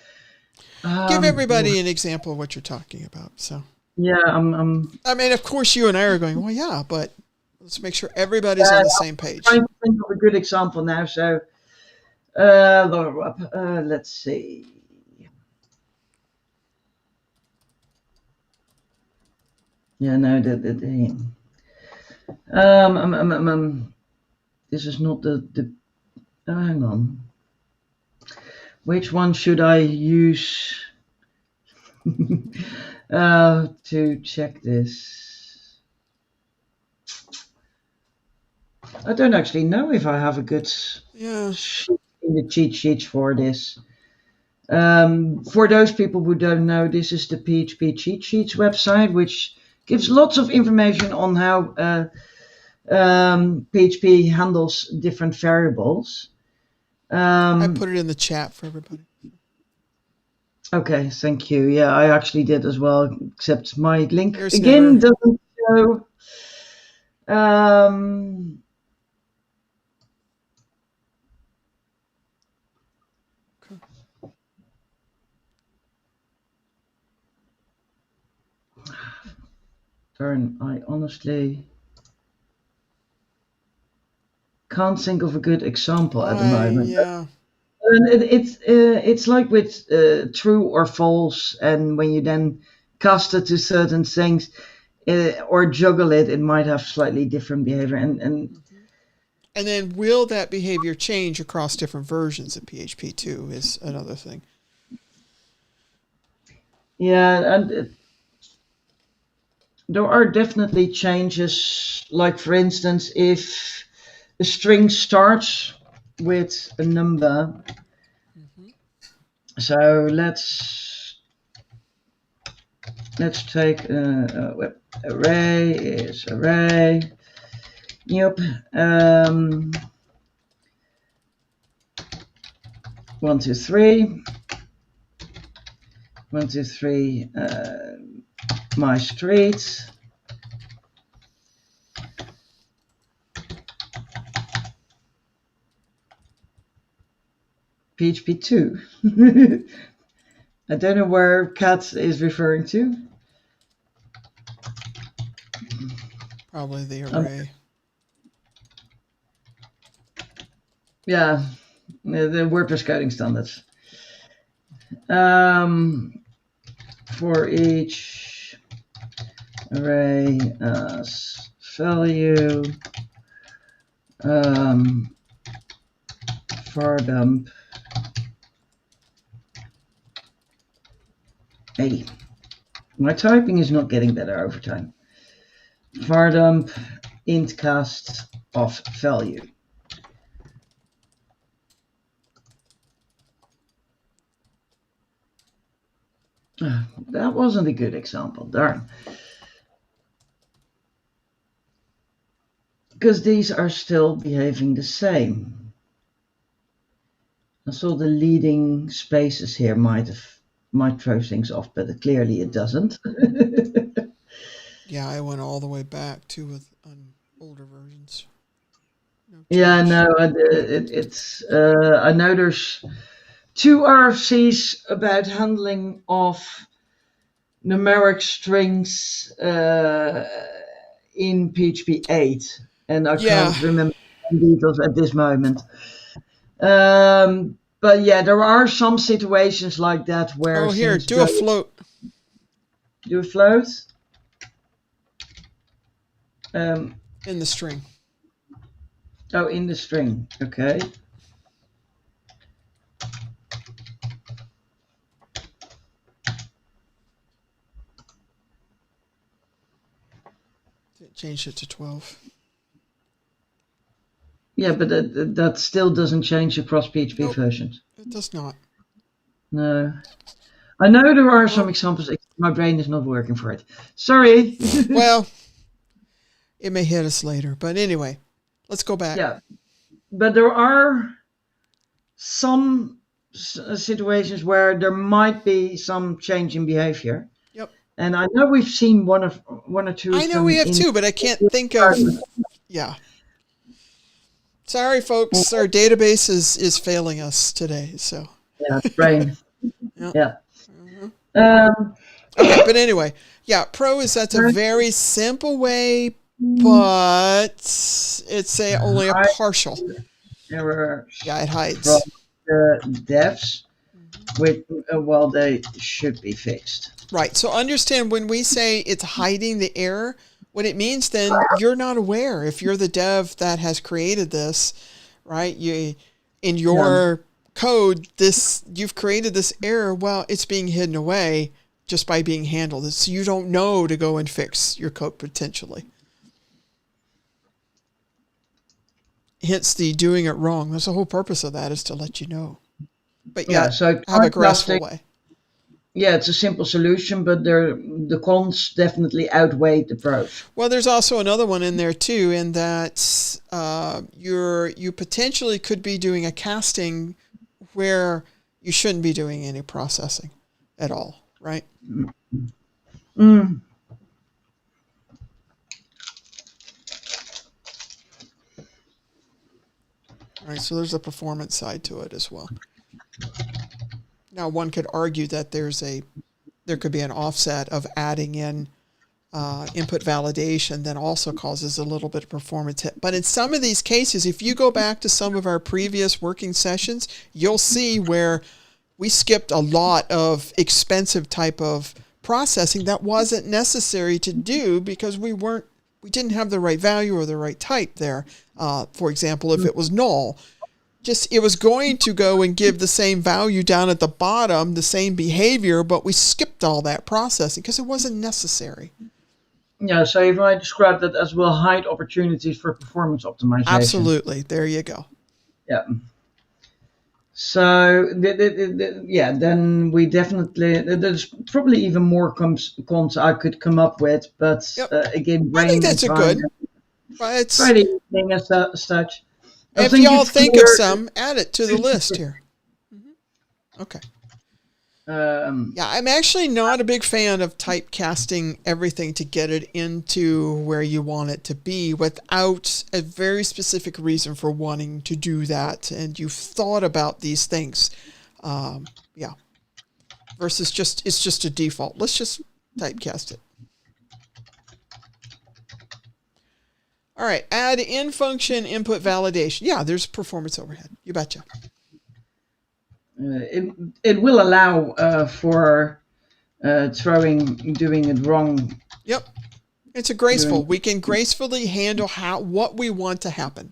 everybody an example of what you're talking about. So yeah, I mean, of course, you and I are going, well, yeah, but let's make sure everybody's on the same page. I'm trying to think of a good example now. So let's see. Yeah, no, this is not the hang on. Which one should I use to check this? I don't actually know if I have a good sheet in the cheat sheets for this. For those people who don't know, this is the PHP cheat sheets website, which gives lots of information on how PHP handles different variables. I put it in the chat for everybody. Okay, thank you. Yeah, I actually did as well, except my link Here's again doesn't show. Darn, I honestly can't think of a good example at the moment. Yeah. And it's like with true or false, and when you then cast it to certain things or juggle it, it might have slightly different behavior. And then will that behavior change across different versions of PHP 2 is another thing. Yeah, and there are definitely changes, like for instance, if a string starts with a number. So let's take array is array. Yep. 1, 2, 3. 1, 2, 3. My street. PHP 2. I don't know where Kat is referring to. Probably the array. Yeah, the WordPress coding standards. For each array as value, var dump 80. My typing is not getting better over time. Var dump int cast of value. That wasn't a good example, darn. Because these are still behaving the same. I saw the leading spaces here might throw things off, but clearly it doesn't. Yeah, I went all the way back to on older versions. No Yeah, no, it's. I know there's two RFCs about handling of numeric strings in PHP 8, and I Yeah. can't remember the details at this moment. But yeah, there are some situations like that where Oh, here, things do a go. float Do a float. Um, in the string. oh, in the string. Okay. Change it to 12. Yeah, but that still doesn't change across PHP Nope, versions. it does not. No. I know there are some Oh, examples. My brain is not working for it. Sorry. well, it may hit us later. But anyway, let's go back. Yeah, but there are some situations where there might be some change in behavior, Yep. and I know we've seen one or two I of know them we have in. two, but I can't think of. Yeah. Sorry, folks. Our database is failing us today. So. Yeah, brain. Yeah. Yeah. Mm-hmm. Okay, but anyway, yeah, pro is that's a very simple way, but it's only a partial. Errors. Yeah, it hides. From the devs, with well, they should be fixed. Right. So understand when we say it's hiding the error, what it means then you're not aware. If you're the dev that has created this, right? You in your code, you've created this error. Well, it's being hidden away just by being handled. So you don't know to go and fix your code potentially. Hence the doing it wrong. That's the whole purpose of that, is to let you know. But yeah, so have a graceful way. Yeah, it's a simple solution, but the cons definitely outweigh the pros. Well, there's also another one in there too, in that you potentially could be doing a casting where you shouldn't be doing any processing at all, right? Mm. All right, so there's a performance side to it as well. Now, one could argue that there could be an offset of adding in input validation that also causes a little bit of performance hit. But in some of these cases, if you go back to some of our previous working sessions, you'll see where we skipped a lot of expensive type of processing that wasn't necessary to do because we didn't have the right value or the right type there. For example, if it was null, it was going to go and give the same value down at the bottom, the same behavior, but we skipped all that processing because it wasn't necessary. Yeah, so if I describe that as well, hide opportunities for performance optimization. Absolutely. There you go. Yeah. So, yeah, then we definitely, there's probably even more cons I could come up with, but again, brain I think that's a good. It's Friday evening as such. If y'all think of some, add it to the list here. Okay. Yeah, I'm actually not a big fan of typecasting everything to get it into where you want it to be without a very specific reason for wanting to do that. And you've thought about these things. Yeah. Versus it's just a default. Let's just typecast it. All right. Add in function input validation. Yeah, there's performance overhead. You betcha. It will allow for doing it wrong. Yep. It's a graceful. We can gracefully handle what we want to happen.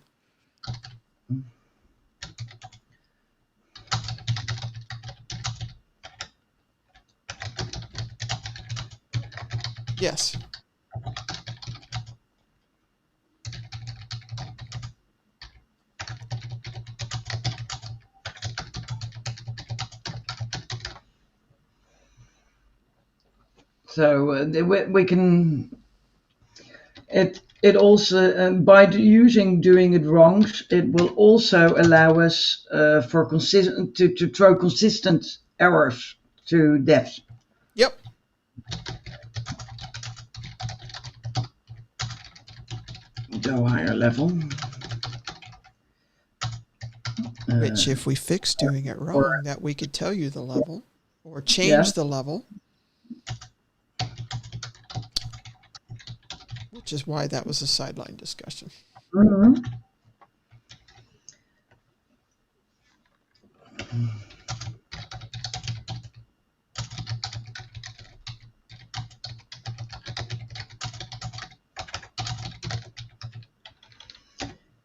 Yes. So we can. It also by using doing it wrong, it will also allow us for consistent to throw consistent errors to devs. Yep. Go higher level. Which if we fix doing it wrong, that we could tell you the level or change the level. Which is why that was a sideline discussion. Mm-hmm.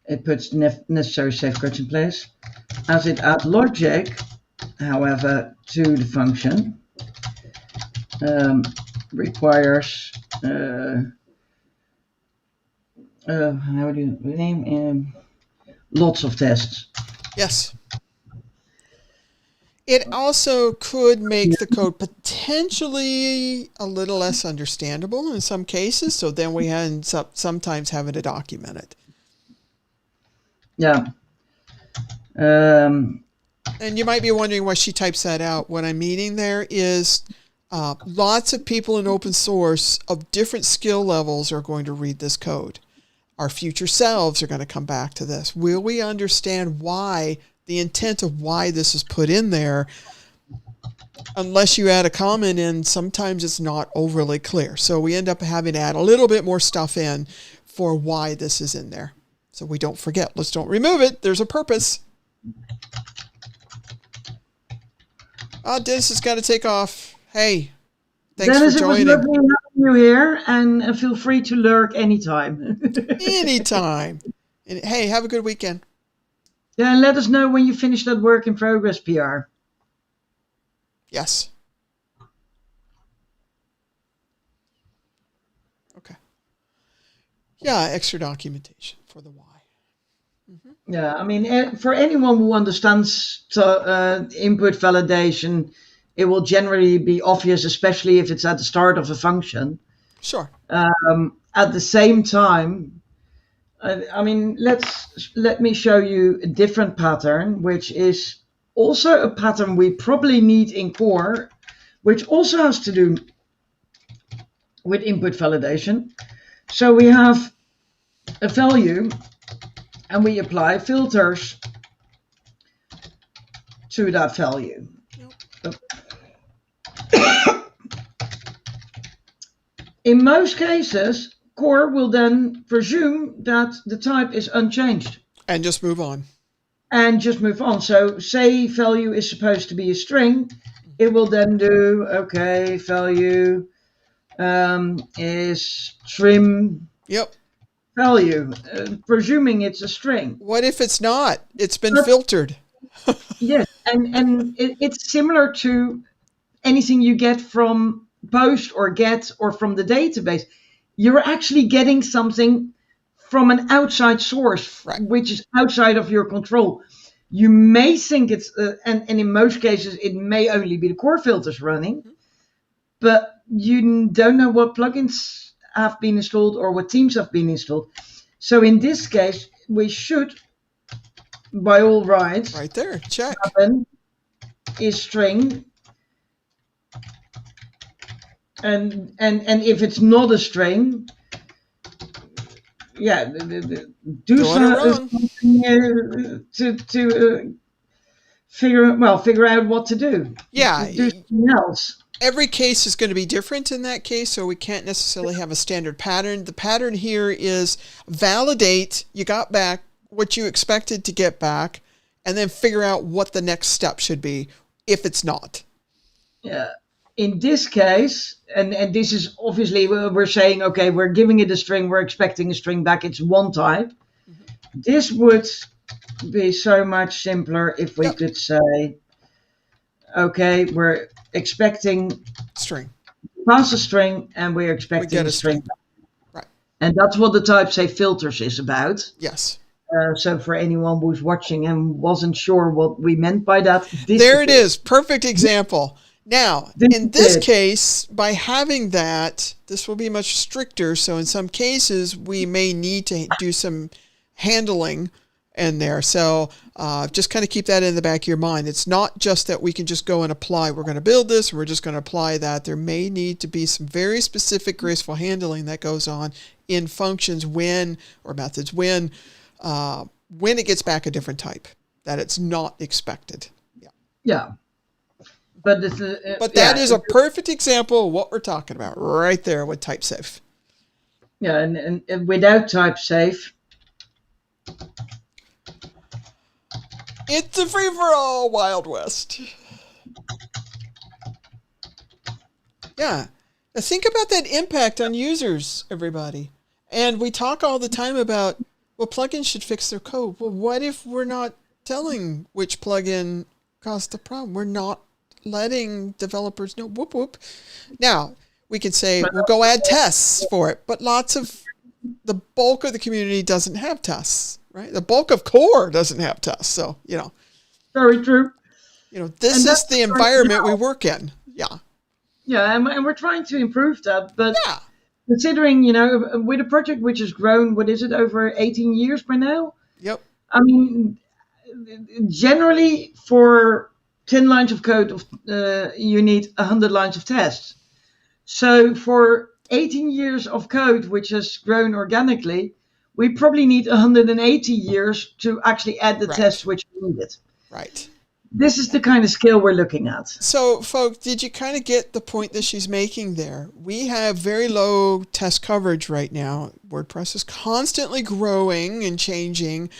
It puts necessary safeguards in place. As it adds logic, however, to the function, requires how do you name lots of tests. Yes. It also could make the code potentially a little less understandable in some cases, so then we end up sometimes having to document it. Yeah. And you might be wondering why she types that out. What I'm meaning there is lots of people in open source of different skill levels are going to read this code. Our future selves are going to come back to this. Will we understand why, the intent of why this is put in there? Unless you add a comment in, sometimes it's not overly clear. So we end up having to add a little bit more stuff in for why this is in there. So we don't forget. Let's don't remove it. There's a purpose. Dennis has got to take off. Hey, thanks Dennis, for joining. It was lovely having you here, and feel free to lurk anytime. Anytime. And hey, have a good weekend. Yeah, and let us know when you finish that work in progress PR. Yes. Okay. Yeah, extra documentation for the why. Mm-hmm. Yeah, I mean, for anyone who understands input validation, it will generally be obvious, especially if it's at the start of a function. Sure. At the same time, I mean, let me show you a different pattern, which is also a pattern we probably need in core, which also has to do with input validation. So we have a value, and we apply filters to that value. Yep. In most cases, core will then presume that the type is unchanged. And just move on. So say value is supposed to be a string, it will then do, okay, value is trim. Yep. Value, presuming it's a string. What if it's not? It's been filtered. Yes, and it's similar to anything you get from post or get or from the database. You're actually getting something from an outside source, right, which is outside of your control. You may think it's, and in most cases, it may only be the core filters running, but you don't know what plugins have been installed or what themes have been installed. So in this case, we should, by all rights, right there, check, is string. And if it's not a string, yeah, do something to figure out what to do. Yeah, do something else. Every case is going to be different in that case, so we can't necessarily have a standard pattern. The pattern here is validate, you got back what you expected to get back, and then figure out what the next step should be if it's not. Yeah. In this case, and this is obviously we're saying, okay, we're giving it a string, we're expecting a string back, it's one type. Mm-hmm. This would be so much simpler if we could say, okay, we're expecting string, pass a string, and we're expecting a string. Right. And that's what the type say filters is about. Yes. So for anyone who's watching and wasn't sure what we meant by that, there it is. Perfect example. Now, in this case, by having that, this will be much stricter. So in some cases, we may need to do some handling in there. So just kind of keep that in the back of your mind. It's not just that we can just go and apply. We're going to build this, and we're just going to apply that. There may need to be some very specific graceful handling that goes on in functions when, or methods when it gets back a different type. that it's not expected. Yeah. But that is a perfect example of what we're talking about right there with type safe. Yeah, and without type safe, it's a free-for-all Wild West. Yeah. Now think about that impact on users, everybody. And we talk all the time about, well, plugins should fix their code. Well, what if we're not telling which plugin caused the problem? We're not letting developers know. Whoop, whoop. Now, we can say, we'll go add tests for it. But the bulk of the community doesn't have tests, right? The bulk of core doesn't have tests. So, Very true. This is the environment we work in. Yeah. Yeah, and we're trying to improve that. But considering, with a project which has grown, what is it, over 18 years by now? Yep. I mean, generally for 10 lines of code, you need 100 lines of tests. So for 18 years of code, which has grown organically, we probably need 180 years to actually add the tests which we needed. Right. This is the kind of scale we're looking at. So, folks, did you kind of get the point that she's making there? We have very low test coverage right now. WordPress is constantly growing and changing.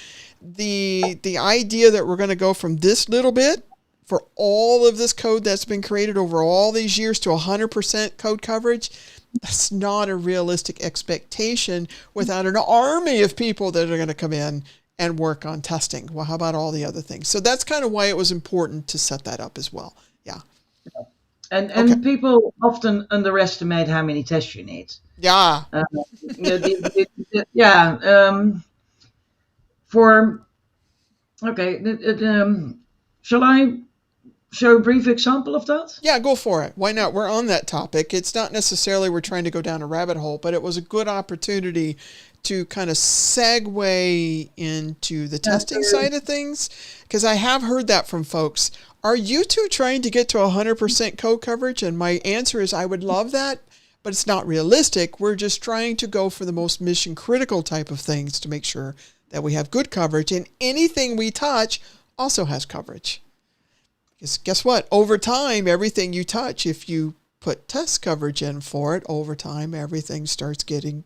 The idea that we're going to go from this little bit for all of this code that's been created over all these years to 100% code coverage, that's not a realistic expectation without an army of people that are going to come in and work on testing. Well, how about all the other things? So that's kind of why it was important to set that up as well. Yeah. And people often underestimate how many tests you need. Yeah. Shall I show a brief example of that? Yeah, go for it. Why not? We're on that topic. It's not necessarily we're trying to go down a rabbit hole, but it was a good opportunity to kind of segue into the testing side of things, because I have heard that from folks. Are you two trying to get to 100% code coverage? And my answer is I would love that, but it's not realistic. We're just trying to go for the most mission critical type of things to make sure that we have good coverage, and anything we touch also has coverage. Because guess what? Over time, everything you touch, if you put test coverage in for it, over time, everything starts getting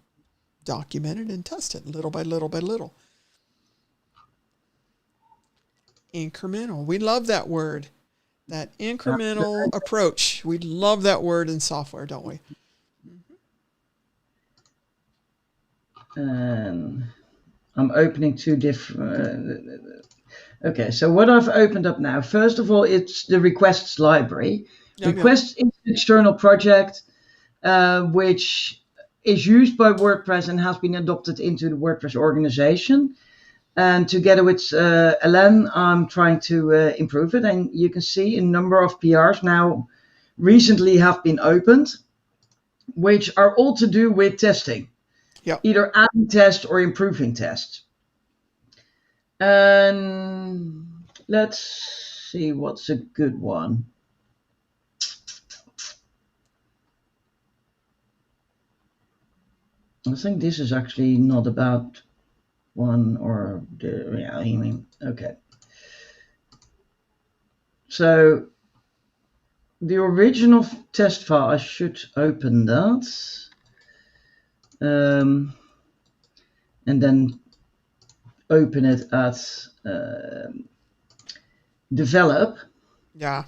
documented and tested little by little by little. Incremental. We love that word. That incremental approach. We love that word in software, don't we? I'm opening two different... Okay, so what I've opened up now, first of all, it's the requests library. Requests is an external project which is used by WordPress and has been adopted into the WordPress organization. And together with Ellen, I'm trying to improve it. And you can see a number of PRs now recently have been opened, which are all to do with testing. Yep. Either adding tests or improving tests. And let's see what's a good one. I think this is actually not about one or the, yeah, I mean, okay. So the original test file, I should open that. And then open it at develop. Yeah.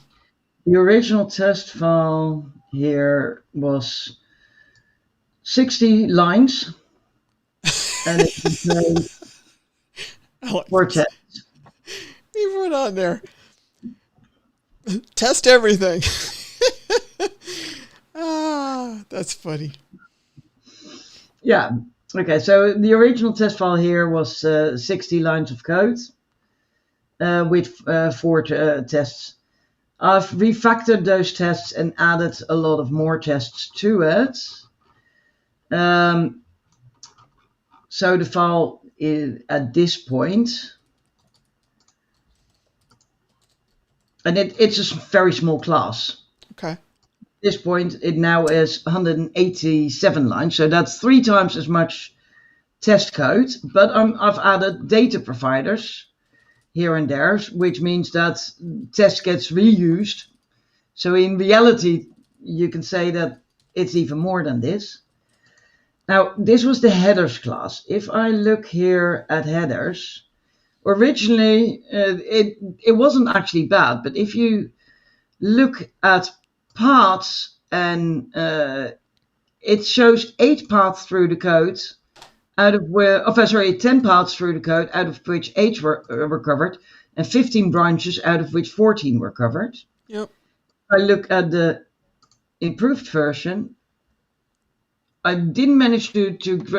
The original test file here was 60 lines. And it contained 4 tests. You put on there. Test everything. That's funny. Yeah. Okay, so the original test file here was 60 lines of code with 4 tests. I've refactored those tests and added a lot of more tests to it. So the file is at this point, and it's a very small class. Okay. At this point, it now is 187 lines, so that's 3 times as much test code. But I've added data providers here and there, which means that text gets reused. So in reality, you can say that it's even more than this. Now, this was the headers class. If I look here at headers, originally it wasn't actually bad, but if you look at paths and it shows 8 paths through the code, out of where, 10 paths through the code, out of which 8 were covered, and 15 branches, out of which 14 were covered. Yep. If I look at the improved version, I didn't manage to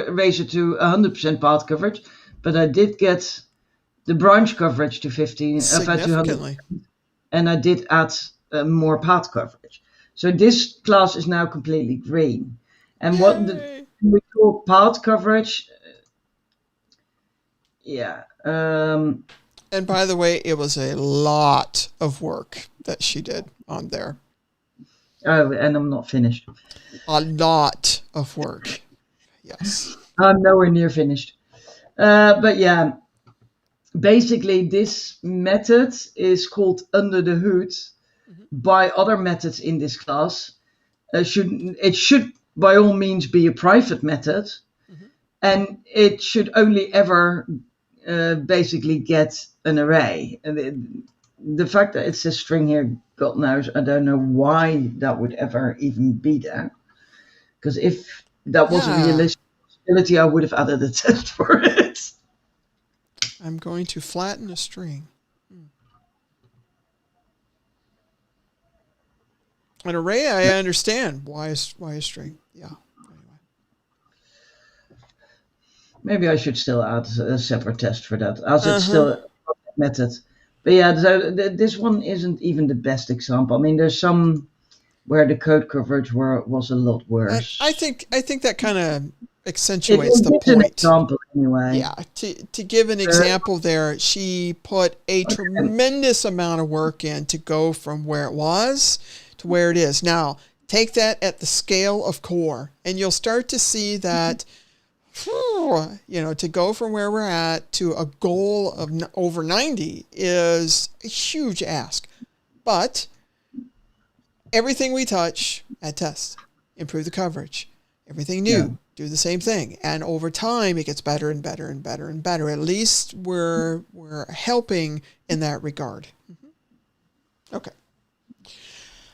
raise it to 100% path coverage, but I did get the branch coverage to 15, Significantly. and I did add more path coverage. So this class is now completely green. And what we call path coverage, and by the way, it was a lot of work that she did on there. Oh, and I'm not finished. A lot of work. Yes. I'm nowhere near finished. But yeah, basically this method is called under the hood by other methods in this class. It should by all means be a private method, and it should only ever basically get an array. And the fact that it says string here, God knows, I don't know why that would ever even be there. Because if that was a realistic possibility, I would have added a test for it. I'm going to flatten a string. An array, I understand. Why a string? Yeah. Anyway. Maybe I should still add a separate test for that, as it's still a method. But yeah, so this one isn't even the best example. I mean, there's some where the code coverage was a lot worse. I think that kind of accentuates the point. An example anyway. Yeah, to give an example there, she put a tremendous amount of work in to go from where it was to where it is. Now, take that at the scale of core, and you'll start to see that, to go from where we're at to a goal of over 90 is a huge ask. But everything we touch, add tests, improve the coverage. Everything new, do the same thing. And over time, it gets better and better and better and better. At least we're helping in that regard. Okay.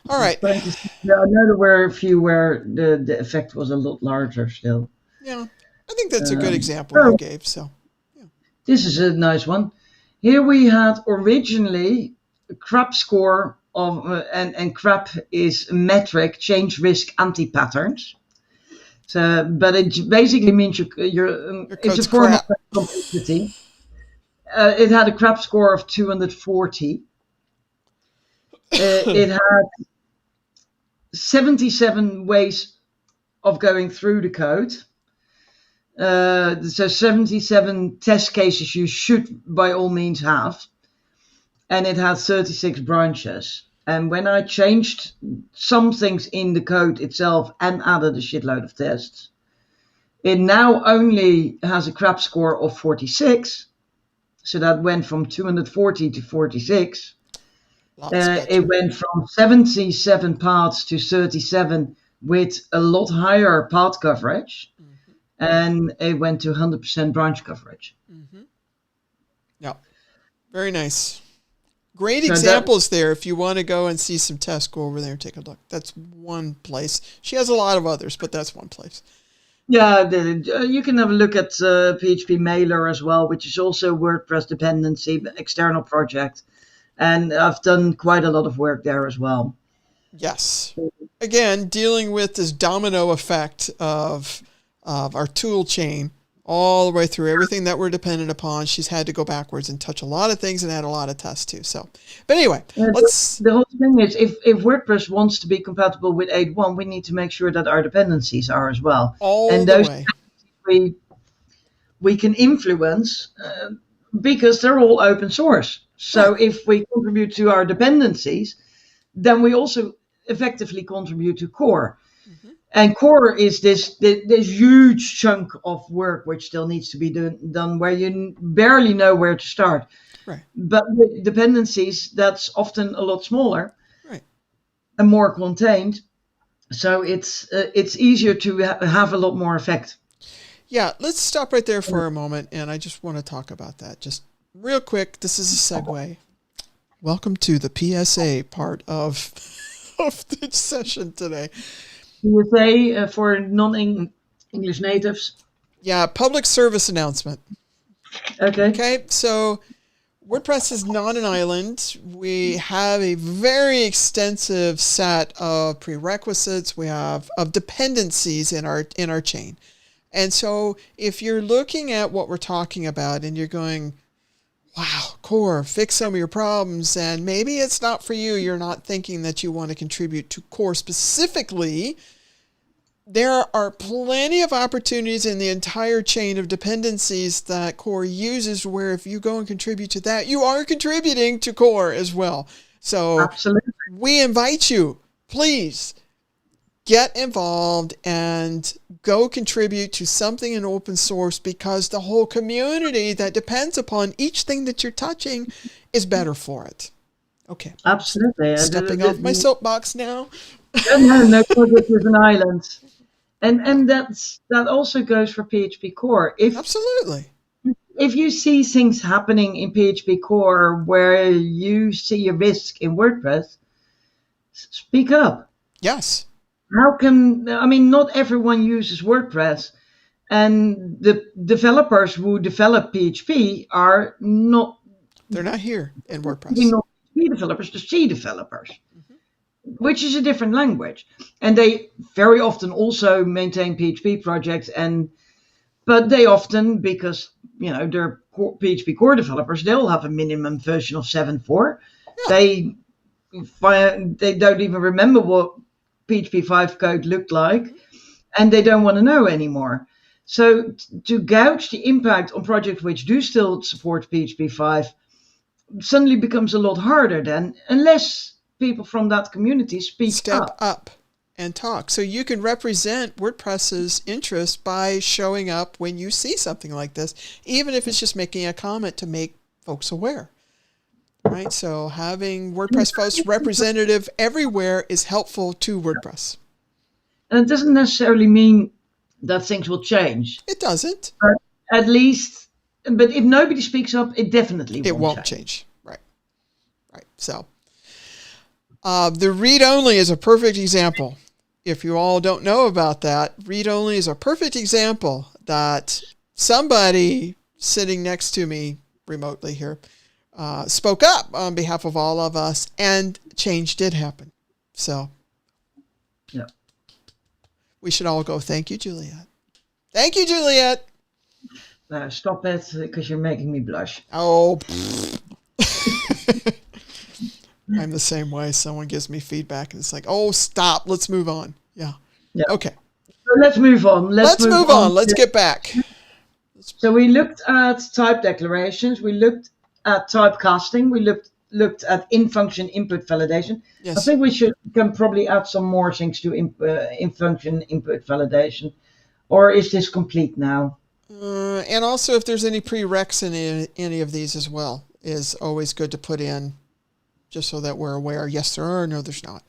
All right. I know there were a few where the effect was a lot larger still. Yeah. I think that's a good example you gave. So, yeah. This is a nice one. Here we had originally a CRAP score of, and CRAP is metric change risk anti-patterns. So, but it basically means it's a form of complexity. It had a CRAP score of 240. It had 77 ways of going through the code. So 77 test cases you should by all means have. And it had 36 branches. And when I changed some things in the code itself and added a shitload of tests, it now only has a CRAP score of 46. So that went from 240 to 46. It went from 77 paths to 37 with a lot higher path coverage. And it went to 100% branch coverage. Yeah, very nice. Great examples there. If you want to go and see some tests, go over there and take a look. That's one place. She has a lot of others, but that's one place. Yeah, you can have a look at PHP Mailer as well, which is also a WordPress dependency, external project. And I've done quite a lot of work there as well. Yes. Again, dealing with this domino effect of our tool chain all the way through everything that we're dependent upon. She's had to go backwards and touch a lot of things and add a lot of tests too. So, but anyway, the whole thing is if WordPress wants to be compatible with 8.1, we need to make sure that our dependencies are as well. And those we can influence because they're all open source. So if we contribute to our dependencies, then we also effectively contribute to core. And core is this huge chunk of work which still needs to be done where you barely know where to start. Right. But with dependencies, that's often a lot smaller Right. and more contained. So it's easier to have a lot more effect. Yeah, let's stop right there for a moment, and I just want to talk about that. Just real quick, this is a segue. Welcome to the PSA part of the session today. PSA for non-English natives. Yeah, public service announcement. Okay. Okay, so WordPress is not an island. We have a very extensive set of prerequisites. We have of dependencies in our chain. And so if you're looking at what we're talking about and you're going, wow, core, fix some of your problems, and maybe it's not for you, you're not thinking that you want to contribute to core specifically, there are plenty of opportunities in the entire chain of dependencies that core uses where if you go and contribute to that, you are contributing to core as well. So absolutely, we invite you, please get involved and go contribute to something in open source, because the whole community that depends upon each thing that you're touching is better for it. Okay. Absolutely. Stepping off my soapbox now. No project is an island. And that also goes for PHP core. Absolutely. If you see things happening in PHP core where you see a risk in WordPress, speak up. Yes. Not everyone uses WordPress, and the developers who develop PHP are not. They're not here in WordPress. They're not PHP developers, they're C developers. Which is a different language, and they very often also maintain PHP projects, but they often, because they're PHP core developers, they'll have a minimum version of 7.4. Yeah. They don't even remember what PHP 5 code looked like, and they don't want to know anymore. So to gauge the impact on projects which do still support PHP 5 suddenly becomes a lot harder then, unless people from that community step up and talk. So you can represent WordPress's interest by showing up when you see something like this, even if it's just making a comment to make folks aware. Right? So having WordPress folks representative everywhere is helpful to WordPress. And it doesn't necessarily mean that things will change. It doesn't. But at least, but if nobody speaks up, it definitely won't change. Right. So the read-only is a perfect example. If you all don't know about that, read-only is a perfect example that somebody sitting next to me remotely here spoke up on behalf of all of us, and change did happen. So yeah, we should all go, thank you, Juliette. Thank you, Juliette. Stop it, because you're making me blush. Oh, I'm the same way. Someone gives me feedback and it's like, oh, stop. Let's move on. Yeah. Okay. So let's move on. Let's move on. Let's get back. So we looked at type declarations. We looked at typecasting. We looked at in-function input validation. Yes. I think we can probably add some more things to in-function input validation. Or is this complete now? And also, if there's any prereqs in any of these as well, is always good to put in, just so that we're aware. Yes, there are. No, there's not.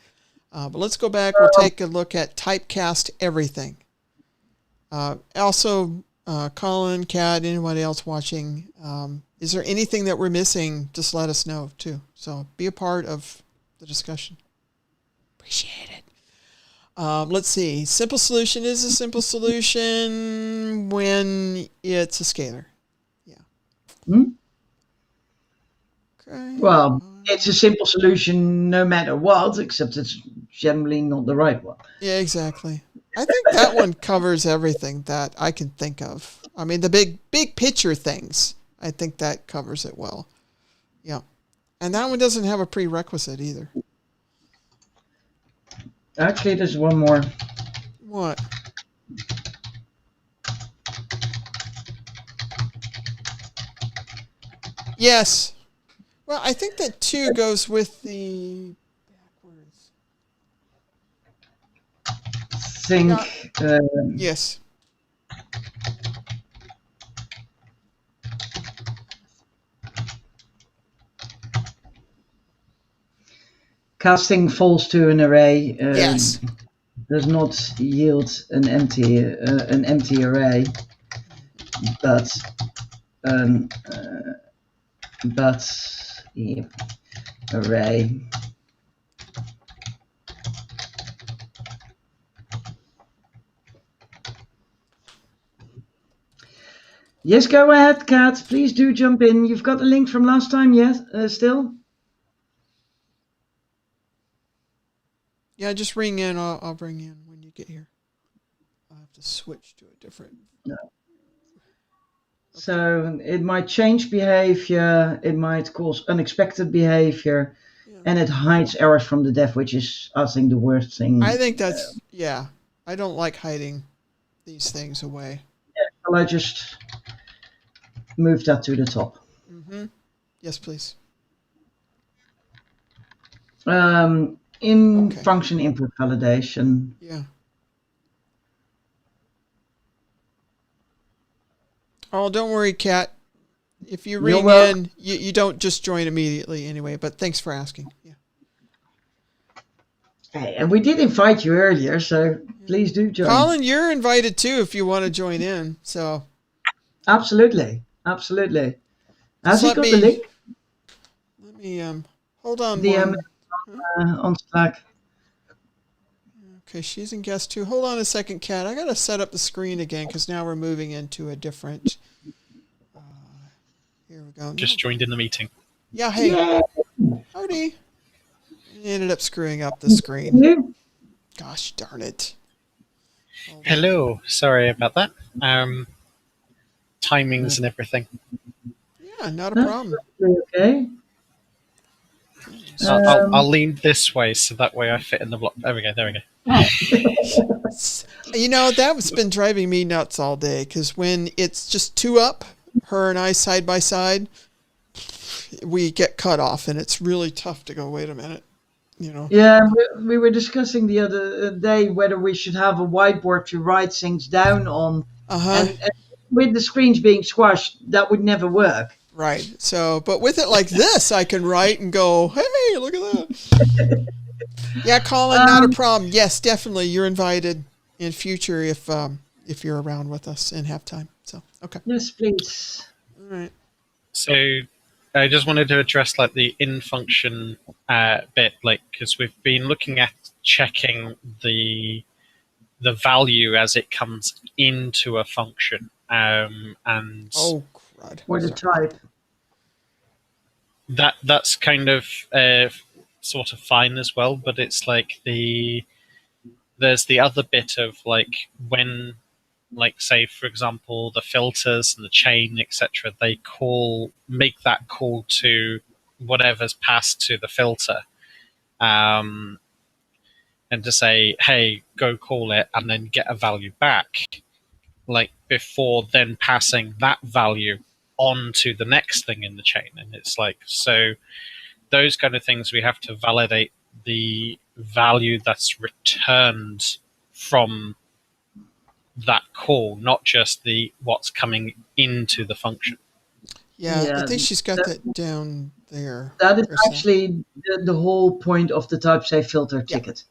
But let's go back. We'll take a look at typecast everything. Also, Colin, Kat, anybody else watching, is there anything that we're missing? Just let us know, too. So be a part of the discussion. Appreciate it. Let's see. Simple solution is a simple solution when it's a scalar. Yeah. Okay. Well, it's a simple solution no matter what, except it's generally not the right one. Yeah, exactly. I think that one covers everything that I can think of. I mean, the big picture things, I think that covers it well. Yeah. And that one doesn't have a prerequisite either. Actually, there's one more. What? Yes. Well, I think that 2 goes with the backwards. think Yes. casting false to an array Yes. does not yield an empty array, but yeah, array. Yes, go ahead, Kat. Please do jump in. You've got the link from last time, yes? Still? Yeah, just ring in. I'll bring in when you get here. I'll have to switch to a different. No. Okay. So it might change behavior. It might cause unexpected behavior. Yeah. And it hides errors from the dev, which is, I think, the worst thing. I think that's, yeah. I don't like hiding these things away. Yeah, well, I just move that to the top. Mm-hmm. Yes, please. Function input validation. Yeah. Oh, don't worry, Kat. If you ring in, you don't just join immediately anyway, but thanks for asking. Yeah. Hey, and we did invite you earlier, so please do join. Colin, you're invited too if you want to join in. So. Absolutely. Has he got the link? Let me hold on. On Slack. Okay, she's in guest too. Hold on a second, Kat. I gotta set up the screen again because now we're moving into a different. Here we go. Just joined in the meeting. Yeah. Hey. Yay. Howdy. I ended up screwing up the screen. Gosh darn it. Hello. Sorry about that. Timings and everything. Yeah, not a problem. Okay. I'll lean this way so that way I fit in the block. There we go. You know, that's been driving me nuts all day because when it's just two up, her and I side by side, we get cut off and it's really tough to go, wait a minute, you know. Yeah, we were discussing the other day whether we should have a whiteboard to write things down on. And with the screens being squashed, that would never work. Right. So, but with it like this, I can write and go, hey, look at that. Yeah, Colin, not a problem. Yes, definitely. You're invited in future if you're around with us and have time. So, okay. Yes, please. All right. So I just wanted to address like the in function bit, like, because we've been looking at checking the value as it comes into a function. And oh, crud. Or the type. That's kind of sort of fine as well, but it's like there's the other bit of like when, like, say for example the filters and the chain, etc., they make that call to whatever's passed to the filter, and to say, hey, go call it and then get a value back, like before then passing that value on to the next thing in the chain. And it's like, so those kind of things, we have to validate the value that's returned from that call, not just the what's coming into the function. Yeah, I think she's got that down there. That is actually the whole point of the type safe filter ticket.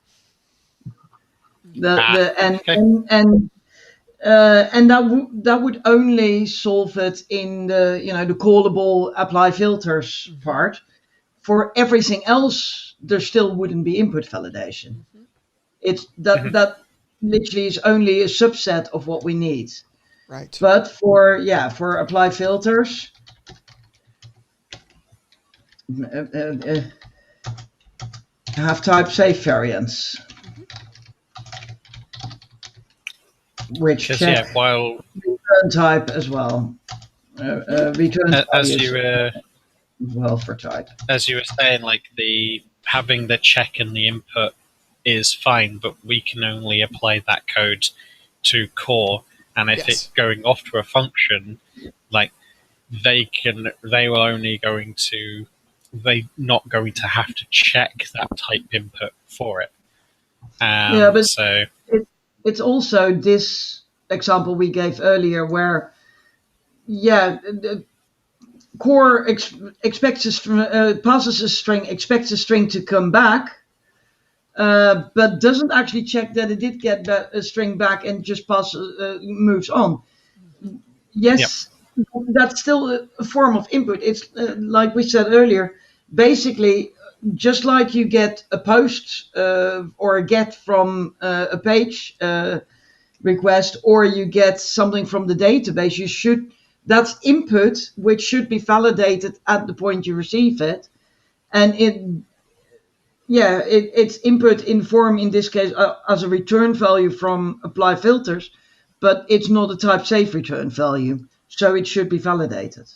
And that would only solve it in the the callable apply filters part. For everything else, there still wouldn't be input validation. It's that literally is only a subset of what we need. Right. But for apply filters, have type safe variants. Which check while return type as well. Return as you well for type. As you were saying, like having the check and the input is fine, but we can only apply that code to core. And if it's going off to a function, like they're not going to have to check that type input for it. it's also this example we gave earlier where, the core expects passes a string, expects a string to come back, but doesn't actually check that it did get a string back and just moves on. Yes, that's still a form of input. It's like we said earlier, basically just like you get a post or a get from a page request, or you get something from the database, that's input which should be validated at the point you receive it, and it's input in form, in this case as a return value from apply filters, but it's not a type safe return value, so it should be validated.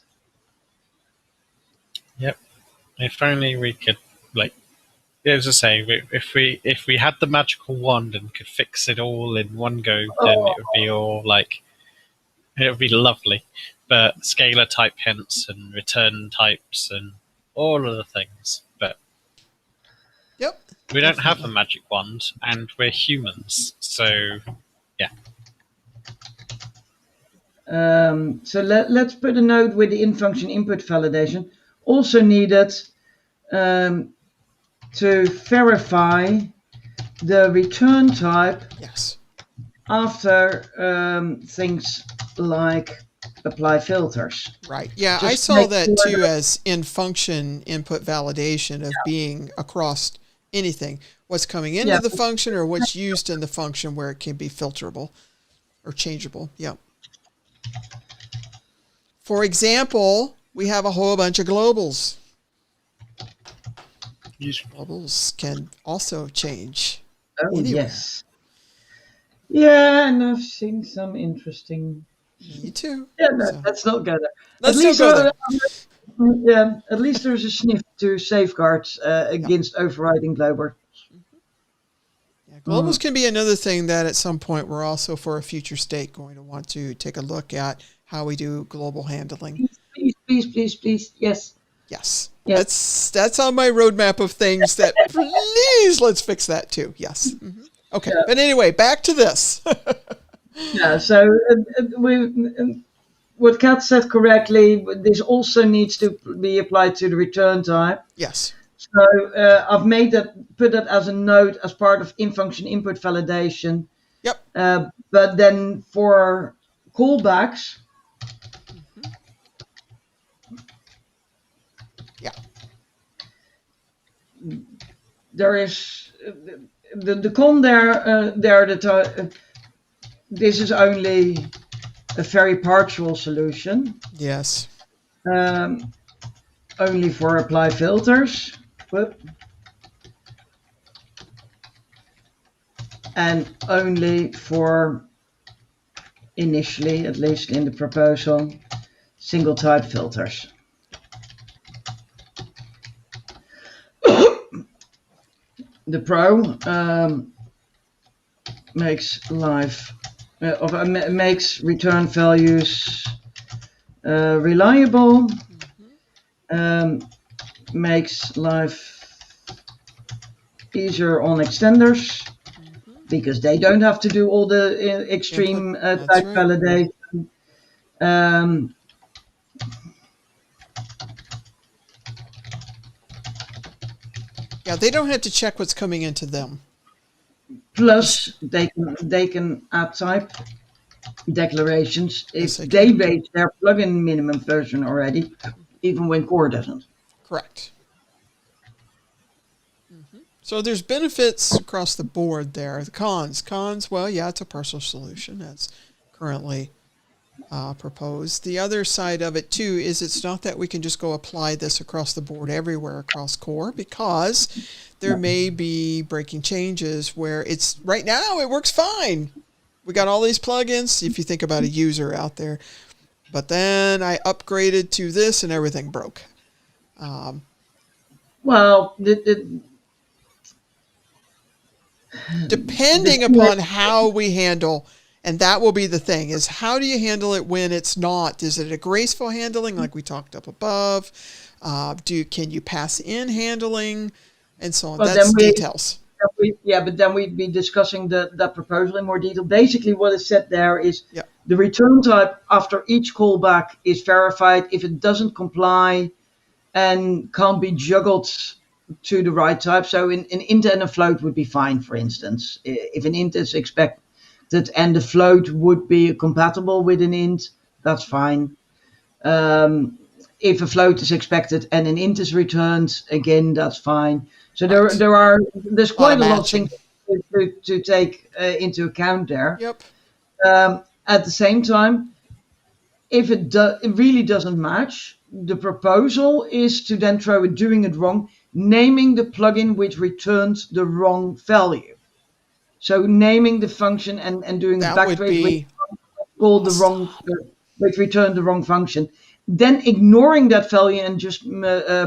Yep. If only we could, like, as I say, if we had the magical wand and could fix it all in one go, then it would be all like, it would be lovely. But scalar type hints and return types and all of the things, but we don't have a magic wand, and we're humans, so yeah. So let's put a note with the in-function input validation. Also needed to verify the return type after things like apply filters. Right. Yeah, I saw that too as in-function input validation of being across anything. What's coming into the function or what's used in the function where it can be filterable or changeable. Yeah. For example, we have a whole bunch of globals. Globals can also change. Oh, yes. Yeah, and I've seen some interesting... Me too. Yeah, no, let's not go there. Let's not go there. At least there's a sniff to safeguards against overriding global. Yeah, globals can be another thing that at some point we're also, for a future state, going to want to take a look at how we do global handling. Please. Yes. Yes. That's on my roadmap of things that please let's fix that too. Yes. Mm-hmm. Okay. Yeah. But anyway, back to this. So what Kat said correctly, this also needs to be applied to the return type. Yes. So I've put that as a note as part of in-function input validation. Yep. But then for callbacks, there is the con there. This is only a very partial solution. Yes. Only for apply filters. And only for, initially, at least in the proposal, single type filters. The Pro makes return values reliable, makes life easier on extenders because they don't have to do all the extreme type validation. Yeah, they don't have to check what's coming into them. Plus, they can add type declarations if they base their plugin minimum version already, even when core doesn't. Correct. Mm-hmm. So there's benefits across the board there. The cons, well, yeah, it's a partial solution as currently proposed. The other side of it too is it's not that we can just go apply this across the board everywhere across core, because there may be breaking changes where it's right now it works fine. We got all these plugins, if you think about a user out there, but then I upgraded to this and everything broke. Depending upon how we handle. And that will be the thing, is how do you handle it when it's not? Is it a graceful handling like we talked up above? Can you pass in handling? And so on. That's details. but then we'd be discussing that proposal in more detail. Basically, what is said there is Yeah. the return type after each callback is verified. If it doesn't comply and can't be juggled to the right type, so an int and a float would be fine, for instance. If an int is expected and the float would be compatible with an int, that's fine. If a float is expected and an int is returned, again, that's fine. So Right. there's quite a lot of matching. things to take into account there. Yep. At the same time, if it really doesn't match, the proposal is to then throw it doing it wrong, naming the plugin which returns the wrong value. So naming the function and doing a That would backtrace which be called the wrong, which returned the wrong function. Then ignoring that value and just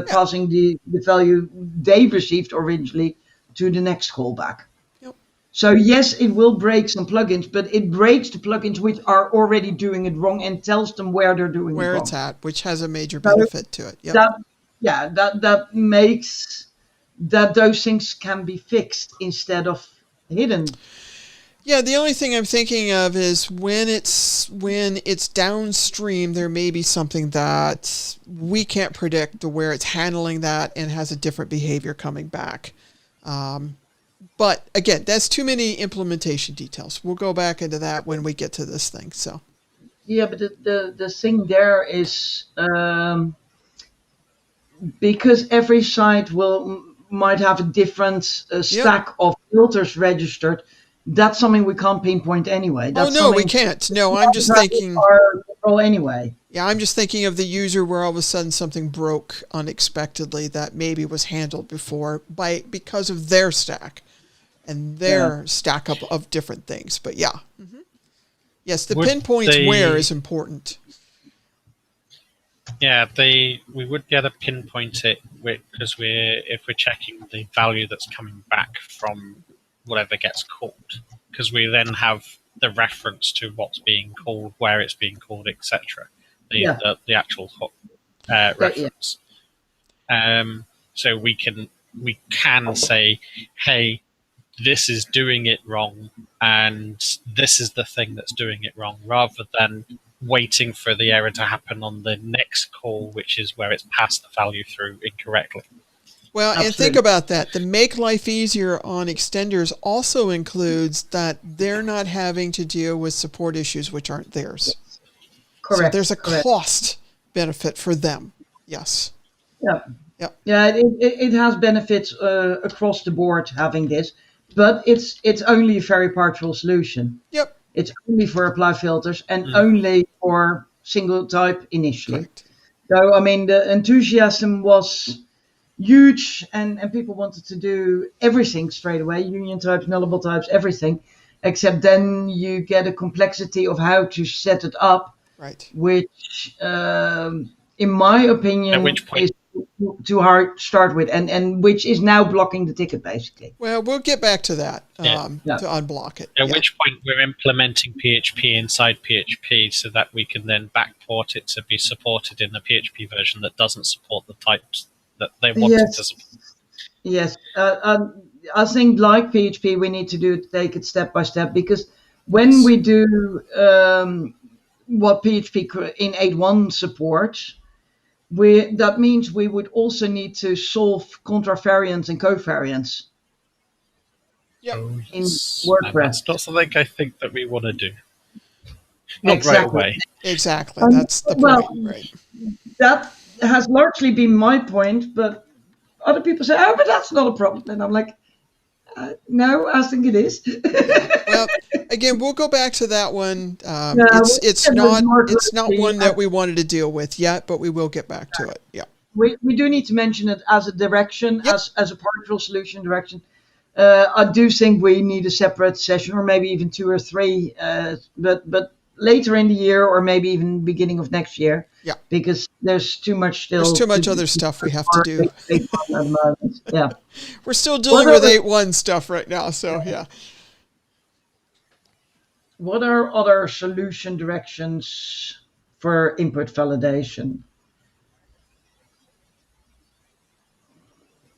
passing the value they received originally to the next callback. Yep. So yes, it will break some plugins, but it breaks the plugins which are already doing it wrong and tells them where they're doing where it wrong. it's at, which has a major benefit to it. Yep. That makes that those things can be fixed instead of hidden. Yeah, the only thing I'm thinking of is when it's downstream, there may be something that we can't predict to where it's handling that and has a different behavior coming back. But again, that's too many implementation details. We'll go back into that when we get to this thing. So yeah, but the thing there is because every site might have a different stack of filters registered. That's something we can't pinpoint anyway. That's we can't. No, I'm just thinking. Anyway. Yeah, I'm just thinking of the user where all of a sudden something broke unexpectedly that maybe was handled before because of their stack and their stack up of different things. But yeah, yes, the pinpoints where is important. Yeah, we would get to pinpoint it because if we're checking the value that's coming back from whatever gets called, because we then have the reference to what's being called, where it's being called, etc. The actual reference. So we can say, hey, this is doing it wrong, and this is the thing that's doing it wrong, rather than waiting for the error to happen on the next call, which is where it's passed the value through incorrectly. Well, and think about that. The make life easier on extenders also includes that they're not having to deal with support issues which aren't theirs. Correct. So there's a cost benefit for them. Yes. Yeah. Yep. Yeah, it has benefits across the board having this, but it's only a very partial solution. Yep. It's only for apply filters and only for single type initially. Correct. So, I mean, the enthusiasm was huge and people wanted to do everything straight away, union types, nullable types, everything, except then you get a complexity of how to set it up, right? Which, in my opinion, is too hard to start with and which is now blocking the ticket, basically. Well, we'll get back to that to unblock it. At which point we're implementing PHP inside PHP so that we can then backport it to be supported in the PHP version that doesn't support the types that they wanted to support. Yes. I think like PHP, we need to take it step by step, because when we do what PHP in 8.1 supports, that means we would also need to solve contravariants and covariants in WordPress. And that's not something I think that we want to do. Not right away. Exactly. That's the point, right? That has largely been my point, but other people say, "Oh, but that's not a problem," and I'm like, "No, I think it is." Well, again, we'll go back to that one. It's not one that we wanted to deal with yet, but we will get back to it. Yeah. We do need to mention it as a direction, as a partial solution direction. I do think we need a separate session, or maybe even 2 or 3, but later in the year, or maybe even beginning of next year. Yeah. Because there's too much still. There's too much other stuff we have to do. Yeah. We're still dealing with 8.1 stuff right now, so yeah. What are other solution directions for input validation?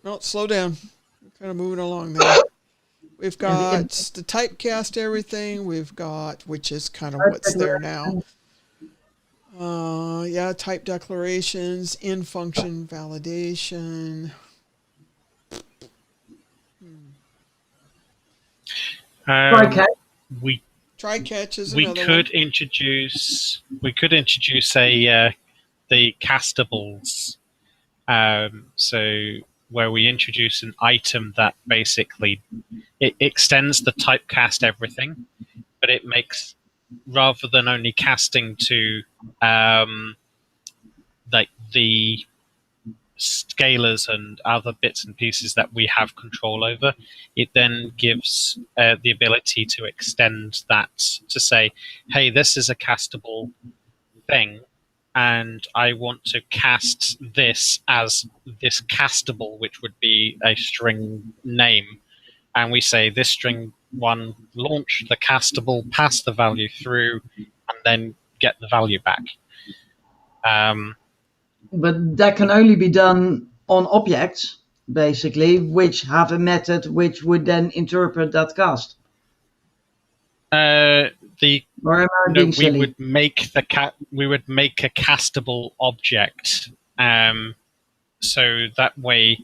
Well, slow down. We're kind of moving along there. We've got the typecast everything. We've got, which is kind of what's there now. Type declarations, in function validation. Try catch is another one. We could introduce the castables. So where we introduce an item that basically it extends the typecast everything, but it makes, rather than only casting to like the scalars and other bits and pieces that we have control over, it then gives the ability to extend that to say, hey, this is a castable thing, and I want to cast this as this castable, which would be a string name. And we say this string one, launch the castable, pass the value through, and then get the value back. But that can only be done on objects, basically, which have a method which would then interpret that cast. We would make a castable object, so that way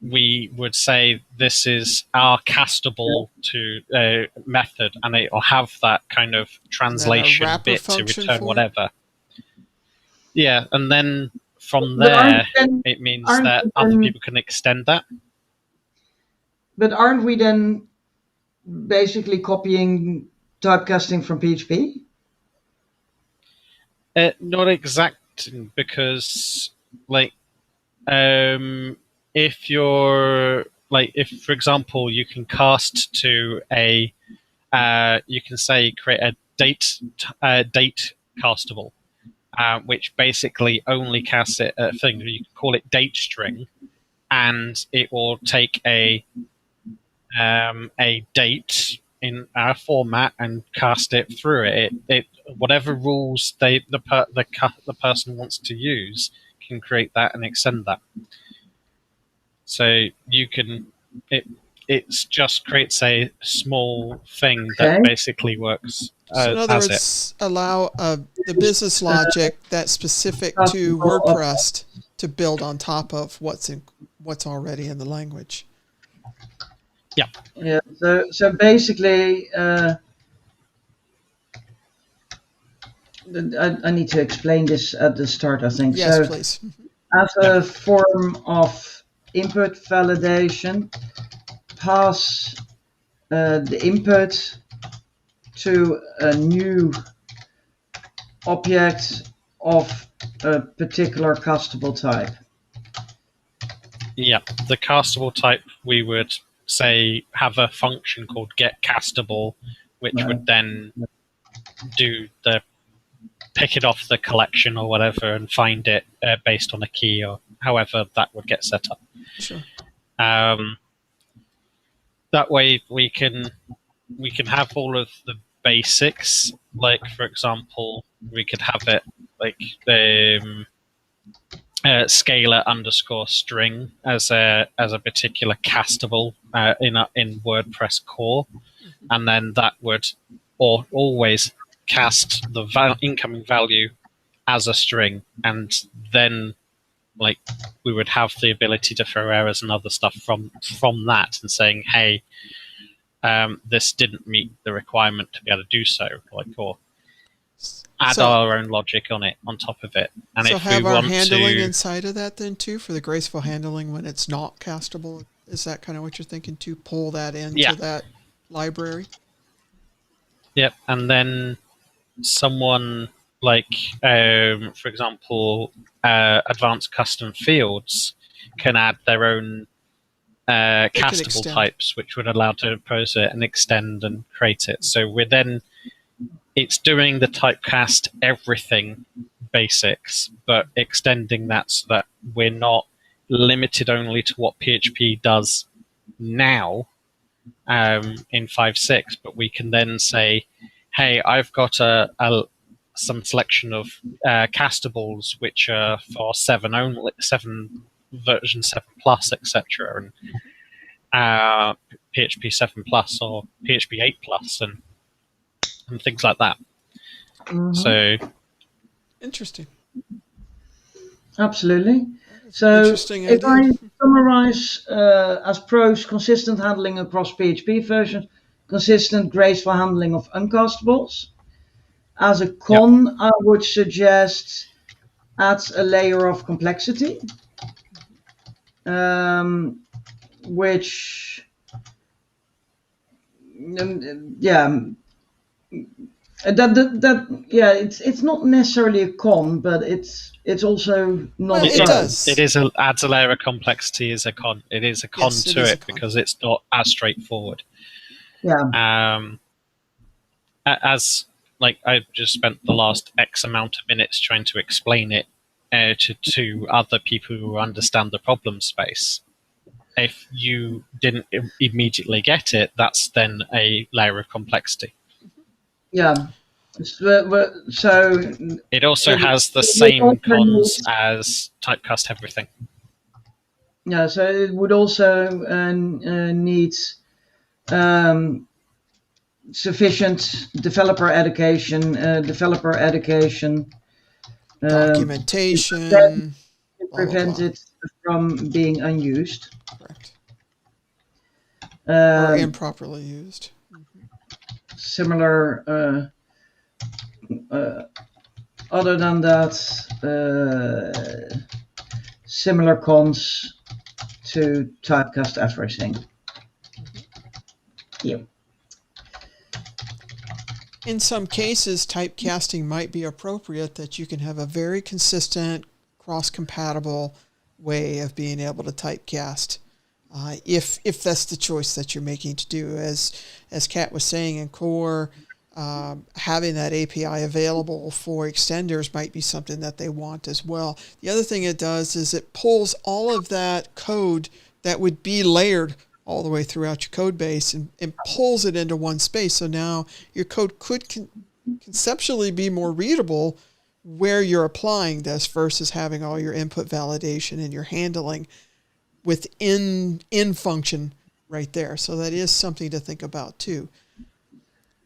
we would say this is our castable to method, and it will have that kind of translation bit to return whatever. Yeah, and then from there it means that other people can extend that. But aren't we then basically copying typecasting from PHP? Not exactly, because if you're if for example you can cast to a you can say create a date castable, which basically only casts it a thing. You can call it date string, and it will take a date in our format and cast it through it. It whatever rules the person wants to use can create that and extend that. So you can it's just creates a small thing that basically works. So in other words, allow the business logic that's specific to WordPress to build on top of what's already in the language. Yeah. Yeah. So basically, I need to explain this at the start, I think. Yes, please. As a form of input validation, pass the input to a new object of a particular castable type. Yeah, the castable type, we would say have a function called getCastable, which would then do the pick it off the collection or whatever and find it based on a key or however that would get set up. Sure. That way we can have all of the basics. Like, for example, we could have it like the scalar underscore string as a particular castable in WordPress core, and then that would always cast the incoming value as a string, and then we would have the ability to throw errors and other stuff from that and saying, hey, this didn't meet the requirement to be able to do so, or add our own logic on top of it. And so if have we our want handling to, inside of that then too, for the graceful handling when it's not castable. Is that kind of what you're thinking, to pull that into that library? Yep. And then someone for example, advanced custom fields can add their own castable types, which would allow to impose it and extend and create it. So it's doing the typecast everything basics, but extending that so that we're not limited only to what PHP does now in 5.6, but we can then say, hey, I've got some selection of castables which are for 7 only, 7 version 7 plus, etc. And PHP 7 plus or PHP 8 plus and things like that. So interesting. Absolutely. So Interesting if idea. I summarize as pros, consistent handling across PHP versions, consistent graceful handling of uncastables. As a con, I would suggest adds a layer of complexity, which, it's not necessarily a con, but it's also not. Well, it does. Adds a layer of complexity as a con. It is a con Yes, it to is a it con. because it's not as straightforward. Yeah. As like I've just spent the last X amount of minutes trying to explain it to other people who understand the problem space. If you didn't immediately get it, that's then a layer of complexity. Yeah. So it also has the same cons as typecast everything. Yeah, so it would also need sufficient developer education, documentation, to prevent it from being unused. Correct. Or improperly used. Similar. Other than that, similar cons to typecast everything. Yeah. In some cases, typecasting might be appropriate, that you can have a very consistent, cross-compatible way of being able to typecast. If that's the choice that you're making to do. As Kat was saying in core, having that API available for extenders might be something that they want as well. The other thing it does is it pulls all of that code that would be layered all the way throughout your code base and pulls it into one space. So now your code could conceptually be more readable where you're applying this versus having all your input validation and your handling within function right there. So that is something to think about too.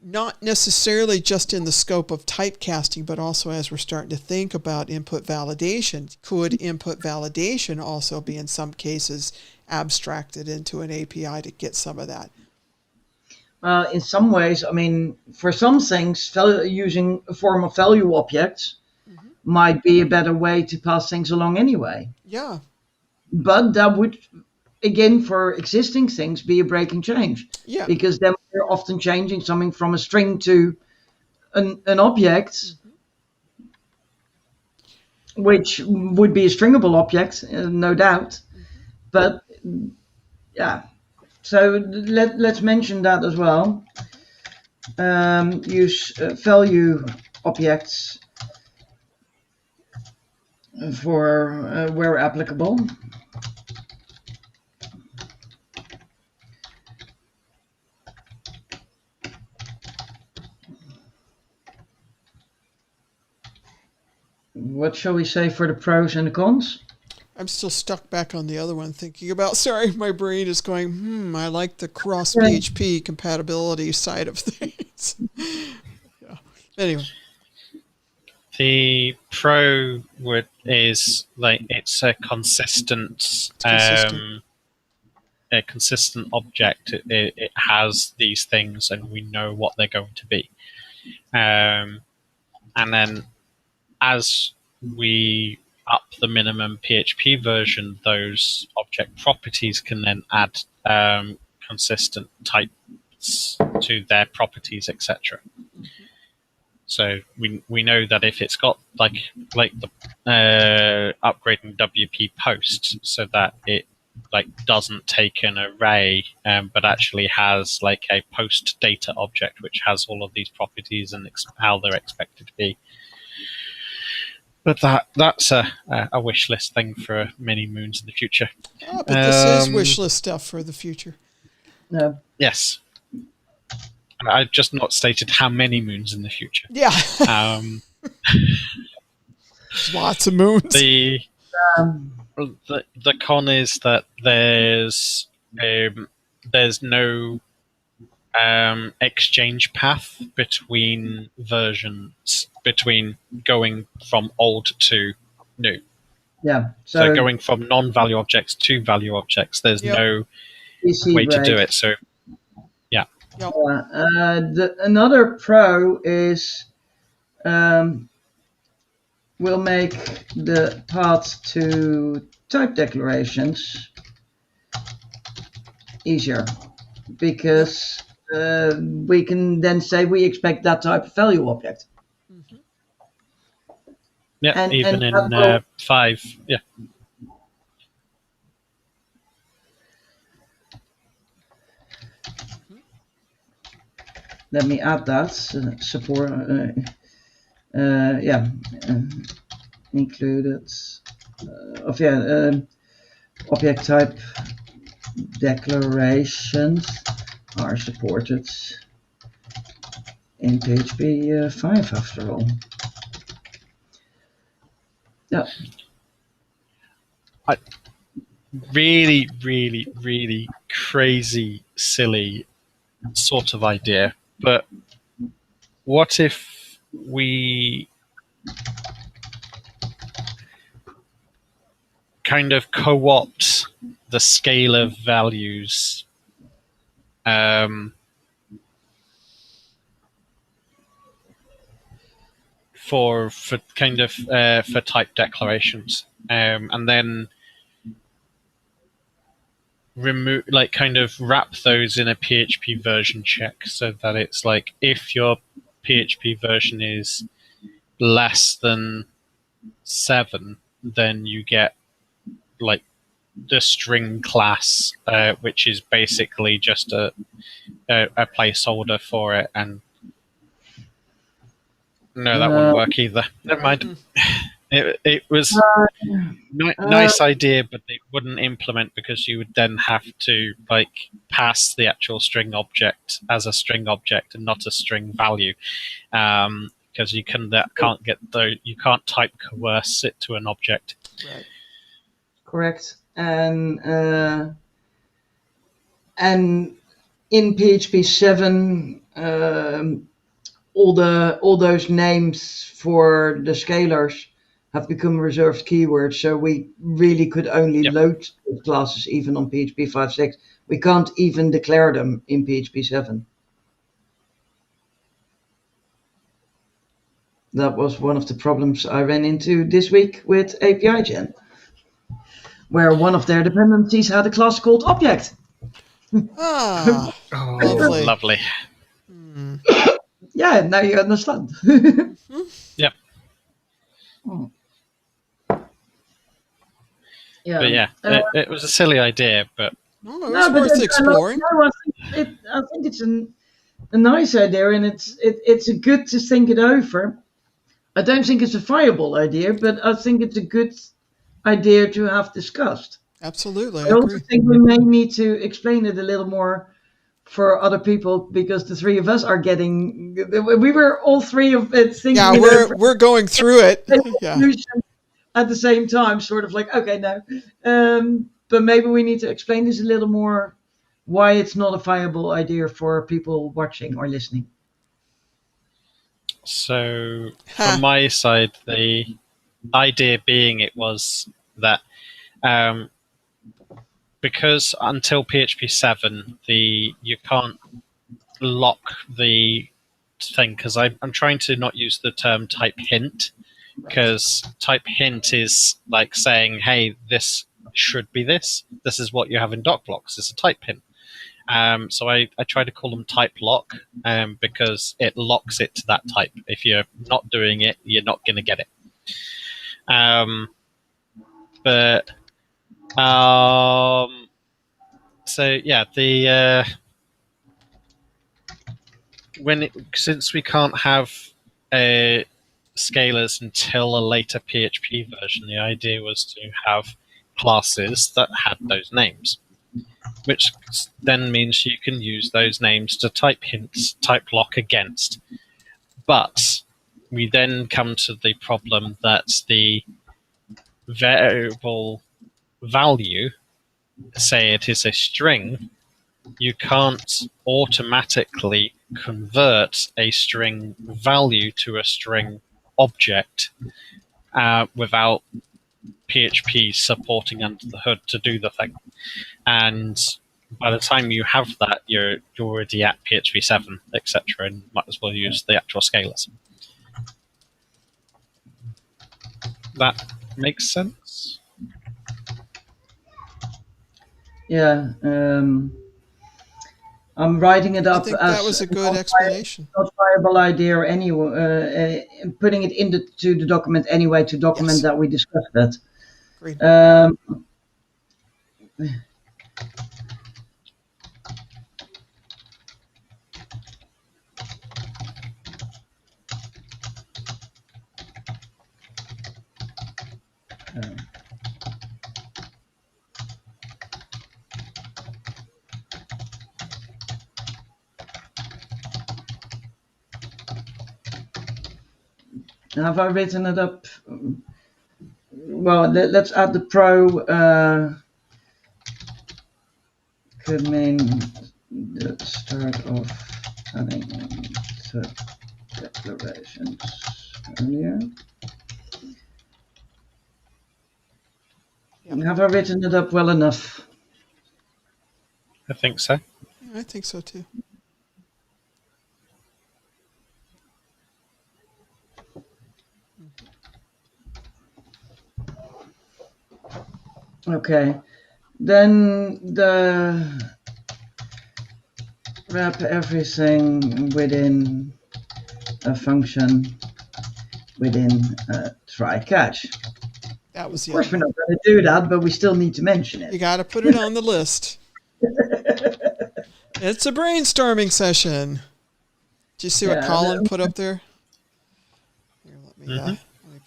Not necessarily just in the scope of typecasting, but also as we're starting to think about input validation. Could input validation also be in some cases abstracted into an API to get some of that? In some ways, I mean, for some things, using a form of value objects might be a better way to pass things along anyway. Yeah. But that would, again, for existing things, be a breaking change. Yeah. Because then we're often changing something from a string to an object, which would be a stringable object, no doubt. But yeah, so let's mention that as well. Use value objects for where applicable. What shall we say for the pros and the cons? I'm still stuck back on the other one thinking about, sorry, my brain is going, I like the cross PHP compatibility side of things. Yeah. Anyway. The pro is like it's a consistent object. It has these things and we know what they're going to be. And then as we up the minimum PHP version, those object properties can then add consistent types to their properties, etc. So we know that if it's got like the upgrading WP post, so that it like doesn't take an array, but actually has like a post data object which has all of these properties and how they're expected to be. But that's a wish list thing for many moons in the future. Oh, but this is wish list stuff for the future. No. Yes. I've just not stated how many moons in the future. Yeah. Lots of moons. The con is that there's there's no exchange path between versions, between going from old to new. Yeah. So going from non-value objects to value objects, there's Yep. no PC way to do break. it. So yeah. Yep. Another pro is we'll make the path to type declarations easier, because we can then say we expect that type of value object. Mhm. Yeah, And even in that will- 5. Yeah. Let me add that support. Included. Object type declarations are supported in PHP 5 after all. Yeah. Really, really, really crazy, silly sort of idea. But what if we kind of co-opt the scalar values for kind of for type declarations, and then remove, like, kind of wrap those in a PHP version check, so that it's like, if your PHP version is less than 7, then you get like the string class, which is basically just a placeholder for it. And no, that wouldn't work either. Never mind. It was nice idea, but it wouldn't implement, because you would then have to like pass the actual string object as a string object and not a string value, because you can't type coerce it to an object. Right. Correct. And in PHP 7, all those names for the scalars have become reserved keywords, so we really could only load classes even on PHP 5.6. We can't even declare them in PHP 7. That was one of the problems I ran into this week with API Gen, where one of their dependencies had a class called object. Ah, Oh, lovely. Hmm. Yeah, now you understand. Yep. Oh. But yeah, it was a silly idea, but no, it's worth exploring. I think it's a nice idea, and it's a good to think it over. I don't think it's a viable idea, but I think it's a good idea to have discussed. Absolutely, I also think we may need to explain it a little more for other people, because the three of us are getting. We were all three of it thinking. Yeah, we're going through it. Yeah. At the same time, sort of like, okay, no. But maybe we need to explain this a little more, why it's not a viable idea for people watching or listening. So from my side, the idea being it was that because until PHP 7, you can't lock the thing, because I'm trying to not use the term type hint, because type hint is like saying, hey, this should be this. This is what you have in doc blocks. It's a type hint. So I try to call them type lock, because it locks it to that type. If you're not doing it, you're not going to get it. So yeah, since we can't have scalars until a later PHP version, the idea was to have classes that had those names, which then means you can use those names to type hints, type lock against. But we then come to the problem that the variable value, say it is a string, you can't automatically convert a string value to a string object without PHP supporting under the hood to do the thing. And by the time you have that, you're already at PHP 7, etc., and might as well use the actual scalars. That makes sense? Yeah. I'm writing it I up think as that was a good explanation. not viable idea anyway, putting it into the document anyway to document Yes. that we discussed that. Agreed. Have I written it up? Well, let's add the pro. Could mean the start of adding the declarations earlier. Yep. Have I written it up well enough? I think so. Yeah, I think so too. Okay. Then the wrap everything within a function within a try catch. That was Of the course, other we're one. not going to do that, but we still need to mention You it. got to put it on the list. It's a brainstorming session. Did you see what Yeah, Colin put up there? Here, let me Mhm.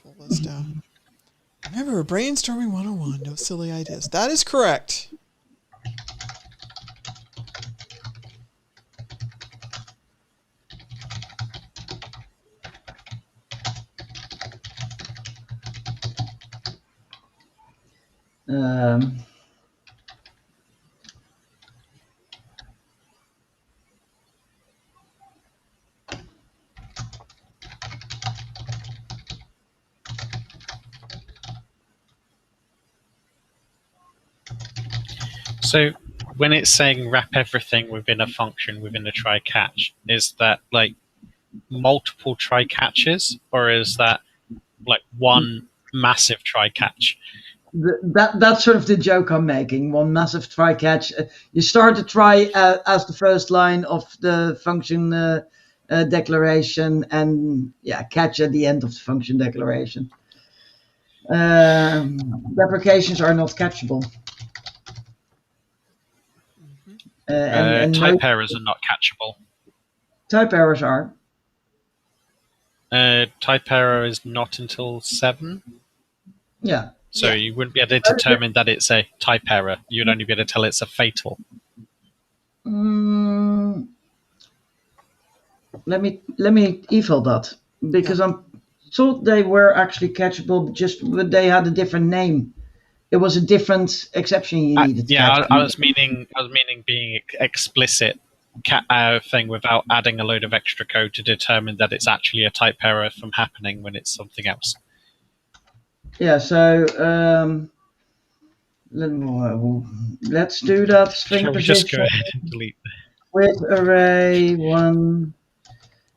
pull this down. Remember, brainstorming 101, no silly ideas. That is correct. Um, So when it's saying wrap everything within a function within a try catch, is that like multiple try catches, or is that like one massive try catch? that's sort of the joke I'm making. One massive try catch. You start the try as the first line of the function declaration, and catch at the end of the function declaration. Deprecations are not catchable. And Type errors are not catchable. type errors are. Type error is not until 7. Yeah. So you wouldn't be able to determine that it's a type error. You'd only be able to tell it's a fatal. Let me eval that, because I thought they were actually catchable, but they had a different name. It was a different exception you needed. I was meaning being explicit thing without adding a load of extra code to determine that it's actually a type error from happening when it's something else. Yeah, so let's do that string Shall we position just go ahead and delete with array 1,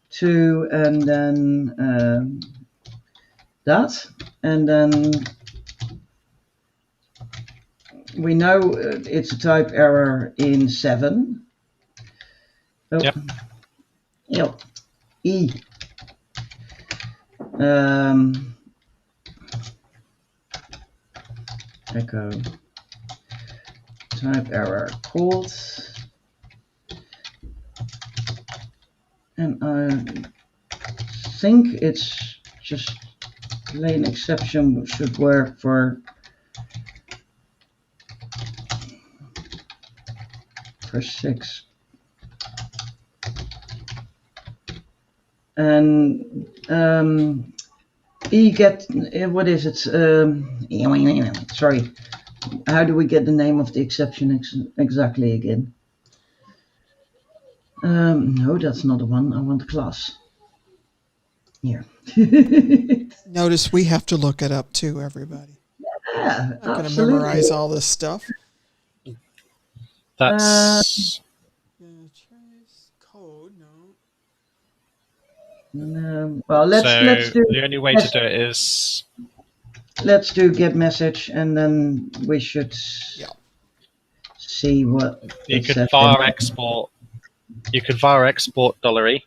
2, and then that, and then we know it's a type error in 7. Oh. Yep. Yep. E. Echo type error called, and I think it's just plain exception should work for 6. And E get, what is it? Sorry. How do we get the name of the exception exactly again? No, that's not the one. I want the class. Here. Notice we have to look it up too, everybody. Yeah, I'm not going to absolutely. memorize all this stuff. That's Trace code, no. Well, let's do. the only way to do it is Let's do get message, and then we should see what you could var export. You could var export $E,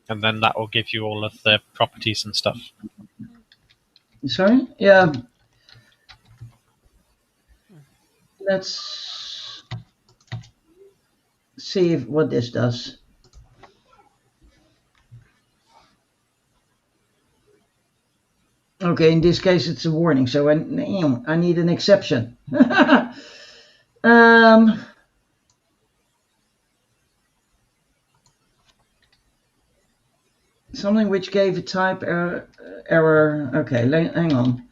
and then that will give you all of the properties and stuff. Sorry? Yeah. Let's see what this does. Okay, in this case it's a warning, so I need an exception. Something which gave a type error. Okay, hang on.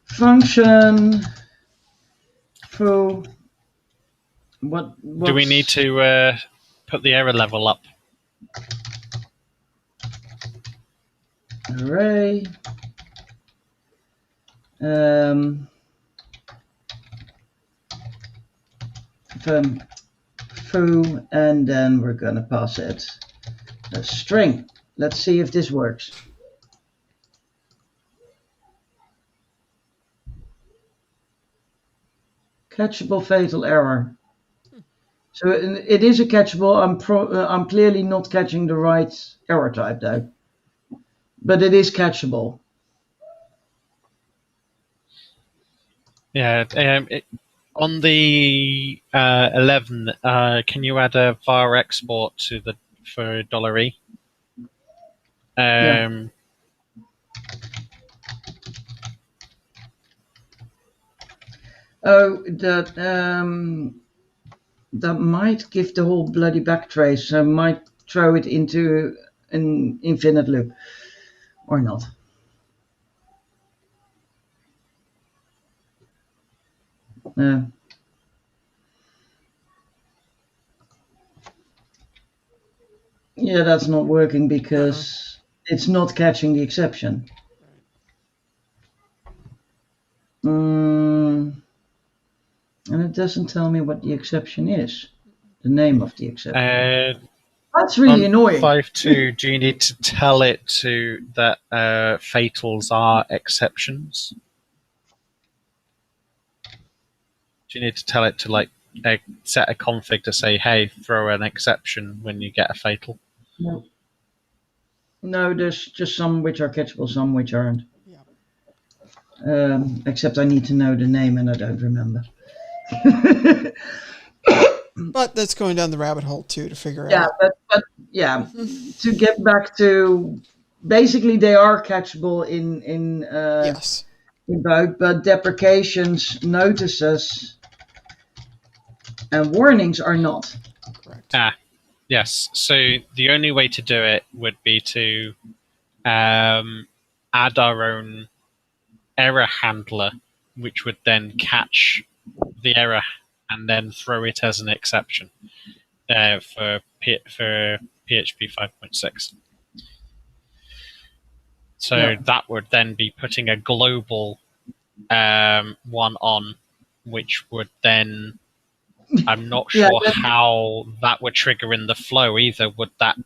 Function foo. What do we need to put the error level up? Array. Foo, and then we're gonna pass it a string. Let's see if this works. Catchable fatal error. So it is a catchable. I'm clearly not catching the right error type though, but it is catchable. Yeah. On the 11, can you add a var export to the for $E? Yeah. Oh, that might give the whole bloody backtrace. So might throw it into an infinite loop, or not. Yeah, that's not working because it's not catching the exception. And it doesn't tell me what the exception is, the name of the exception. That's really annoying. 5.2, do you need to tell it that fatals are exceptions? Do you need to tell it to set a config to say, hey, throw an exception when you get a fatal? No, there's just some which are catchable, some which aren't. Yeah. Except I need to know the name and I don't remember. But that's going down the rabbit hole too to figure out. Yeah, but yeah, to get back to basically they are catchable in yes. in both, but deprecations, notices, and warnings are not. Correct. Yes. So the only way to do it would be to add our own error handler, which would then catch the error and then throw it as an exception for PHP 5.6. So that would then be putting a global one on, which would then, I'm not sure how that would trigger in the flow either. Would that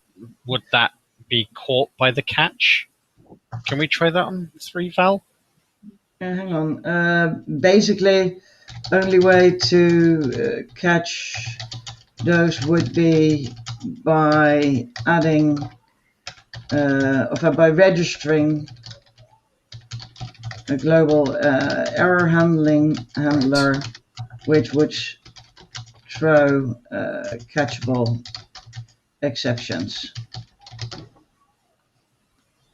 be caught by the catch? Can we try that on 3val? Hang on. Basically, only way to catch those would be by adding, or by registering a global error handler, which would throw catchable exceptions.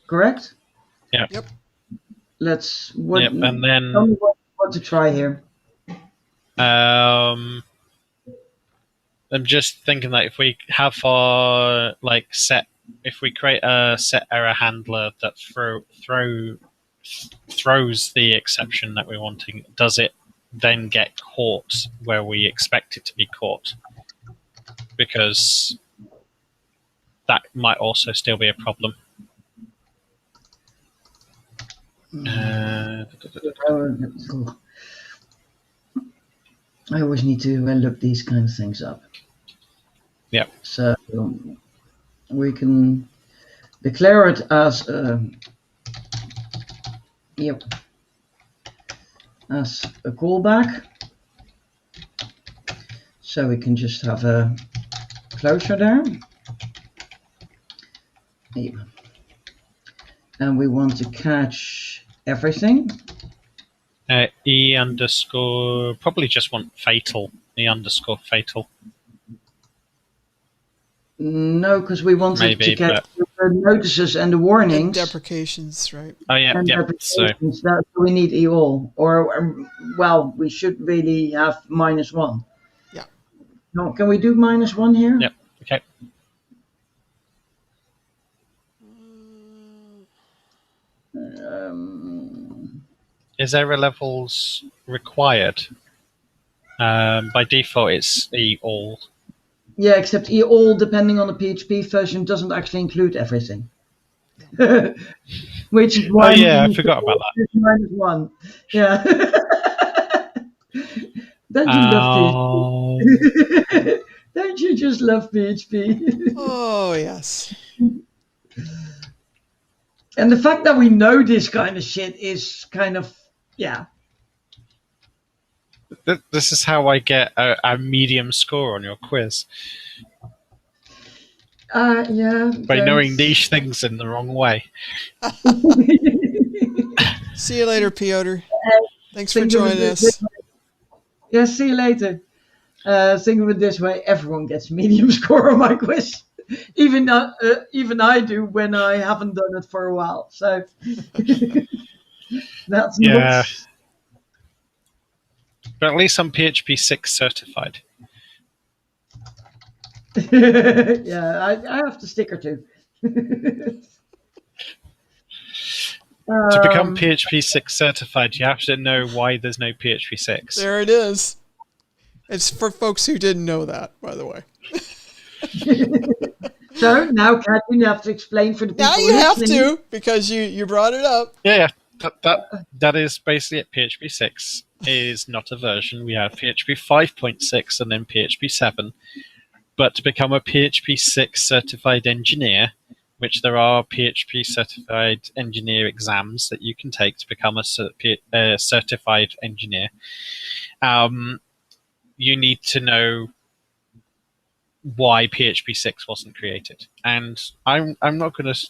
Correct? Yeah. Yep. And then tell me what to try here. I'm just thinking that if we have our if we create a set error handler that throws the exception that we're wanting, does it then get caught where we expect it to be caught? Because that might also still be a problem. I always need to look these kind of things up. Yeah. So we can declare it as as a callback. So we can just have a closure there. Yep. And we want to catch everything. E underscore, probably just want fatal. E underscore fatal. No, because we want to get the notices and the warnings. And deprecations, right? Oh yeah, and deprecations. So we need E all, or well, we should really have -1. Yeah. No, can we do -1 here? Yep. Okay. Is error levels required? By default, it's E all. Yeah, except E all, depending on the PHP version, doesn't actually include everything. Which is why. Oh yeah, I forgot about that. -1. Yeah. Don't you love PHP? Don't you just love PHP? Oh yes. And the fact that we know this kind of shit is kind of, yeah. This is how I get a medium score on your quiz. Yeah. By knowing niche things in the wrong way. See you later, Piotr. Thanks for joining us. Yeah, see you later. Think of it this way: everyone gets medium score on my quiz. Even I do when I haven't done it for a while. So that's not. But at least I'm PHP 6 certified. Yeah, I have to stick or two. To become PHP 6 certified, you have to know why there's no PHP 6. There it is. It's for folks who didn't know that, by the way. So now, Kat, you have to explain for the people. Now you have to, because you brought it up. Yeah. That is basically it. PHP 6 is not a version. We have PHP 5.6 and then PHP 7. But to become a PHP 6 certified engineer, which there are PHP certified engineer exams that you can take to become a certified engineer, you need to know why PHP 6 wasn't created. And I'm not going to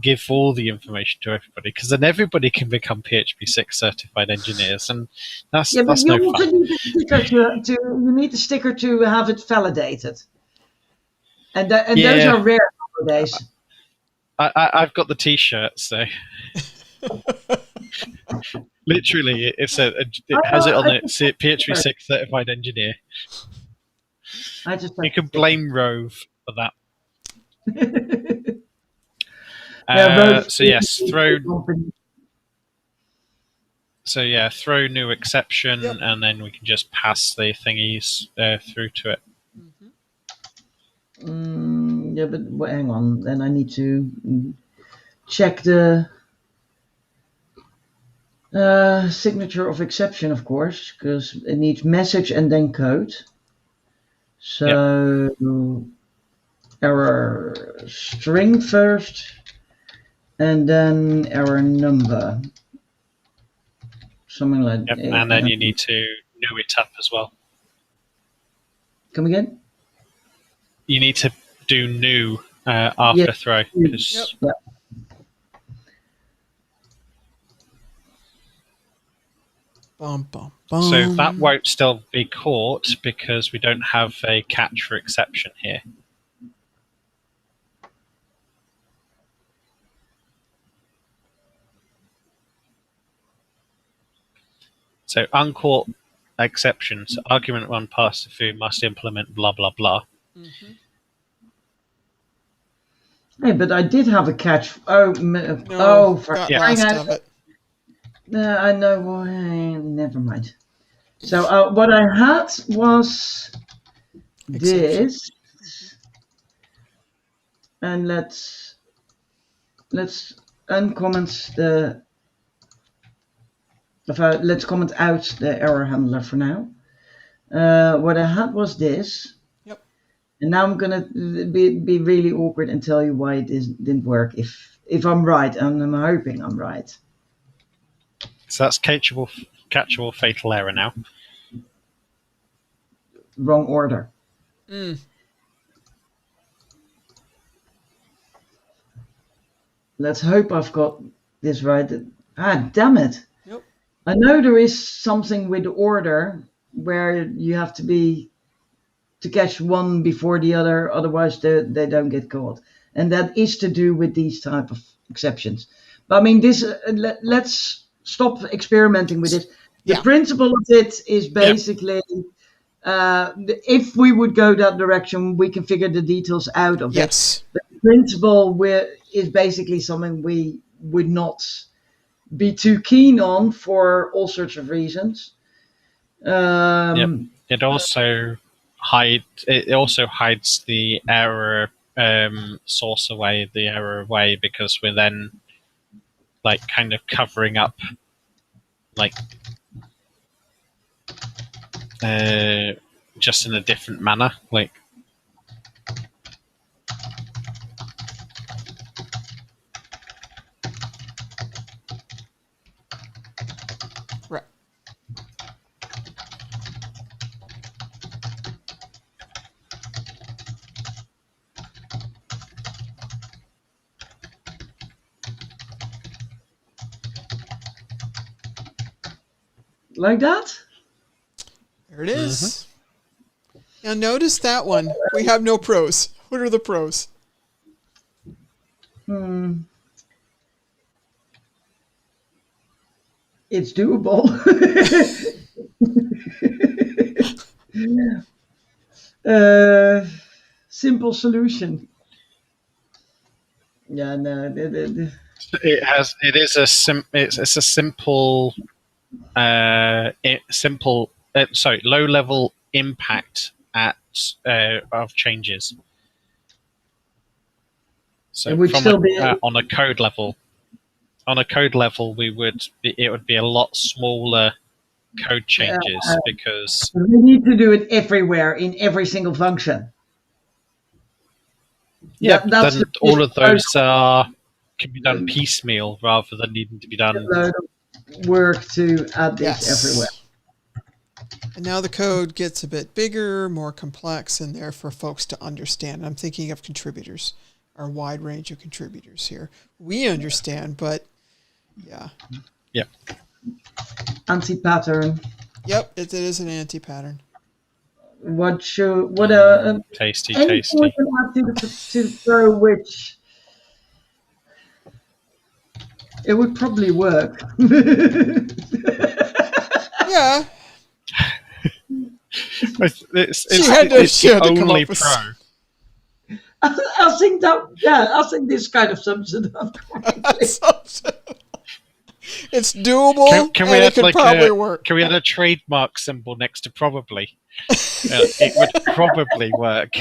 give all the information to everybody, because then everybody can become PHP 6 certified engineers, and that's no fun. You need a sticker to have it validated, and those are rare nowadays. I've got the T-shirt, so literally it has it on it. PHP 6 certified engineer. You can blame Rove for that. So yes, throw new exception, yep. And then we can just pass the thingies through to it. Yeah, but hang on. Then I need to check the signature of exception, of course, because it needs message and then code. So yep. Error string first, and then error number. Something like that. Yep. And then you need to new it up as well. Come again? You need to do new after throw. Yep. Bum, bum, bum. So that won't still be caught because we don't have a catch for exception here. So uncaught exceptions, argument 1 passed through must implement blah, blah, blah. Mm-hmm. Hey, but I did have a catch. For crying out. I know. Well, never mind. So what I had was this. and let's uncomment the. Let's comment out the error handler for now. What I had was this. Yep. And now I'm gonna be really awkward and tell you why it didn't work. If I'm right, and I'm hoping I'm right. So that's catchable fatal error now. Wrong order. Let's hope I've got this right. Damn it. Yep. I know there is something with the order where you have to catch one before the other, otherwise they don't get caught. And that is to do with these type of exceptions. But I mean, let's stop experimenting with it. The principle of it is basically, if we would go that direction, we can figure the details out of it. The principle is basically something we would not be too keen on for all sorts of reasons. It also hides the error source away, the error away, because we're then like kind of covering up like just in a different manner, like. Right. Like that? There it is. Now notice that one. We have no pros. What are the pros? It's doable. Simple solution. Yeah, no. It's a simple low level impact of changes. So it would still be on a code level. On a code level, it would be a lot smaller code changes because we need to do it everywhere in every single function. Yeah, then all of those can be done piecemeal rather than needing to be done. Work to add this everywhere. And now the code gets a bit bigger, more complex, and there for folks to understand. I'm thinking of contributors, our wide range of contributors here. We understand, but yeah. Yep. Anti-pattern. Yep, it is an anti-pattern. Tasty. To throw which it would probably work. Yeah. It's the only pro. I think I think this kind of sums it up. It's doable. Can we and add it could probably work. Can we add a trademark symbol next to probably? It would probably work.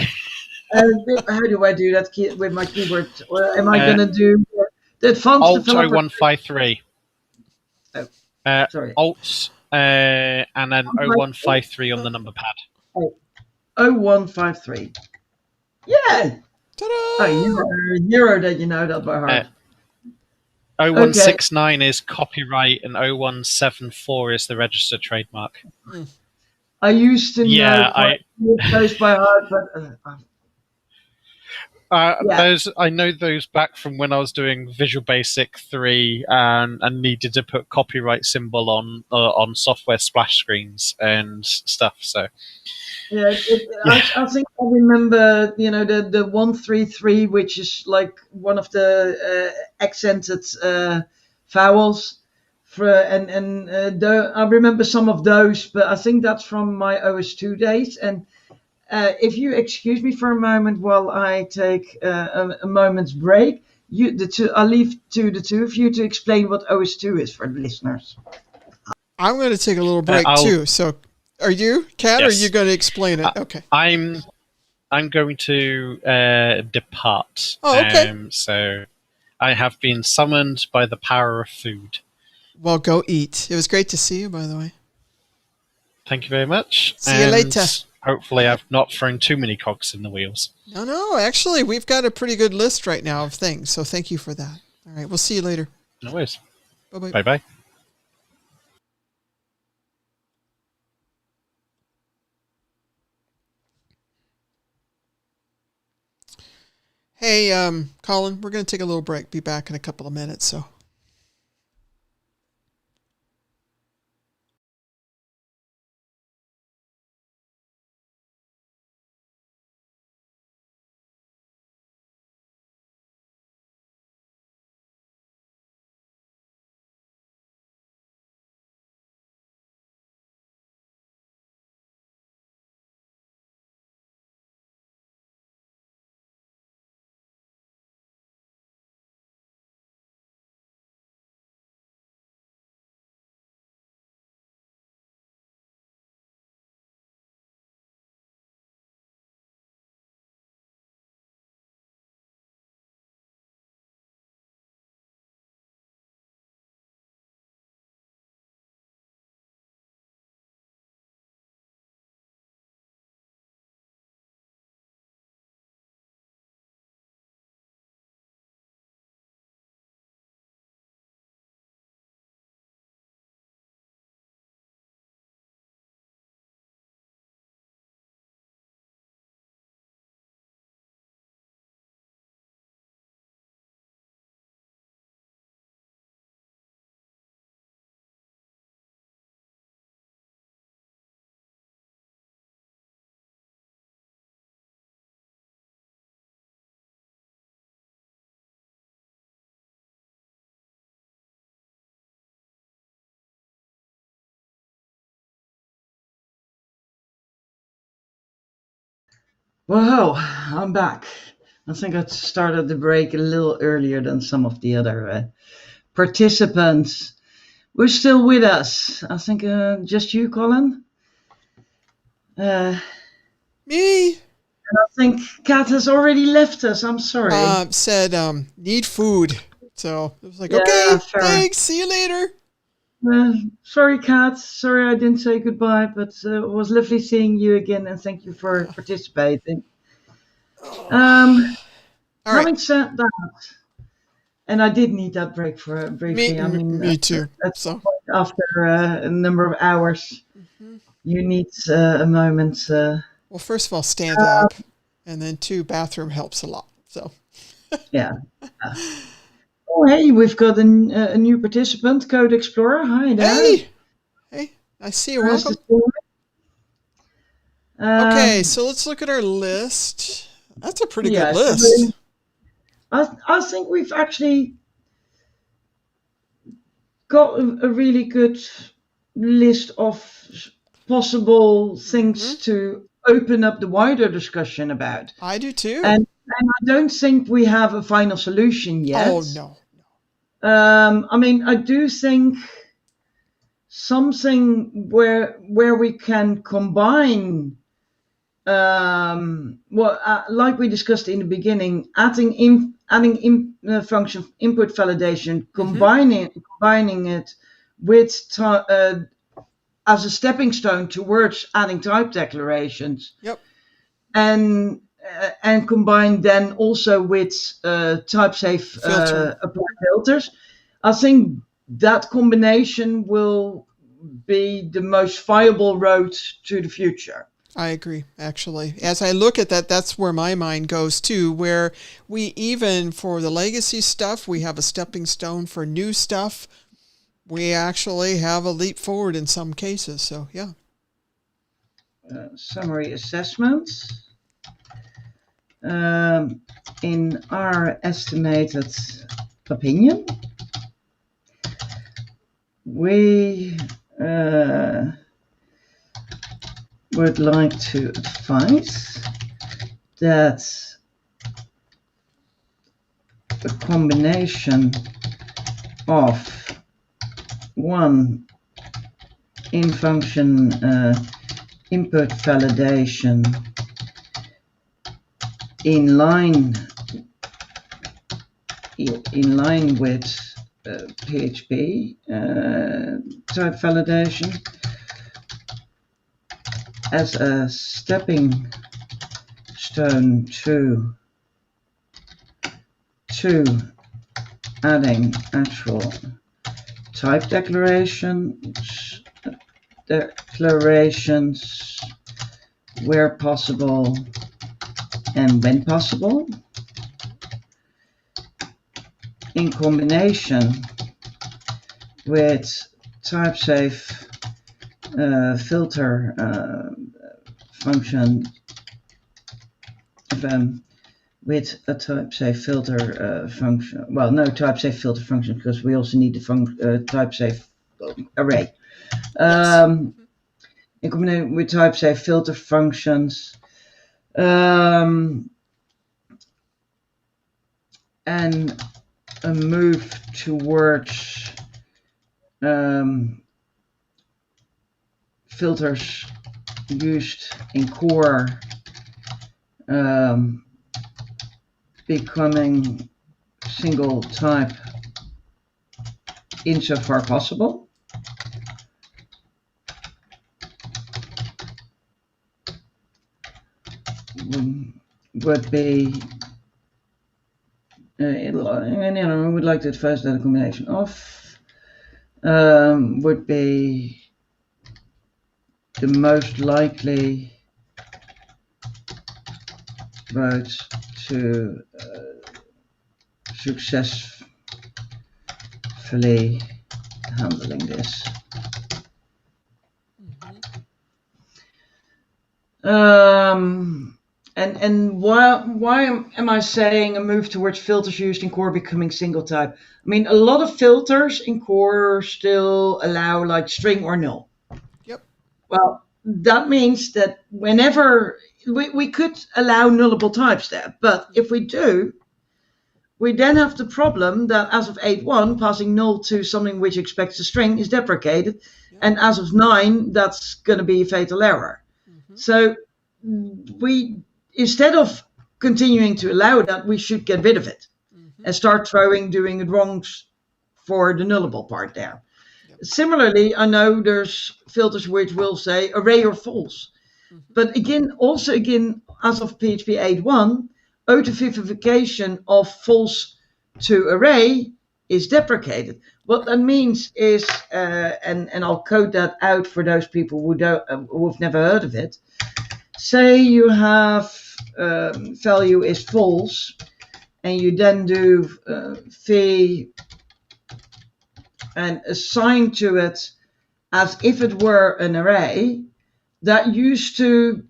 How do I do that with my keyboard? Or am I going to do the font Alt developer? 0153. Sorry. Alt and then 0153 on the number pad. 0153. Yeah. Ta-da! Oh, Euro that you know that by heart. 0169 is copyright and 0174 is the registered trademark. I used to know those by heart, but I know those back from when I was doing Visual Basic 3 and needed to put copyright symbol on software splash screens and stuff. So I think I remember, the 133, which is like one of the accented vowels. I remember some of those, but I think that's from my OS2 days. And if you excuse me for a moment while I take a moment's break, I'll leave to the two of you to explain what OS2 is for the listeners. I'm going to take a little break too. So, are you, Kat, or are you going to explain it? Okay. I'm going to depart. Oh, okay. So I have been summoned by the power of food. Well, go eat. It was great to see you, by the way. Thank you very much. See you later. Hopefully I've not thrown too many cogs in the wheels. No. Actually, we've got a pretty good list right now of things, so thank you for that. All right, we'll see you later. No worries. Bye-bye. Bye-bye. Hey, Colin, we're going to take a little break. Be back in a couple of minutes, so. Whoa, I'm back. I think I started the break a little earlier than some of the other participants. We're still with us. I think just you, Colin. Me? And I think Kat has already left us. I'm sorry. Said, need food. So it was like, Yeah, okay, sure. thanks. See you later. Sorry, Kat. Sorry I didn't say goodbye, but it was lovely seeing you again, and thank you for participating. All Having right. said that, and I did need that break for briefly. Me too. At So. after a number of hours, you need a moment. Well, first of all, stand up, and then 2, bathroom helps a lot. So. Yeah. Oh, hey, we've got a new participant, Code Explorer. Hi there. Hey, I see you. Nice to Welcome. see you. Okay, so let's look at our list. That's a pretty good list. So I think we've actually got a really good list of possible things to open up the wider discussion about. I do too. And I don't think we have a final solution yet. Oh, no. I mean, I do think something where we can combine, like we discussed in the beginning, adding function input validation, combining it with as a stepping stone towards adding type declarations. Yep. And combine then also with type safe apply filters. I think that combination will be the most viable road to the future. I agree, actually. As I look at that, that's where my mind goes too, where we even, for the legacy stuff, we have a stepping stone. For new stuff, we actually have a leap forward in some cases. So, yeah. Summary assessments. In our estimated opinion, we would like to advise that a combination of one in-function input validation in line with PHP type validation as a stepping stone to adding actual type declarations where possible and when possible, in combination with type-safe filter function, with a type-safe filter function. Well, no type-safe filter function, because we also need the type-safe array. In combination with type-safe filter functions, and a move towards filters used in core becoming single type insofar possible. Would be, I would like to advise that a combination of would be the most likely route to successfully handling this. And why am I saying a move towards filters used in core becoming single type? I mean, a lot of filters in core still allow like string or null. Yep. Well, that means that whenever we could allow nullable types there, but if we do, we then have the problem that as of 8.1, passing null to something which expects a string is deprecated, and as of 9, that's going to be a fatal error. So we, instead of continuing to allow that, we should get rid of it and start doing it wrong for the nullable part there. Similarly, I know there's filters which will say array or false. But again, as of PHP 8.1, auto-vivification of false to array is deprecated. What that means is, and I'll code that out for those people who've never heard of it. Say you have value is false, and you then do v and assign to it as if it were an array. That used to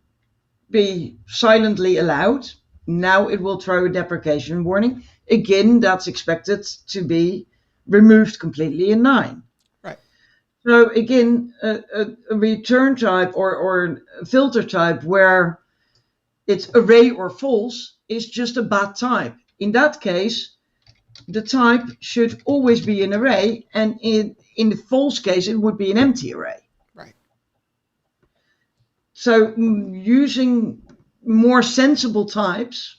be silently allowed. Now it will throw a deprecation warning. Again, that's expected to be removed completely in 9. Right. So again, a return type or a filter type where it's array or false is just a bad type. In that case, the type should always be an array, and in the false case, it would be an empty array. Right. So using more sensible types,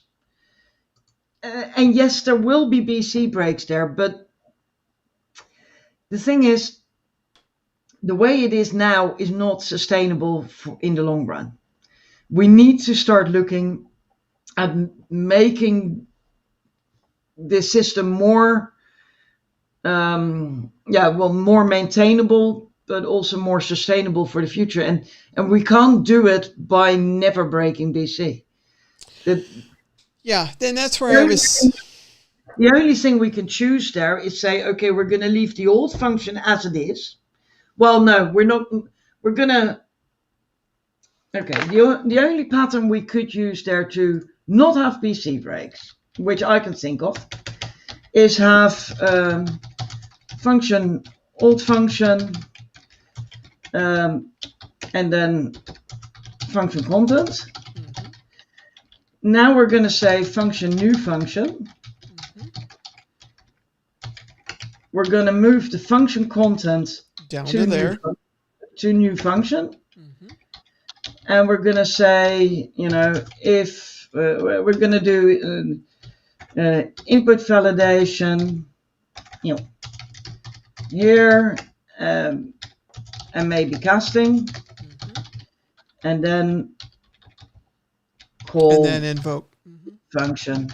and yes, there will be BC breaks there, but the thing is, the way it is now is not sustainable in the long run. We need to start looking at making the system more, more maintainable, but also more sustainable for the future. And we can't do it by never breaking BC. Then that's where I was. The only thing we can choose there is say, okay, we're going to leave the old function as it is. Well, no, we're not. We're going to. Okay, the only pattern we could use there to not have BC breaks, which I can think of, is have function, old function, and then function content. Now we're going to say function new function. We're going to move the function content Down to there. To new function. And we're going to say, if we're going to do input validation, here, and maybe casting, and then call And then invoke. function.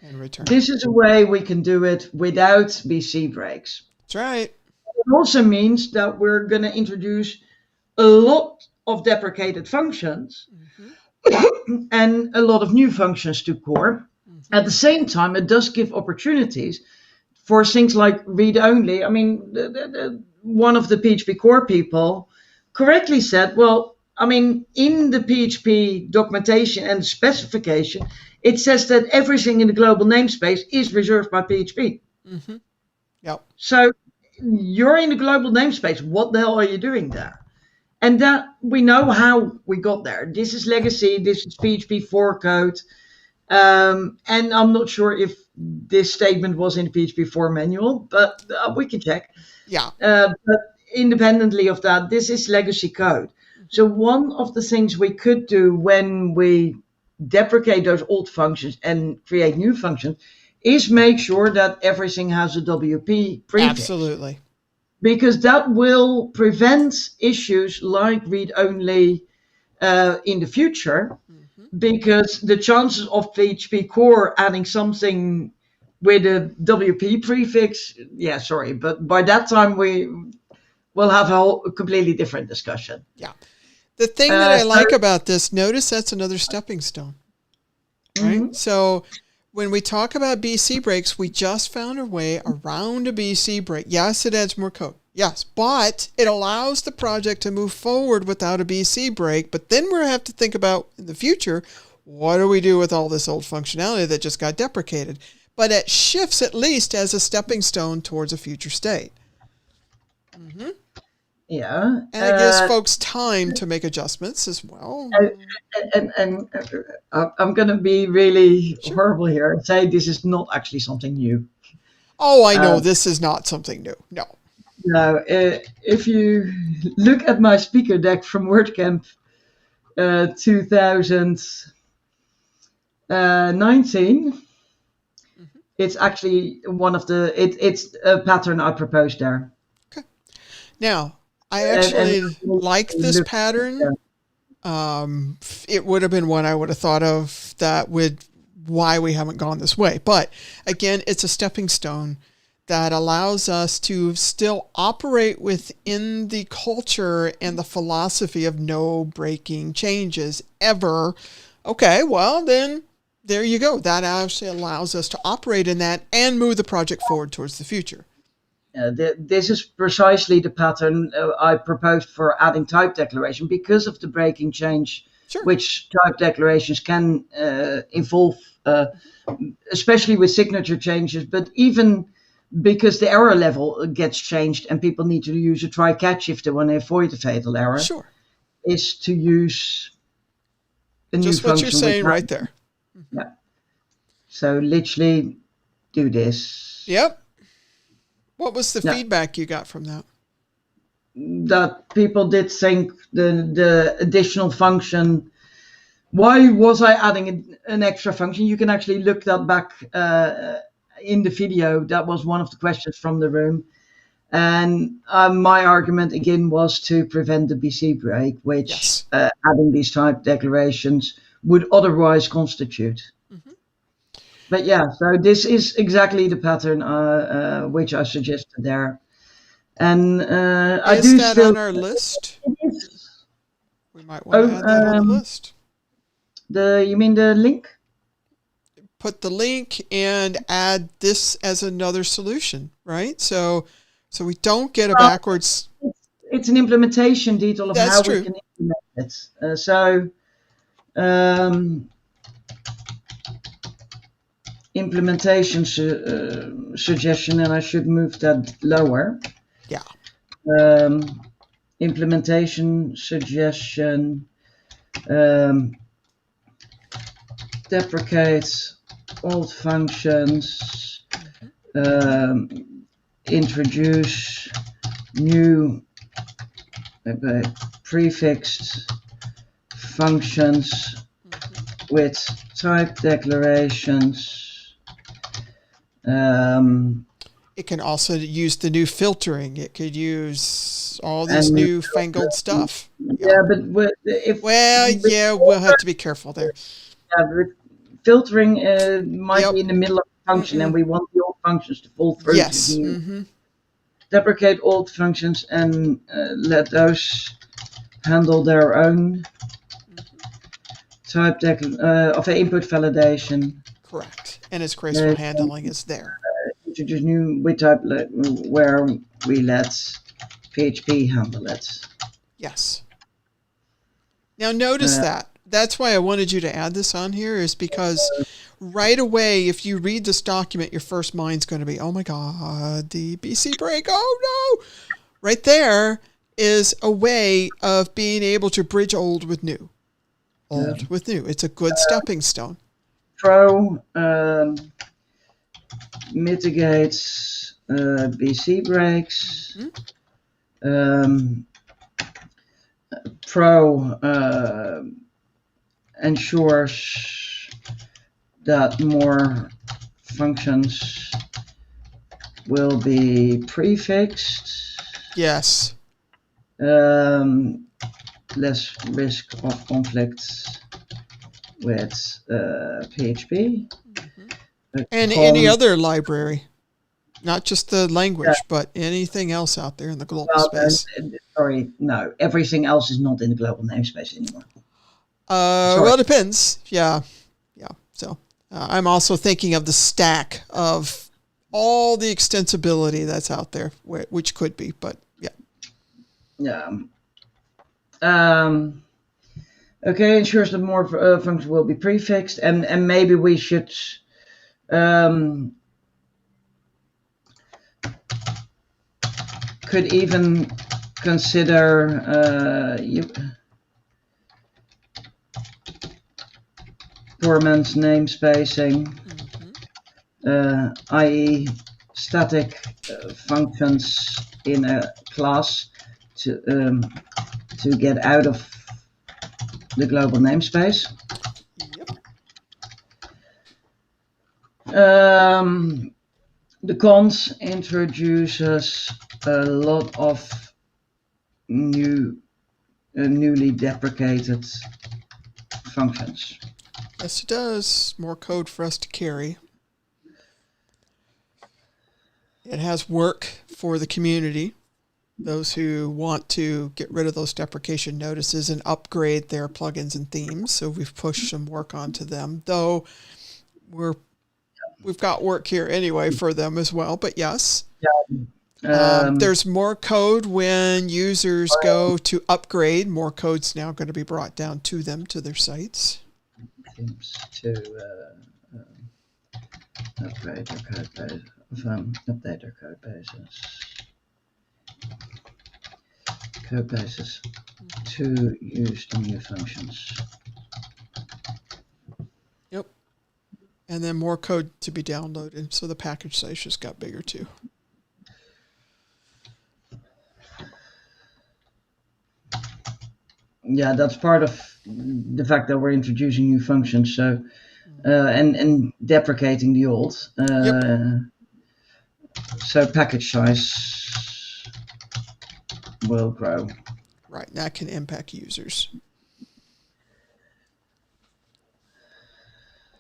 And return. This is a way we can do it without BC breaks. That's right. It also means that we're going to introduce a lot of deprecated functions and a lot of new functions to core. At the same time, it does give opportunities for things like read-only. I mean, one of the PHP core people correctly said, well, I mean, in the PHP documentation and specification, it says that everything in the global namespace is reserved by PHP. Yep. So you're in the global namespace. What the hell are you doing there? And that we know how we got there. This is legacy. This is PHP 4 code. And I'm not sure if this statement was in the PHP 4 manual, but we can check. Yeah. But independently of that, this is legacy code. So one of the things we could do when we deprecate those old functions and create new functions is make sure that everything has a WP prefix. Absolutely. Because that will prevent issues like read-only in the future. Because the chances of PHP core adding something with a WP prefix, but by that time we will have a completely different discussion. Yeah. The thing that I like about this, notice that's another stepping stone, right? So when we talk about BC breaks, we just found a way around a BC break. Yes, it adds more code. Yes, but it allows the project to move forward without a BC break. But then we'll have to think about in the future, what do we do with all this old functionality that just got deprecated? But it shifts at least as a stepping stone towards a future state. Yeah. And it gives folks time to make adjustments as well. And I'm going to be really horrible here and say this is not actually something new. Oh, I know this is not something new. No. No, if you look at my speaker deck from WordCamp 2019, it's actually one of the, it's a pattern I proposed there. Okay. Now, I actually like this pattern. It would have been one I would have thought of that would, why we haven't gone this way. But again, it's a stepping stone that allows us to still operate within the culture and the philosophy of no breaking changes ever. Okay, well, then there you go. That actually allows us to operate in that and move the project forward towards the future. This is precisely the pattern I proposed for adding type declaration because of the breaking change, which type declarations can involve, especially with signature changes, but even because the error level gets changed and people need to use a try catch if they want to avoid a fatal error, is to use a new function. Just what you're saying right there. Yeah. So literally do this. Yep. What was the feedback you got from that? That people did think the additional function, why was I adding an extra function? You can actually look that back in the video. That was one of the questions from the room. And my argument again was to prevent the BC break, which adding these type declarations would otherwise constitute. But yeah, so this is exactly the pattern which I suggested there. And I do that still on our list? It is. We might want to add that on the list. You mean the link? Put the link and add this as another solution, right? So we don't get a backwards. It's an implementation detail of how we can implement it. Implementation suggestion, and I should move that lower. Yeah. Implementation suggestion. Deprecates old functions. Introduce new prefixed functions with type declarations. It can also use the new filtering. It could use all this newfangled stuff. Yeah, but we'll have to be careful there. Yeah, but filtering might be in the middle of a function, and we want the old functions to fall through. Yes. To the deprecate old functions and let those handle their own type of input validation. Correct. And its graceful handling is there. Introduce new with type where we let PHP handle it. Yes. Now notice that. That's why I wanted you to add this on here, is because right away, if you read this document, your first mind's going to be, oh my God, the BC break. Oh no. Right there is a way of being able to bridge old with new. Old with new. It's a good stepping stone. Pro mitigates BC breaks. Pro ensures that more functions will be prefixed. Yes. Less risk of conflicts with PHP. And any other library. Not just the language, but anything else out there in the global space. No. Everything else is not in the global namespace anymore. Well, it depends. Yeah. So I'm also thinking of the stack of all the extensibility that's out there, which could be, but yeah. Okay, ensures that more functions will be prefixed, and maybe we should could even consider Borman's namespacing, i.e. static functions in a class to get out of the global namespace. The cons introduces a lot of newly deprecated functions. Yes, it does. More code for us to carry. It has work for the community, those who want to get rid of those deprecation notices and upgrade their plugins and themes. So we've pushed some work onto them, though we've got work here anyway for them as well. But yes, there's more code when users go to upgrade. More code's now going to be brought down to them, to their sites. To upgrade their code base, update their code bases to use the new functions. Yep. And then more code to be downloaded, so the package size just got bigger too. Yeah, that's part of the fact that we're introducing new functions, so and deprecating the old. So package size will grow. Right, and that can impact users.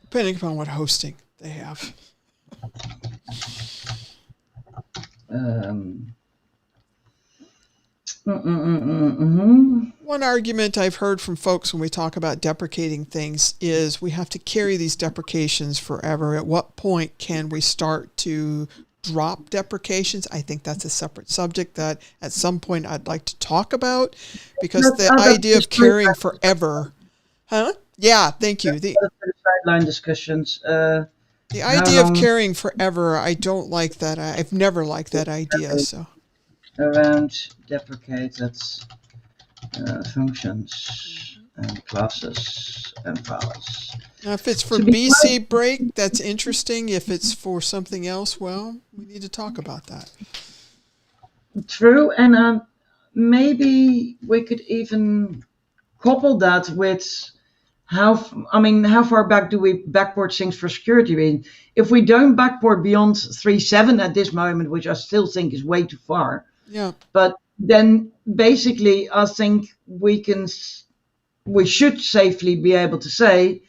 Depending upon what hosting they have. One argument I've heard from folks when we talk about deprecating things is we have to carry these deprecations forever. At what point can we start to drop deprecations? I think that's a separate subject that at some point I'd like to talk about, because the idea of carrying forever. Huh? Yeah, thank you. The sideline discussions. The idea of carrying forever, I don't like that. I've never liked that idea. So around deprecated functions and classes and files. Now, if it's for BC break, that's interesting. If it's for something else, well, we need to talk about that. True, and maybe we could even couple that with how far back do we backport things for security reasons? If we don't backport beyond 3.7 at this moment, which I still think is way too far, Yeah. but then basically I think we should safely be able to say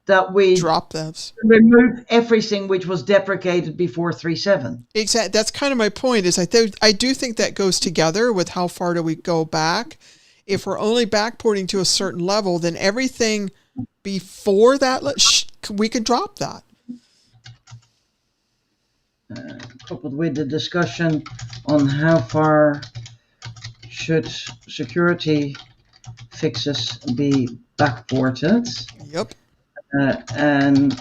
that we Drop those. remove everything which was deprecated before 3.7. Exactly. That's kind of my point. Is I do think that goes together with how far do we go back. If we're only backporting to a certain level, then everything before that, we could drop that. Coupled with the discussion on how far should security fixes be backported. Yep. And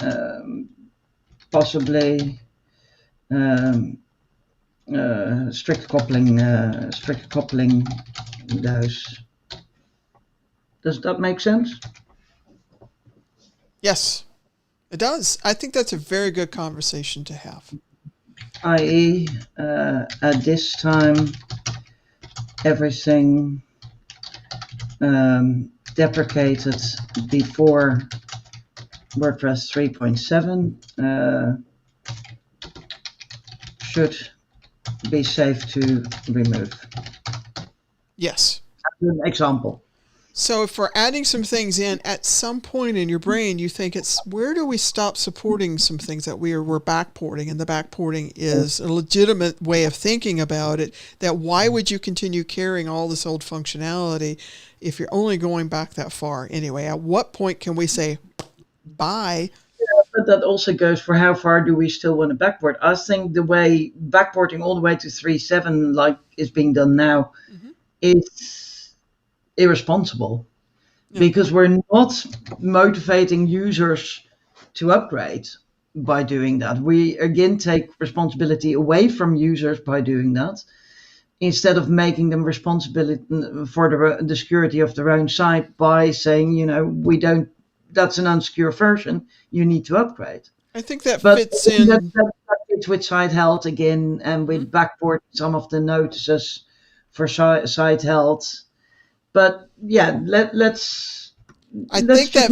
possibly strict coupling those. Does that make sense? Yes, it does. I think that's a very good conversation to have. I.e., at this time, everything deprecated before WordPress 3.7 should be safe to remove. Yes. As an example. So if we're adding some things in, at some point in your brain, you think it's where do we stop supporting some things that we're backporting? And the backporting is a legitimate way of thinking about it, that why would you continue carrying all this old functionality if you're only going back that far? Anyway, at what point can we say bye? Yeah, but that also goes for how far do we still want to backport. I think the way backporting all the way to 3.7 like is being done now is irresponsible, because we're not motivating users to upgrade by doing that. We again take responsibility away from users by doing that, instead of making them responsible for the security of their own site by saying, that's an unsecure version, you need to upgrade. I think that fits in. That fits with site health again, and with backport some of the notices for site health. But yeah, let's. I think that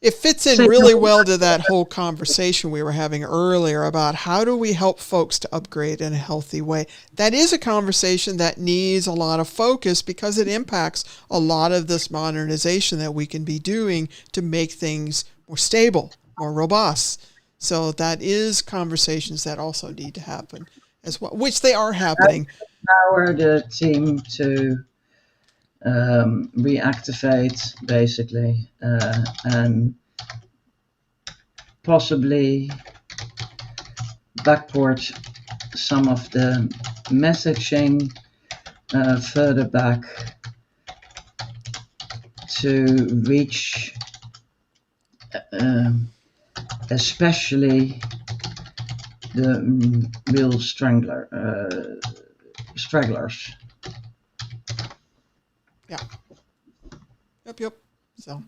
it fits in really well to that whole conversation we were having earlier about how do we help folks to upgrade in a healthy way. That is a conversation that needs a lot of focus because it impacts a lot of this modernization that we can be doing to make things more stable, more robust. So that is conversations that also need to happen as well, which they are happening. Empower the team to reactivate basically, and possibly backport some of the messaging further back to reach especially the real stragglers. Yeah. Yep. So,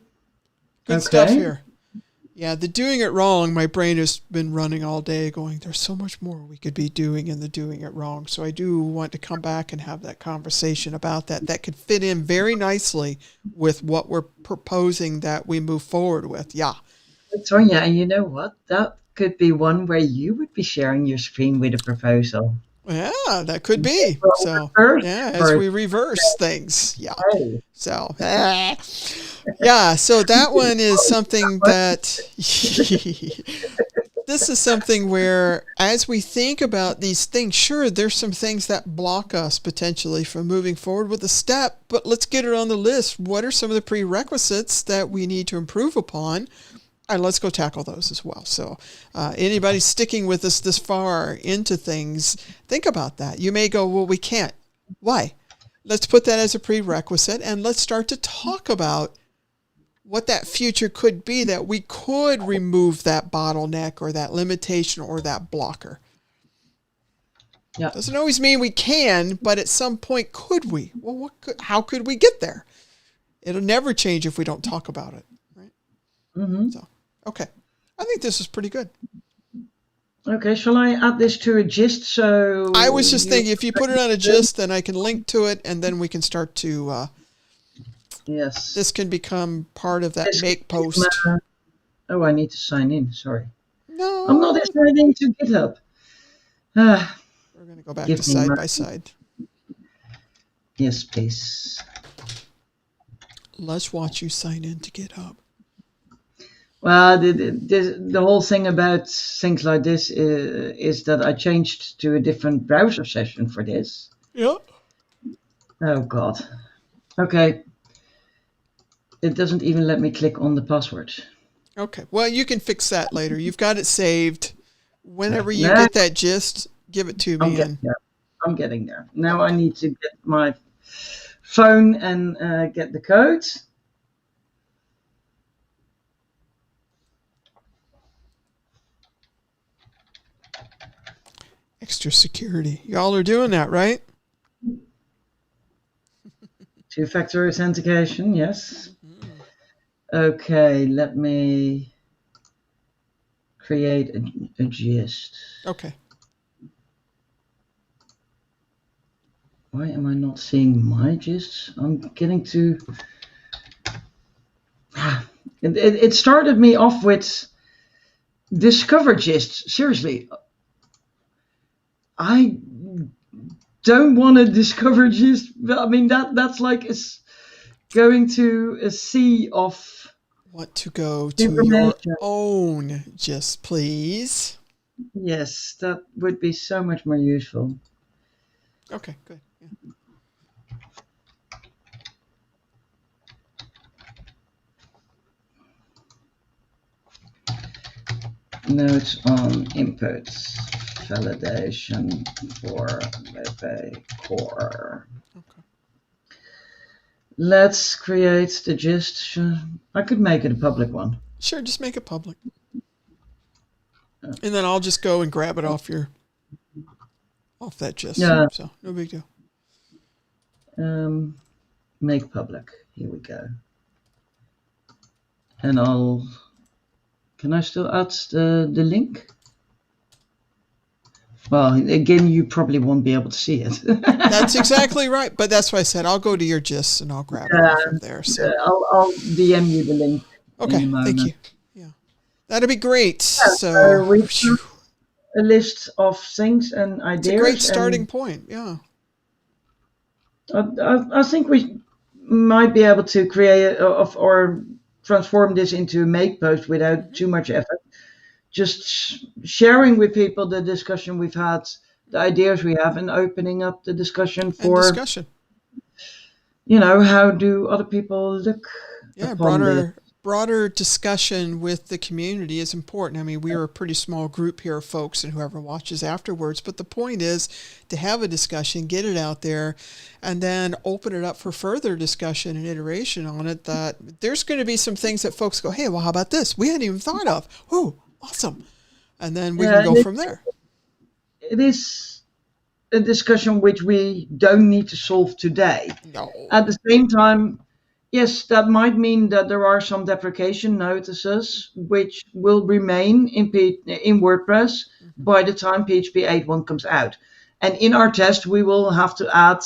good stuff here. Yeah, the doing it wrong, my brain has been running all day going, there's so much more we could be doing in the doing it wrong. So I do want to come back and have that conversation about that. That could fit in very nicely with what we're proposing that we move forward with. Yeah. Tonya, and you know what? That could be one where you would be sharing your screen with a proposal. Yeah, that could be. So, yeah, as we reverse things. Yeah. So, yeah, so that one is something that this is something where as we think about these things, sure, there's some things that block us potentially from moving forward with a step, but let's get it on the list. What are some of the prerequisites that we need to improve upon? And let's go tackle those as well. So anybody sticking with us this far into things, think about that. You may go, well, we can't. Why? Let's put that as a prerequisite and let's start to talk about what that future could be, that we could remove that bottleneck or that limitation or that blocker. Yeah. Doesn't always mean we can, but at some point, could we? Well, how could we get there? It'll never change if we don't talk about it, right? Mm-hmm. So, okay. I think this is pretty good. Okay, shall I add this to a gist? So I was just thinking, if you put it on a gist, then I can link to it, and then we can start to Yes. This can become part of that This make can post. Oh, I need to sign in. Sorry. No. I'm not signing to GitHub. We're going to go back Give to me side my- by side. Yes, please. Let's watch you sign in to GitHub. Well, the whole thing about things like this is that I changed to a different browser session for this. Yeah. Oh, God. Okay. It doesn't even let me click on the password. Okay. Well, you can fix that later. You've got it saved. Whenever you Yeah. get that gist, give it to me. I'm getting there. Now I need to get my phone and get the code. Extra security. Y'all are doing that, right? Two-factor authentication, yes. Okay, let me create a gist. Okay. Why am I not seeing my gists? I'm getting to... It started me off with discover gists. Seriously. I don't want to discover gist. I mean, that's like going to a sea of... Want to go to your own gist, please? Yes, that would be so much more useful. Okay, good. Yeah. Notes on inputs, validation for web core. Okay. Let's create the gist. Sure. I could make it a public one. Sure, just make it public. And then I'll just go and grab it off that gist. Yeah. So no big deal. Make public. Here we go. And can I still add the link? Well, again, you probably won't be able to see it. That's exactly right. But that's why I said I'll go to your gist and I'll grab it from there. So I'll DM you the link. okay, thank you. Yeah, that'd be great. Yeah, so we have a list of things and ideas. It's a great starting point. Yeah. I think we might be able to create or transform this into a make post without too much effort. Just sharing with people the discussion we've had, the ideas we have, and opening up the discussion for how do other people look? Yeah, broader discussion with the community is important. I mean, we are a pretty small group here of folks and whoever watches afterwards, but the point is to have a discussion, get it out there, and then open it up for further discussion and iteration on it. That there's going to be some things that folks go, hey, well, how about this? We hadn't even thought of. Oh, awesome. And then we can go from there. It is a discussion which we don't need to solve today. No. At the same time, yes, that might mean that there are some deprecation notices which will remain in WordPress by the time PHP 8.1 comes out. And in our test, we will have to add,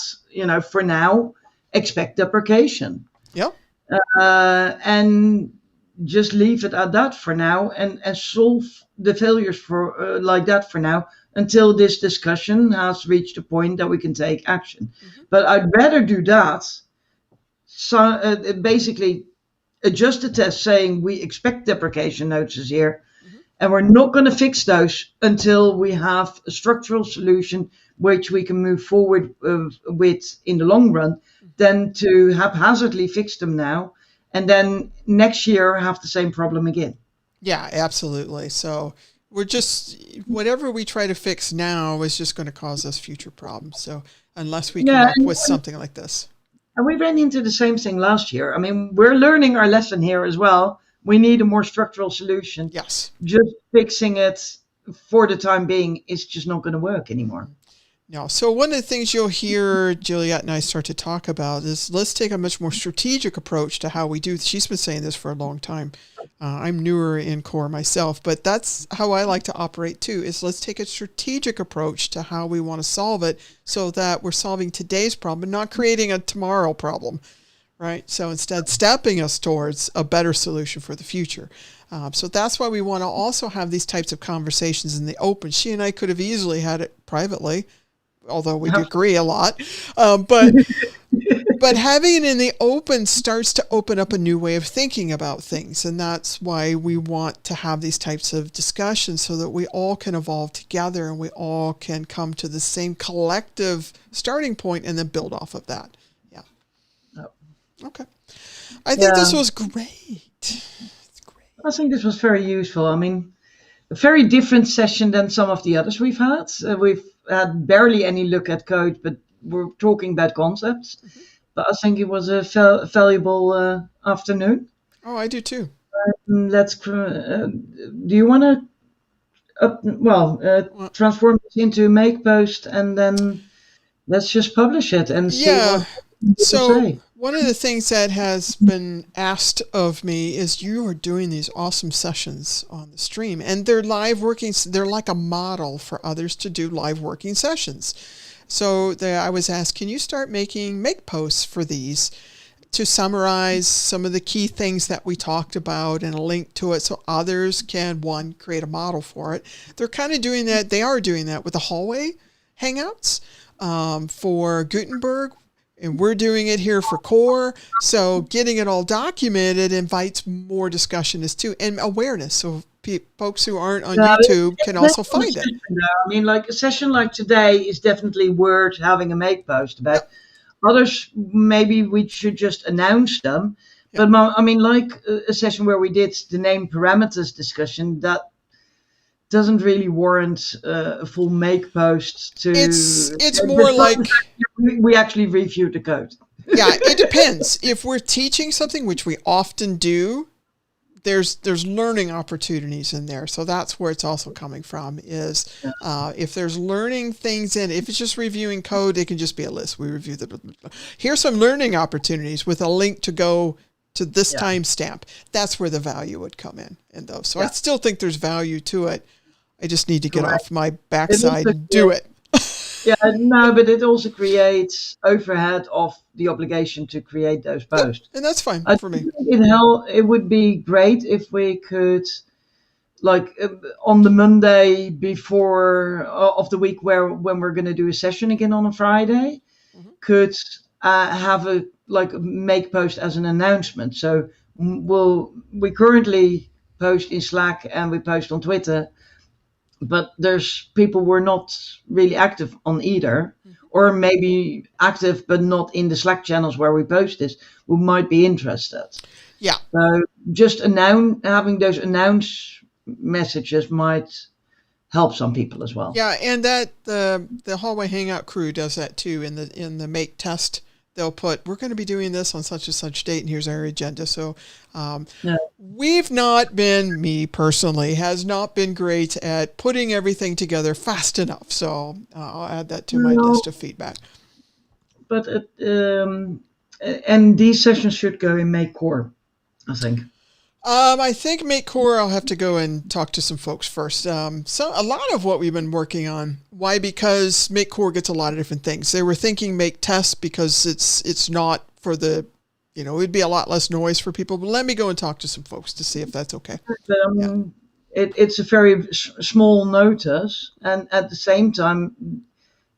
for now, expect deprecation. Yep. And just leave it at that for now and solve the failures for like that for now until this discussion has reached a point that we can take action. But I'd rather do that. So basically adjust the test saying we expect deprecation notices here and we're not going to fix those until we have a structural solution which we can move forward with in the long run than to haphazardly fix them now and then next year have the same problem again. Yeah, absolutely. So we're just, whatever we try to fix now is just going to cause us future problems. So unless we come up with something like this. And we ran into the same thing last year. I mean, we're learning our lesson here as well. We need a more structural solution. Yes. Just fixing it for the time being is just not going to work anymore. No. So one of the things you'll hear Juliette and I start to talk about is let's take a much more strategic approach to how we do. She's been saying this for a long time. I'm newer in core myself, but that's how I like to operate too, is let's take a strategic approach to how we want to solve it so that we're solving today's problem and not creating a tomorrow problem, right? So instead, stepping us towards a better solution for the future. So that's why we want to also have these types of conversations in the open. She and I could have easily had it privately, although we agree a lot. But having it in the open starts to open up a new way of thinking about things. And that's why we want to have these types of discussions so that we all can evolve together and we all can come to the same collective starting point and then build off of that. Yeah. Yep. Okay. I think this was great. I think this was very useful. I mean, a very different session than some of the others we've had. We've had barely any look at code, but we're talking about concepts. Mm-hmm. But I think it was a valuable afternoon. Oh, I do too. Do you want to transform this into a make post and then let's just publish it and see what people say? One of the things that has been asked of me is you are doing these awesome sessions on the stream, and they're live working. They're like a model for others to do live working sessions. So I was asked, can you start making make posts for these to summarize some of the key things that we talked about and a link to it so others can, one, create a model for it. They're kind of doing that. They are doing that with the hallway hangouts for Gutenberg. And we're doing it here for Core. So getting it all documented invites more discussion as too, and awareness. So folks who aren't on YouTube can also find it. I mean, like a session like today is definitely worth having a make post about. Yep. Others, maybe we should just announce them. Yep. But I mean, like a session where we did the name parameters discussion, that doesn't really warrant a full make post. It's more like we actually reviewed the code. Yeah, it depends. If we're teaching something, which we often do, there's learning opportunities in there. So that's where it's also coming from is if there's learning things in, if it's just reviewing code, it can just be a list. We review here's some learning opportunities with a link to go to this timestamp. That's where the value would come in those. So I still think there's value to it. I just need to get off my backside and do it. But it also creates overhead of the obligation to create those posts. And that's fine for me. It would be great if we could, like on the Monday before of the week when we're going to do a session again on a Friday, could have a make post as an announcement. So we currently post in Slack and we post on Twitter. But there's people who are not really active on either, or maybe active but not in the Slack channels where we post this, who might be interested. Yeah. So just having those announce messages might help some people as well. Yeah, and that the hallway hangout crew does that too. In the make test, they'll put, we're going to be doing this on such and such date, and here's our agenda. So we've not been, me personally, has not been great at putting everything together fast enough. So I'll add that to my list of feedback. But and these sessions should go in Make Core, I think. I think Make Core, I'll have to go and talk to some folks first. So a lot of what we've been working on. Why? Because Make Core gets a lot of different things. They were thinking Make Test because it's not for the, it'd be a lot less noise for people. But let me go and talk to some folks to see if that's okay. It's a very small notice, and at the same time,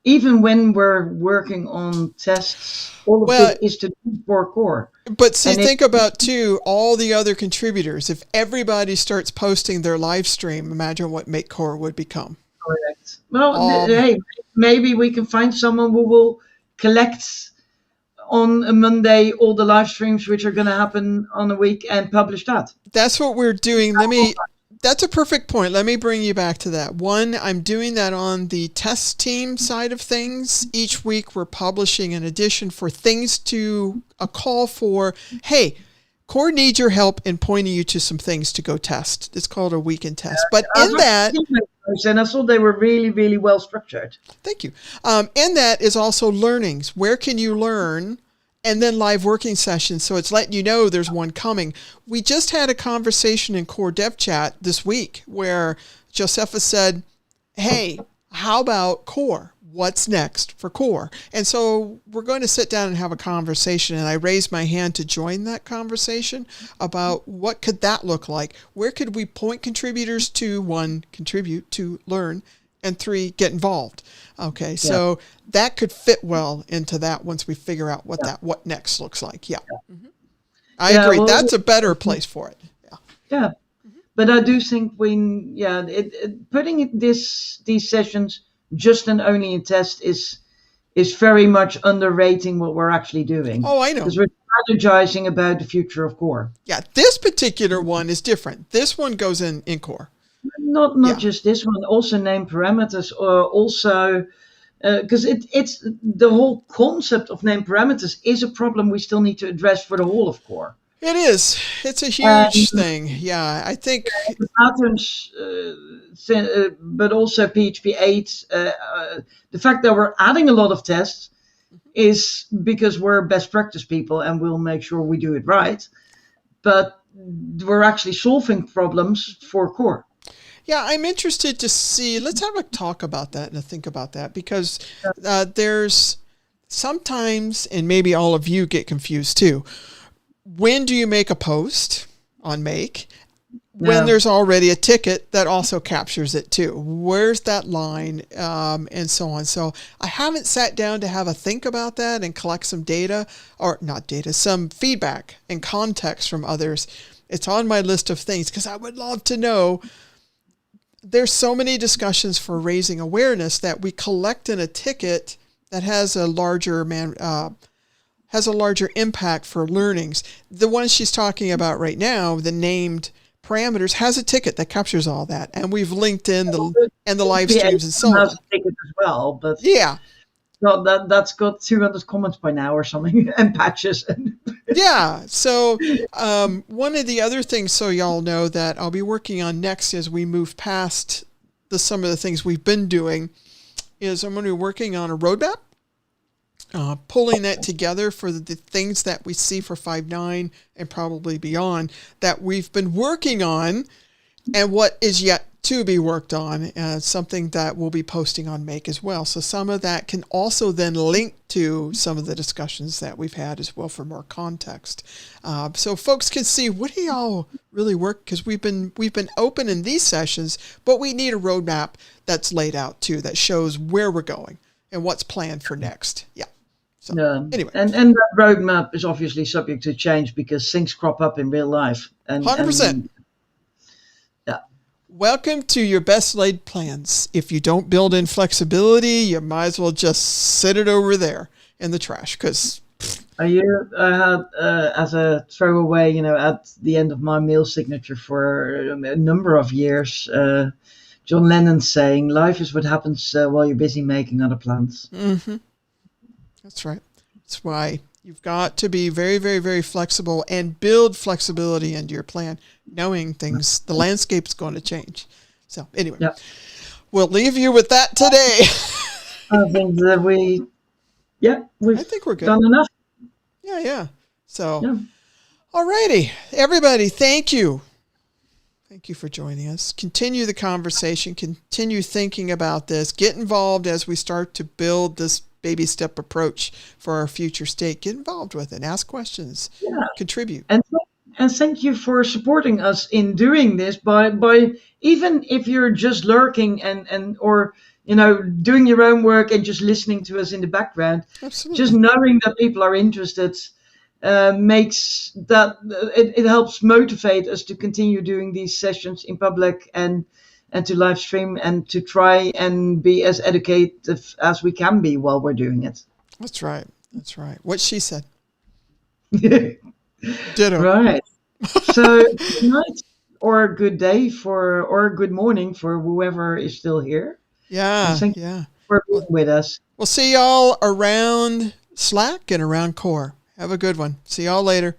even when we're working on tests, all of it is to do for Core. But see, think about, too, all the other contributors. If everybody starts posting their live stream, imagine what Make Core would become. Correct. Well, hey, maybe we can find someone who will collect on a Monday all the live streams which are going to happen on a week and publish that. That's what we're doing. That's a perfect point. Let me bring you back to that. One, I'm doing that on the test team side of things. Each week we're publishing an edition for things to a call for, hey, Core needs your help in pointing you to some things to go test. It's called a weekend test. But in that... And I thought they were really, really well structured. Thank you. In that is also learnings. Where can you learn? And then live working sessions. So it's letting you know there's one coming. We just had a conversation in Core Dev Chat this week where Josepha said, hey, how about Core? what's next for core. And so we're going to sit down and have a conversation. And I raised my hand to join that conversation about what could that look like? Where could we point contributors to? 1, contribute, 2, learn, and 3, get involved. Okay, so that could fit well into that once we figure out what next looks like. Yeah. Mm-hmm. I agree. Well, that's a better place for it. Yeah. But I do think putting these sessions just and only in test is very much underrating what we're actually doing. Oh, I know. Because we're strategizing about the future of core. Yeah, this particular one is different. This one goes in core. Not just this one, also name parameters, or also because it's the whole concept of name parameters is a problem we still need to address for the whole of core. It is. It's a huge thing. Yeah, I think the patterns, but also PHP 8. The fact that we're adding a lot of tests is because we're best practice people and we'll make sure we do it right. But we're actually solving problems for core. Yeah, I'm interested to see. Let's have a talk about that and a think about that, because there's sometimes, and maybe all of you get confused too, when do you make a post on Make when there's already a ticket that also captures it too? Where's that line, and so on? So I haven't sat down to have a think about that and collect some data, or not data, some feedback and context from others. It's on my list of things because I would love to know. There's so many discussions for raising awareness that we collect in a ticket that has a larger impact for learnings. The one she's talking about right now, the named parameters, has a ticket that captures all that, and we've linked in the live streams and so on. Has a ticket as well, but yeah. No, that's got 200 comments by now or something, and patches. Yeah. So one of the other things, so y'all know, that I'll be working on next as we move past some of the things we've been doing, is I'm going to be working on a roadmap, pulling that together for the things that we see for 5.9 and probably beyond that we've been working on, and what is yet to be worked on, something that we'll be posting on Make as well. So some of that can also then link to some of the discussions that we've had as well for more context. So folks can see, what do y'all really work? Because we've been open in these sessions, but we need a roadmap that's laid out too, that shows where we're going and what's planned for next. Yeah. So anyway. And that roadmap is obviously subject to change because things crop up in real life. 100%. Welcome to your best laid plans. If you don't build in flexibility, you might as well just sit it over there in the trash. Because I had as a throwaway, at the end of my mail signature for a number of years, John Lennon saying, "Life is what happens while you're busy making other plans." Mm-hmm. That's right. That's why you've got to be very, very, very flexible and build flexibility into your plan, knowing the landscape's going to change. So anyway, we'll leave you with that today. I think that we've we're good. Done enough. Yeah. So, all righty, everybody, thank you. Thank you for joining us. Continue the conversation. Continue thinking about this. Get involved as we start to build this baby step approach for our future state. Get involved with it. Ask questions. Yeah. Contribute. And thank you for supporting us in doing this by even if you're just lurking or doing your own work and just listening to us in the background. Absolutely. Just knowing that people are interested makes that it helps motivate us to continue doing these sessions in public and to live stream and to try and be as educative as we can be while we're doing it. That's right. What she said. Ditto. Right. So good night or a good day or a good morning for whoever is still here. Yeah. Thank you for being with us. We'll see y'all around Slack and around Core. Have a good one. See y'all later.